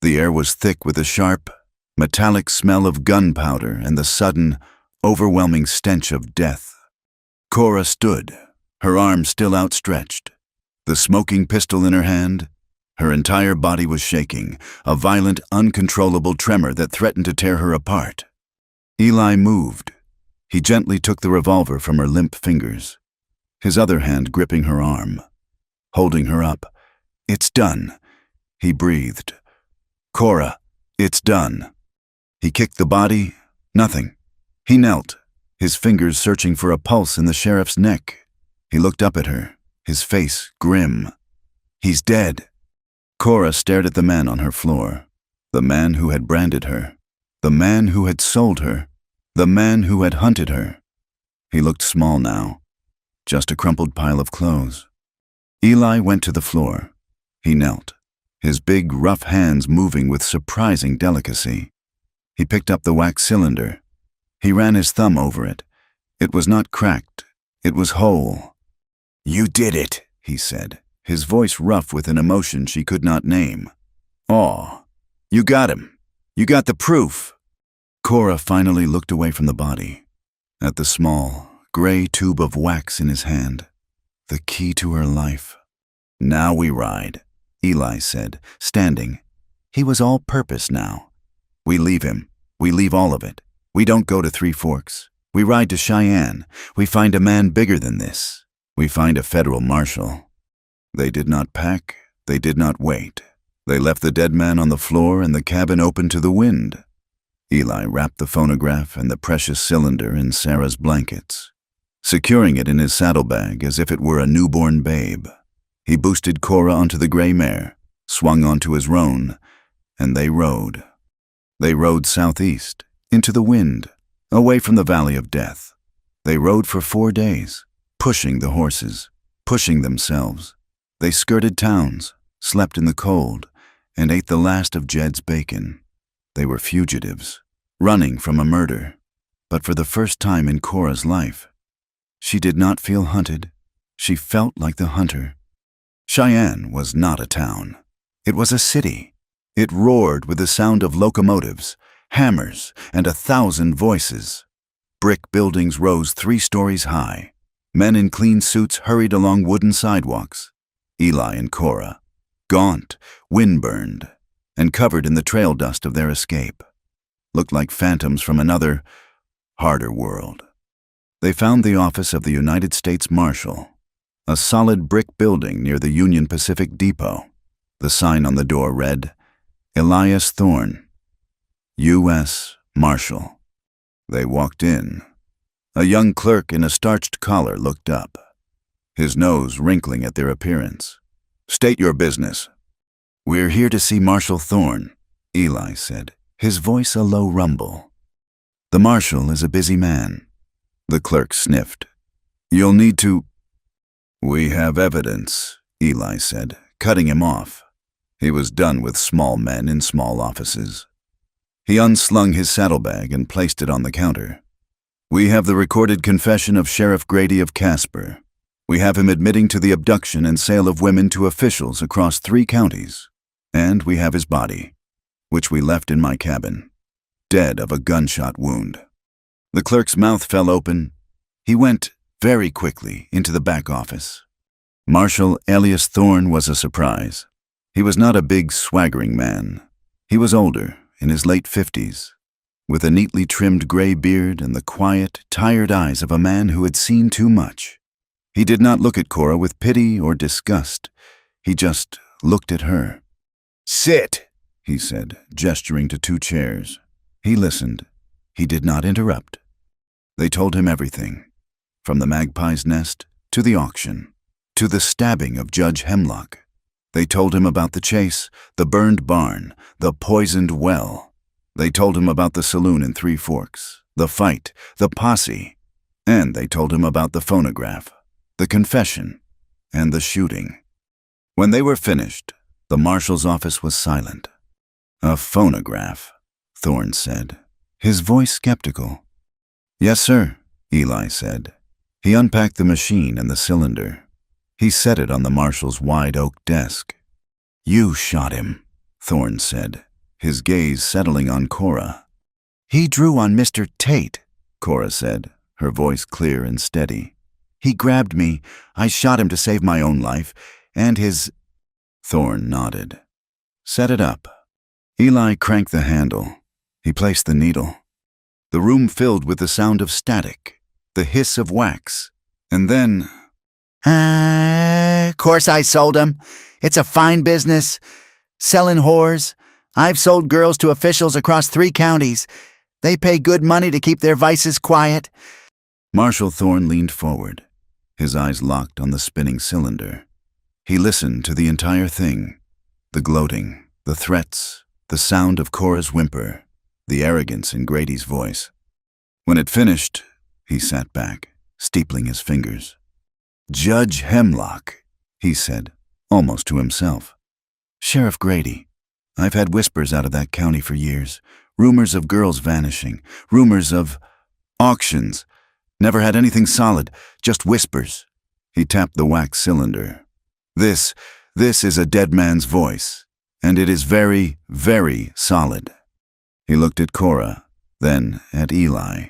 A: The air was thick with a sharp, metallic smell of gunpowder and the sudden, overwhelming stench of death. Cora stood, her arms still outstretched, the smoking pistol in her hand. Her entire body was shaking, a violent, uncontrollable tremor that threatened to tear her apart. Eli moved. He gently took the revolver from her limp fingers, his other hand gripping her arm, holding her up. "It's done," he breathed. "Cora, it's done." He kicked the body. Nothing. He knelt, his fingers searching for a pulse in the sheriff's neck. He looked up at her, his face grim. "He's dead." Cora stared at the man on her floor, the man who had branded her, the man who had sold her, the man who had hunted her. He looked small now, just a crumpled pile of clothes. Eli went to the floor. He knelt, his big, rough hands moving with surprising delicacy. He picked up the wax cylinder, He ran his thumb over it. It was not cracked. It was whole.
B: "You did it,"
A: he said, his voice rough with an emotion she could not name. "Aw, you got him. You got the proof." Cora finally looked away from the body, at the small, gray tube of wax in his hand, the key to her life. "Now we ride," Eli said, standing. He was all purpose now. "We leave him. We leave all of it. We don't go to Three Forks. We ride to Cheyenne. We find a man bigger than this. We find a federal marshal." They did not pack. They did not wait. They left the dead man on the floor and the cabin open to the wind. Eli wrapped the phonograph and the precious cylinder in Sarah's blankets, securing it in his saddlebag as if it were a newborn babe. He boosted Cora onto the gray mare, swung onto his roan, and they rode. They rode southeast, into the wind, away from the Valley of Death. They rode for 4 days, pushing the horses, pushing themselves. They skirted towns, slept in the cold, and ate the last of Jed's bacon. They were fugitives, running from a murder. But for the first time in Cora's life, she did not feel hunted. She felt like the hunter. Cheyenne was not a town. It was a city. It roared with the sound of locomotives, hammers, and 1,000 voices. Brick buildings rose 3 stories high. Men in clean suits hurried along wooden sidewalks. Eli and Cora, gaunt, wind-burned, and covered in the trail dust of their escape, looked like phantoms from another, harder world. They found the office of the United States Marshal, a solid brick building near the Union Pacific Depot. The sign on the door read, Elias Thorne, U.S. Marshal. They walked in. A young clerk in a starched collar looked up, his nose wrinkling at their appearance. "State your business." "We're here to see Marshal Thorne," Eli said, his voice a low rumble. "The marshal is a busy man." The clerk sniffed. "You'll need to—" "We have evidence," Eli said, cutting him off. He was done with small men in small offices. He unslung his saddlebag and placed it on the counter. "We have the recorded confession of Sheriff Grady of Casper. We have him admitting to the abduction and sale of women to officials across 3 counties. And we have his body, which we left in my cabin, dead of a gunshot wound." The clerk's mouth fell open. He went, very quickly, into the back office. Marshal Elias Thorne was a surprise. He was not a big, swaggering man. He was older, in his late 50s, with a neatly trimmed gray beard and the quiet, tired eyes of a man who had seen too much. He did not look at Cora with pity or disgust. He just looked at her. "Sit," he said, gesturing to 2 chairs. He listened. He did not interrupt. They told him everything, from the magpie's nest to the auction, to the stabbing of Judge Hemlock. They told him about the chase, the burned barn, the poisoned well. They told him about the saloon in Three Forks, the fight, the posse, and they told him about the phonograph, the confession, and the shooting. When they were finished, the marshal's office was silent. "A phonograph," Thorne said, his voice skeptical. "Yes, sir," Eli said. He unpacked the machine and the cylinder. He set it on the marshal's wide oak desk. "You shot him," Thorne said, his gaze settling on Cora. "He drew on Mr. Tate," Cora said, her voice clear and steady. "He grabbed me. I shot him to save my own life, and his—" Thorne nodded. "Set it up." Eli cranked the handle. He placed the needle. The room filled with the sound of static, the hiss of wax, and then—
B: Course I sold him. It's a fine business. Selling whores. I've sold girls to officials across 3 counties. They pay good money to keep their vices quiet."
A: Marshal Thorne leaned forward, his eyes locked on the spinning cylinder. He listened to the entire thing, the gloating, the threats, the sound of Cora's whimper, the arrogance in Grady's voice. When it finished, he sat back, steepling his fingers. "Judge Hemlock," he said, almost to himself. "Sheriff Grady. I've had whispers out of that county for years, rumors of girls vanishing, rumors of—" Auctions. Never had anything solid, just whispers. He tapped the wax cylinder. This is a dead man's voice, and it is very, very solid. He looked at Cora, then at Eli.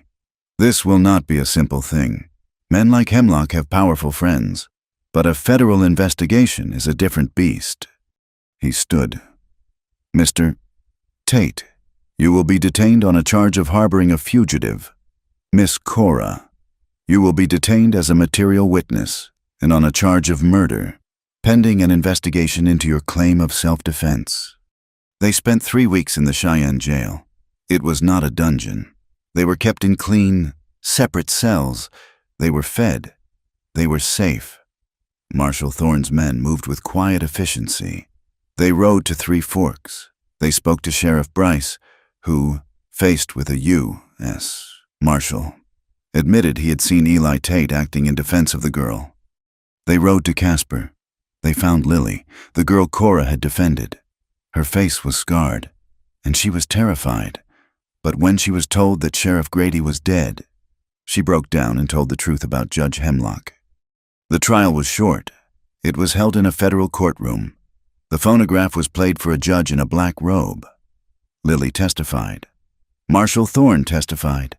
A: This will not be a simple thing. Men like Hemlock have powerful friends, but a federal investigation is a different beast. He stood. Mr. Tate, you will be detained on a charge of harboring a fugitive. Miss Cora, you will be detained as a material witness and on a charge of murder, pending an investigation into your claim of self-defense. They spent 3 weeks in the Cheyenne jail. It was not a dungeon. They were kept in clean, separate cells. They were fed. They were safe. Marshal Thorne's men moved with quiet efficiency. They rode to Three Forks. They spoke to Sheriff Bryce, who, faced with a U.S. Marshal, admitted he had seen Eli Tate acting in defense of the girl. They rode to Casper. They found Lily, the girl Cora had defended. Her face was scarred, and she was terrified. But when she was told that Sheriff Grady was dead, she broke down and told the truth about Judge Hemlock. The trial was short. It was held in a federal courtroom. The phonograph was played for a judge in a black robe. Lily testified. Marshal Thorne testified.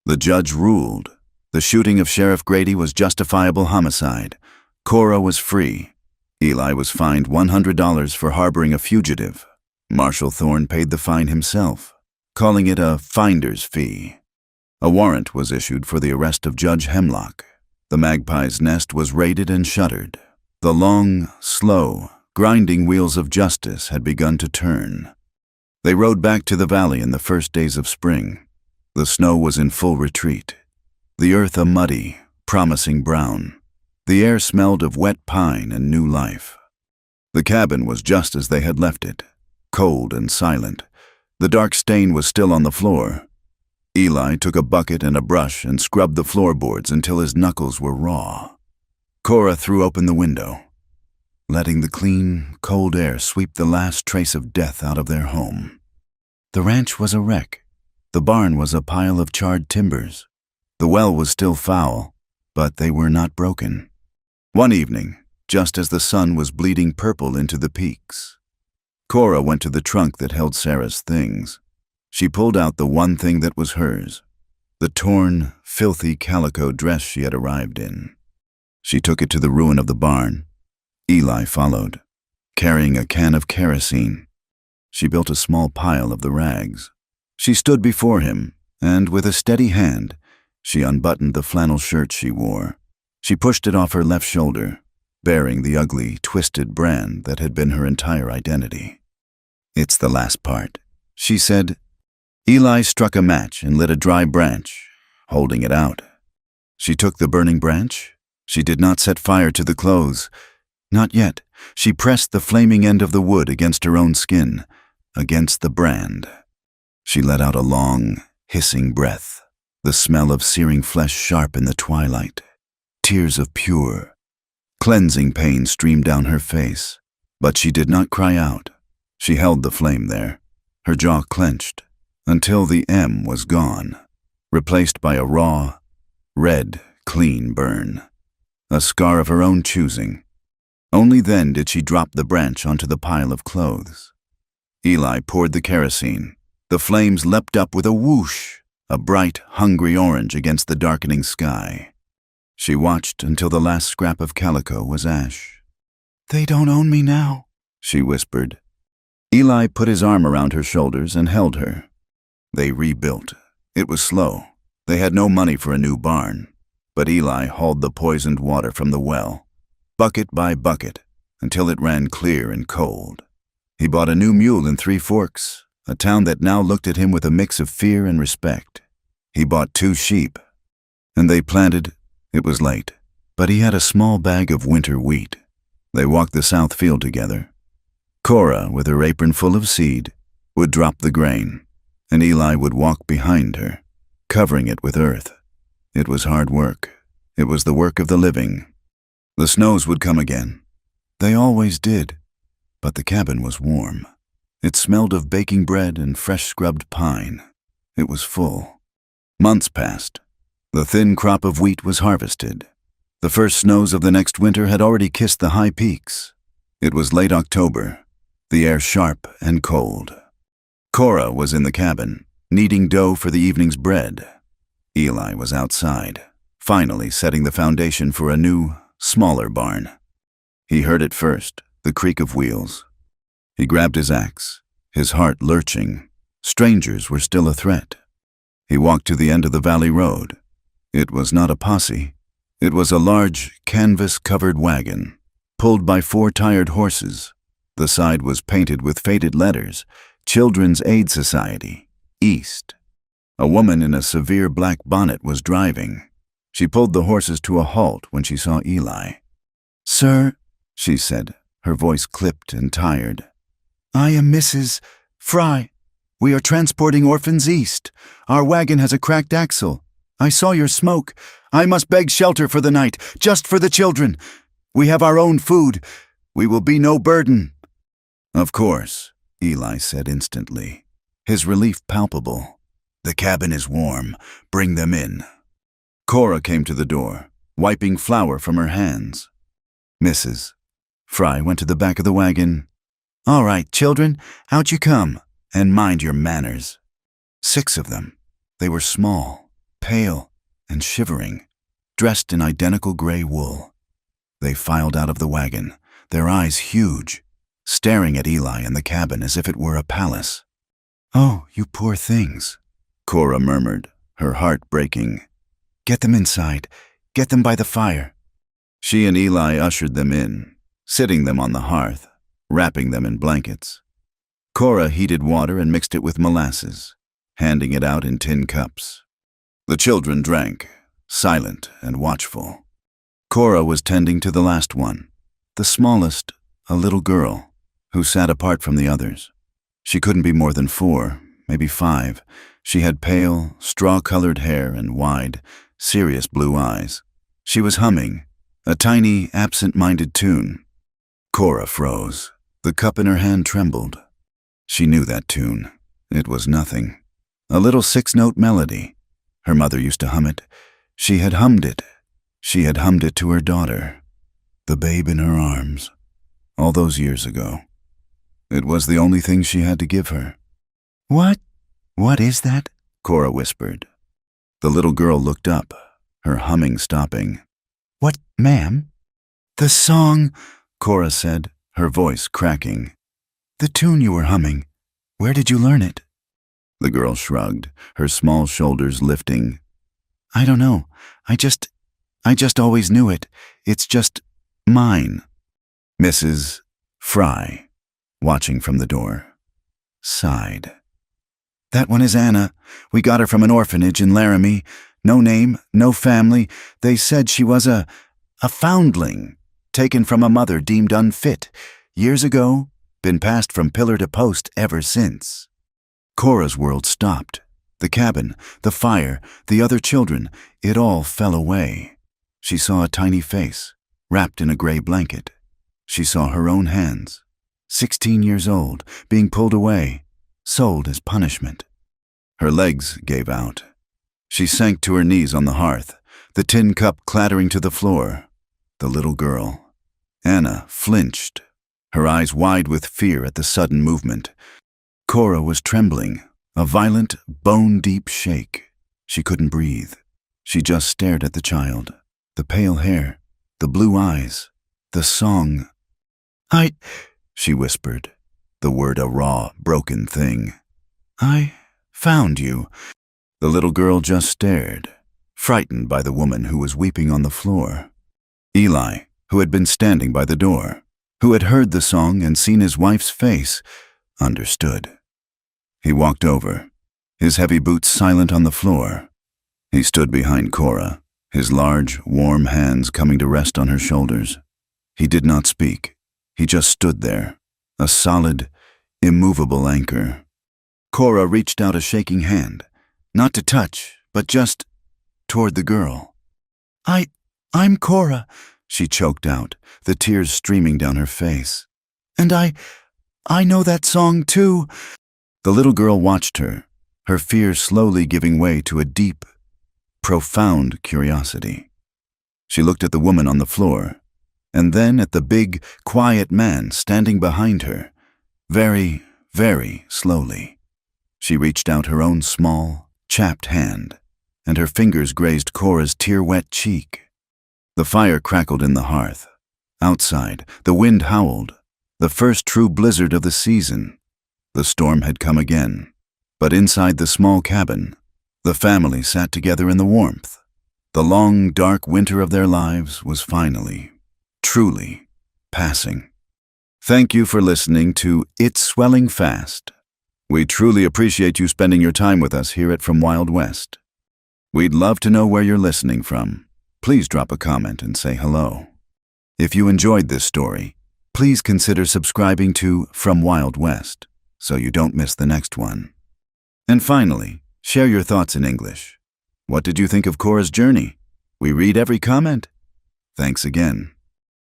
A: The judge ruled. The shooting of Sheriff Grady was justifiable homicide. Cora was free. Eli was fined $100 for harboring a fugitive. Marshal Thorne paid the fine himself, calling it a finder's fee. A warrant was issued for the arrest of Judge Hemlock. The Magpie's Nest was raided and shuttered. The long, slow, grinding wheels of justice had begun to turn. They rode back to the valley in the first days of spring. The snow was in full retreat. The earth a muddy, promising brown. The air smelled of wet pine and new life. The cabin was just as they had left it, cold and silent. The dark stain was still on the floor. Eli took a bucket and a brush and scrubbed the floorboards until his knuckles were raw. Cora threw open the window, letting the clean, cold air sweep the last trace of death out of their home. The ranch was a wreck. The barn was a pile of charred timbers. The well was still foul, but they were not broken. One evening, just as the sun was bleeding purple into the peaks, Cora went to the trunk that held Sarah's things. She pulled out the one thing that was hers, the torn, filthy calico dress she had arrived in. She took it to the ruin of the barn. Eli followed, carrying a can of kerosene. She built a small pile of the rags. She stood before him, and with a steady hand, she unbuttoned the flannel shirt she wore. She pushed it off her left shoulder, bearing the ugly, twisted brand that had been her entire identity. "It's the last part," she said. Eli struck a match and lit a dry branch, holding it out. She took the burning branch. She did not set fire to the clothes. Not yet. She pressed the flaming end of the wood against her own skin, against the brand. She let out a long, hissing breath, the smell of searing flesh sharp in the twilight. Tears of pure, cleansing pain streamed down her face, but she did not cry out. She held the flame there, her jaw clenched, until the M was gone, replaced by a raw, red, clean burn, a scar of her own choosing. Only then did she drop the branch onto the pile of clothes. Eli poured the kerosene. The flames leapt up with a whoosh, a bright, hungry orange against the darkening sky. She watched until the last scrap of calico was ash. "They don't own me now," she whispered. Eli put his arm around her shoulders and held her. They rebuilt. It was slow. They had no money for a new barn, but Eli hauled the poisoned water from the well, bucket by bucket, until it ran clear and cold. He bought a new mule in Three Forks, a town that now looked at him with a mix of fear and respect. He bought 2 sheep, and they planted. It was late, but he had a small bag of winter wheat. They walked the south field together. Cora, with her apron full of seed, would drop the grain, and Eli would walk behind her, covering it with earth. It was hard work. It was the work of the living. The snows would come again. They always did, but the cabin was warm. It smelled of baking bread and fresh scrubbed pine. It was full. Months passed. The thin crop of wheat was harvested. The first snows of the next winter had already kissed the high peaks. It was late October, the air sharp and cold. Cora was in the cabin, kneading dough for the evening's bread. Eli was outside, finally setting the foundation for a new, smaller barn. He heard it first, the creak of wheels. He grabbed his axe, his heart lurching. Strangers were still a threat. He walked to the end of the valley road. It was not a posse. It was a large, canvas-covered wagon, pulled by 4 tired horses. The side was painted with faded letters, Children's Aid Society, East. A woman in a severe black bonnet was driving. She pulled the horses to a halt when she saw Eli.
B: "Sir,"
A: she said, her voice clipped and tired.
B: "I am Mrs. Fry. We are transporting orphans east. Our wagon has a cracked axle. I saw your smoke. I must beg shelter for the night, just for the children. We have our own food. We will be no burden."
A: "Of course," Eli said instantly, his relief palpable. "The cabin is warm. Bring them in." Cora came to the door, wiping flour from her hands. Mrs. Fry went to the back of the wagon.
B: "All right, children, out you come, and mind your manners."
A: 6 of them. They were small, pale, and shivering, dressed in identical gray wool. They filed out of the wagon, their eyes huge, staring at Eli and the cabin as if it were a palace.
B: "Oh, you poor things,"
A: Cora murmured, her heart breaking.
B: "Get them inside. Get them by the fire."
A: She and Eli ushered them in, sitting them on the hearth, wrapping them in blankets. Cora heated water and mixed it with molasses, handing it out in tin cups. The children drank, silent and watchful. Cora was tending to the last one, the smallest, a little girl, who sat apart from the others. She couldn't be more than 4, maybe 5. She had pale, straw-colored hair and wide, serious blue eyes. She was humming, a tiny, absent-minded tune. Cora froze. The cup in her hand trembled. She knew that tune. It was nothing. A little 6-note melody. Her mother used to hum it. She had hummed it. She had hummed it to her daughter, the babe in her arms, all those years ago. It was the only thing she had to give her.
B: What is that?"
A: Cora whispered. The little girl looked up, her humming stopping.
B: "What, ma'am?"
A: "The song," Cora said, her voice cracking.
B: "The tune you were humming. Where did you learn it?"
A: The girl shrugged, her small shoulders lifting.
B: "I don't know. I just always knew it. It's just mine."
A: Mrs. Fry, watching from the door, sighed.
B: "That one is Anna. We got her from an orphanage in Laramie. No name, no family. They said she was a foundling, taken from a mother deemed unfit. Years ago, been passed from pillar to post ever since."
A: Cora's world stopped. The cabin, the fire, the other children, it all fell away. She saw a tiny face, wrapped in a gray blanket. She saw her own hands, 16 years old, being pulled away, sold as punishment. Her legs gave out. She sank to her knees on the hearth, the tin cup clattering to the floor. The little girl, Anna, flinched, her eyes wide with fear at the sudden movement. Cora was trembling, a violent, bone-deep shake. She couldn't breathe. She just stared at the child, the pale hair, the blue eyes, the song.
B: She whispered,
A: the word a raw, broken thing.
B: "I found you."
A: The little girl just stared, frightened by the woman who was weeping on the floor. Eli, who had been standing by the door, who had heard the song and seen his wife's face, understood. He walked over, his heavy boots silent on the floor. He stood behind Cora, his large, warm hands coming to rest on her shoulders. He did not speak. He just stood there, a solid, immovable anchor. Cora reached out a shaking hand, not to touch, but just toward the girl.
B: I'm Cora,"
A: she choked out, the tears streaming down her face.
B: "And I know that song too."
A: The little girl watched her, her fear slowly giving way to a deep, profound curiosity. She looked at the woman on the floor, and then at the big, quiet man standing behind her, very, very slowly. She reached out her own small, chapped hand, and her fingers grazed Cora's tear-wet cheek. The fire crackled in the hearth. Outside, the wind howled, the first true blizzard of the season. The storm had come again, but inside the small cabin, the family sat together in the warmth. The long, dark winter of their lives was finally, truly, passing. Thank you for listening to It's Swelling Fast. We truly appreciate you spending your time with us here at From Wild West. We'd love to know where you're listening from. Please drop a comment and say hello. If you enjoyed this story, please consider subscribing to From Wild West so you don't miss the next one. And finally, share your thoughts in English. What did you think of Cora's journey? We read every comment. Thanks again.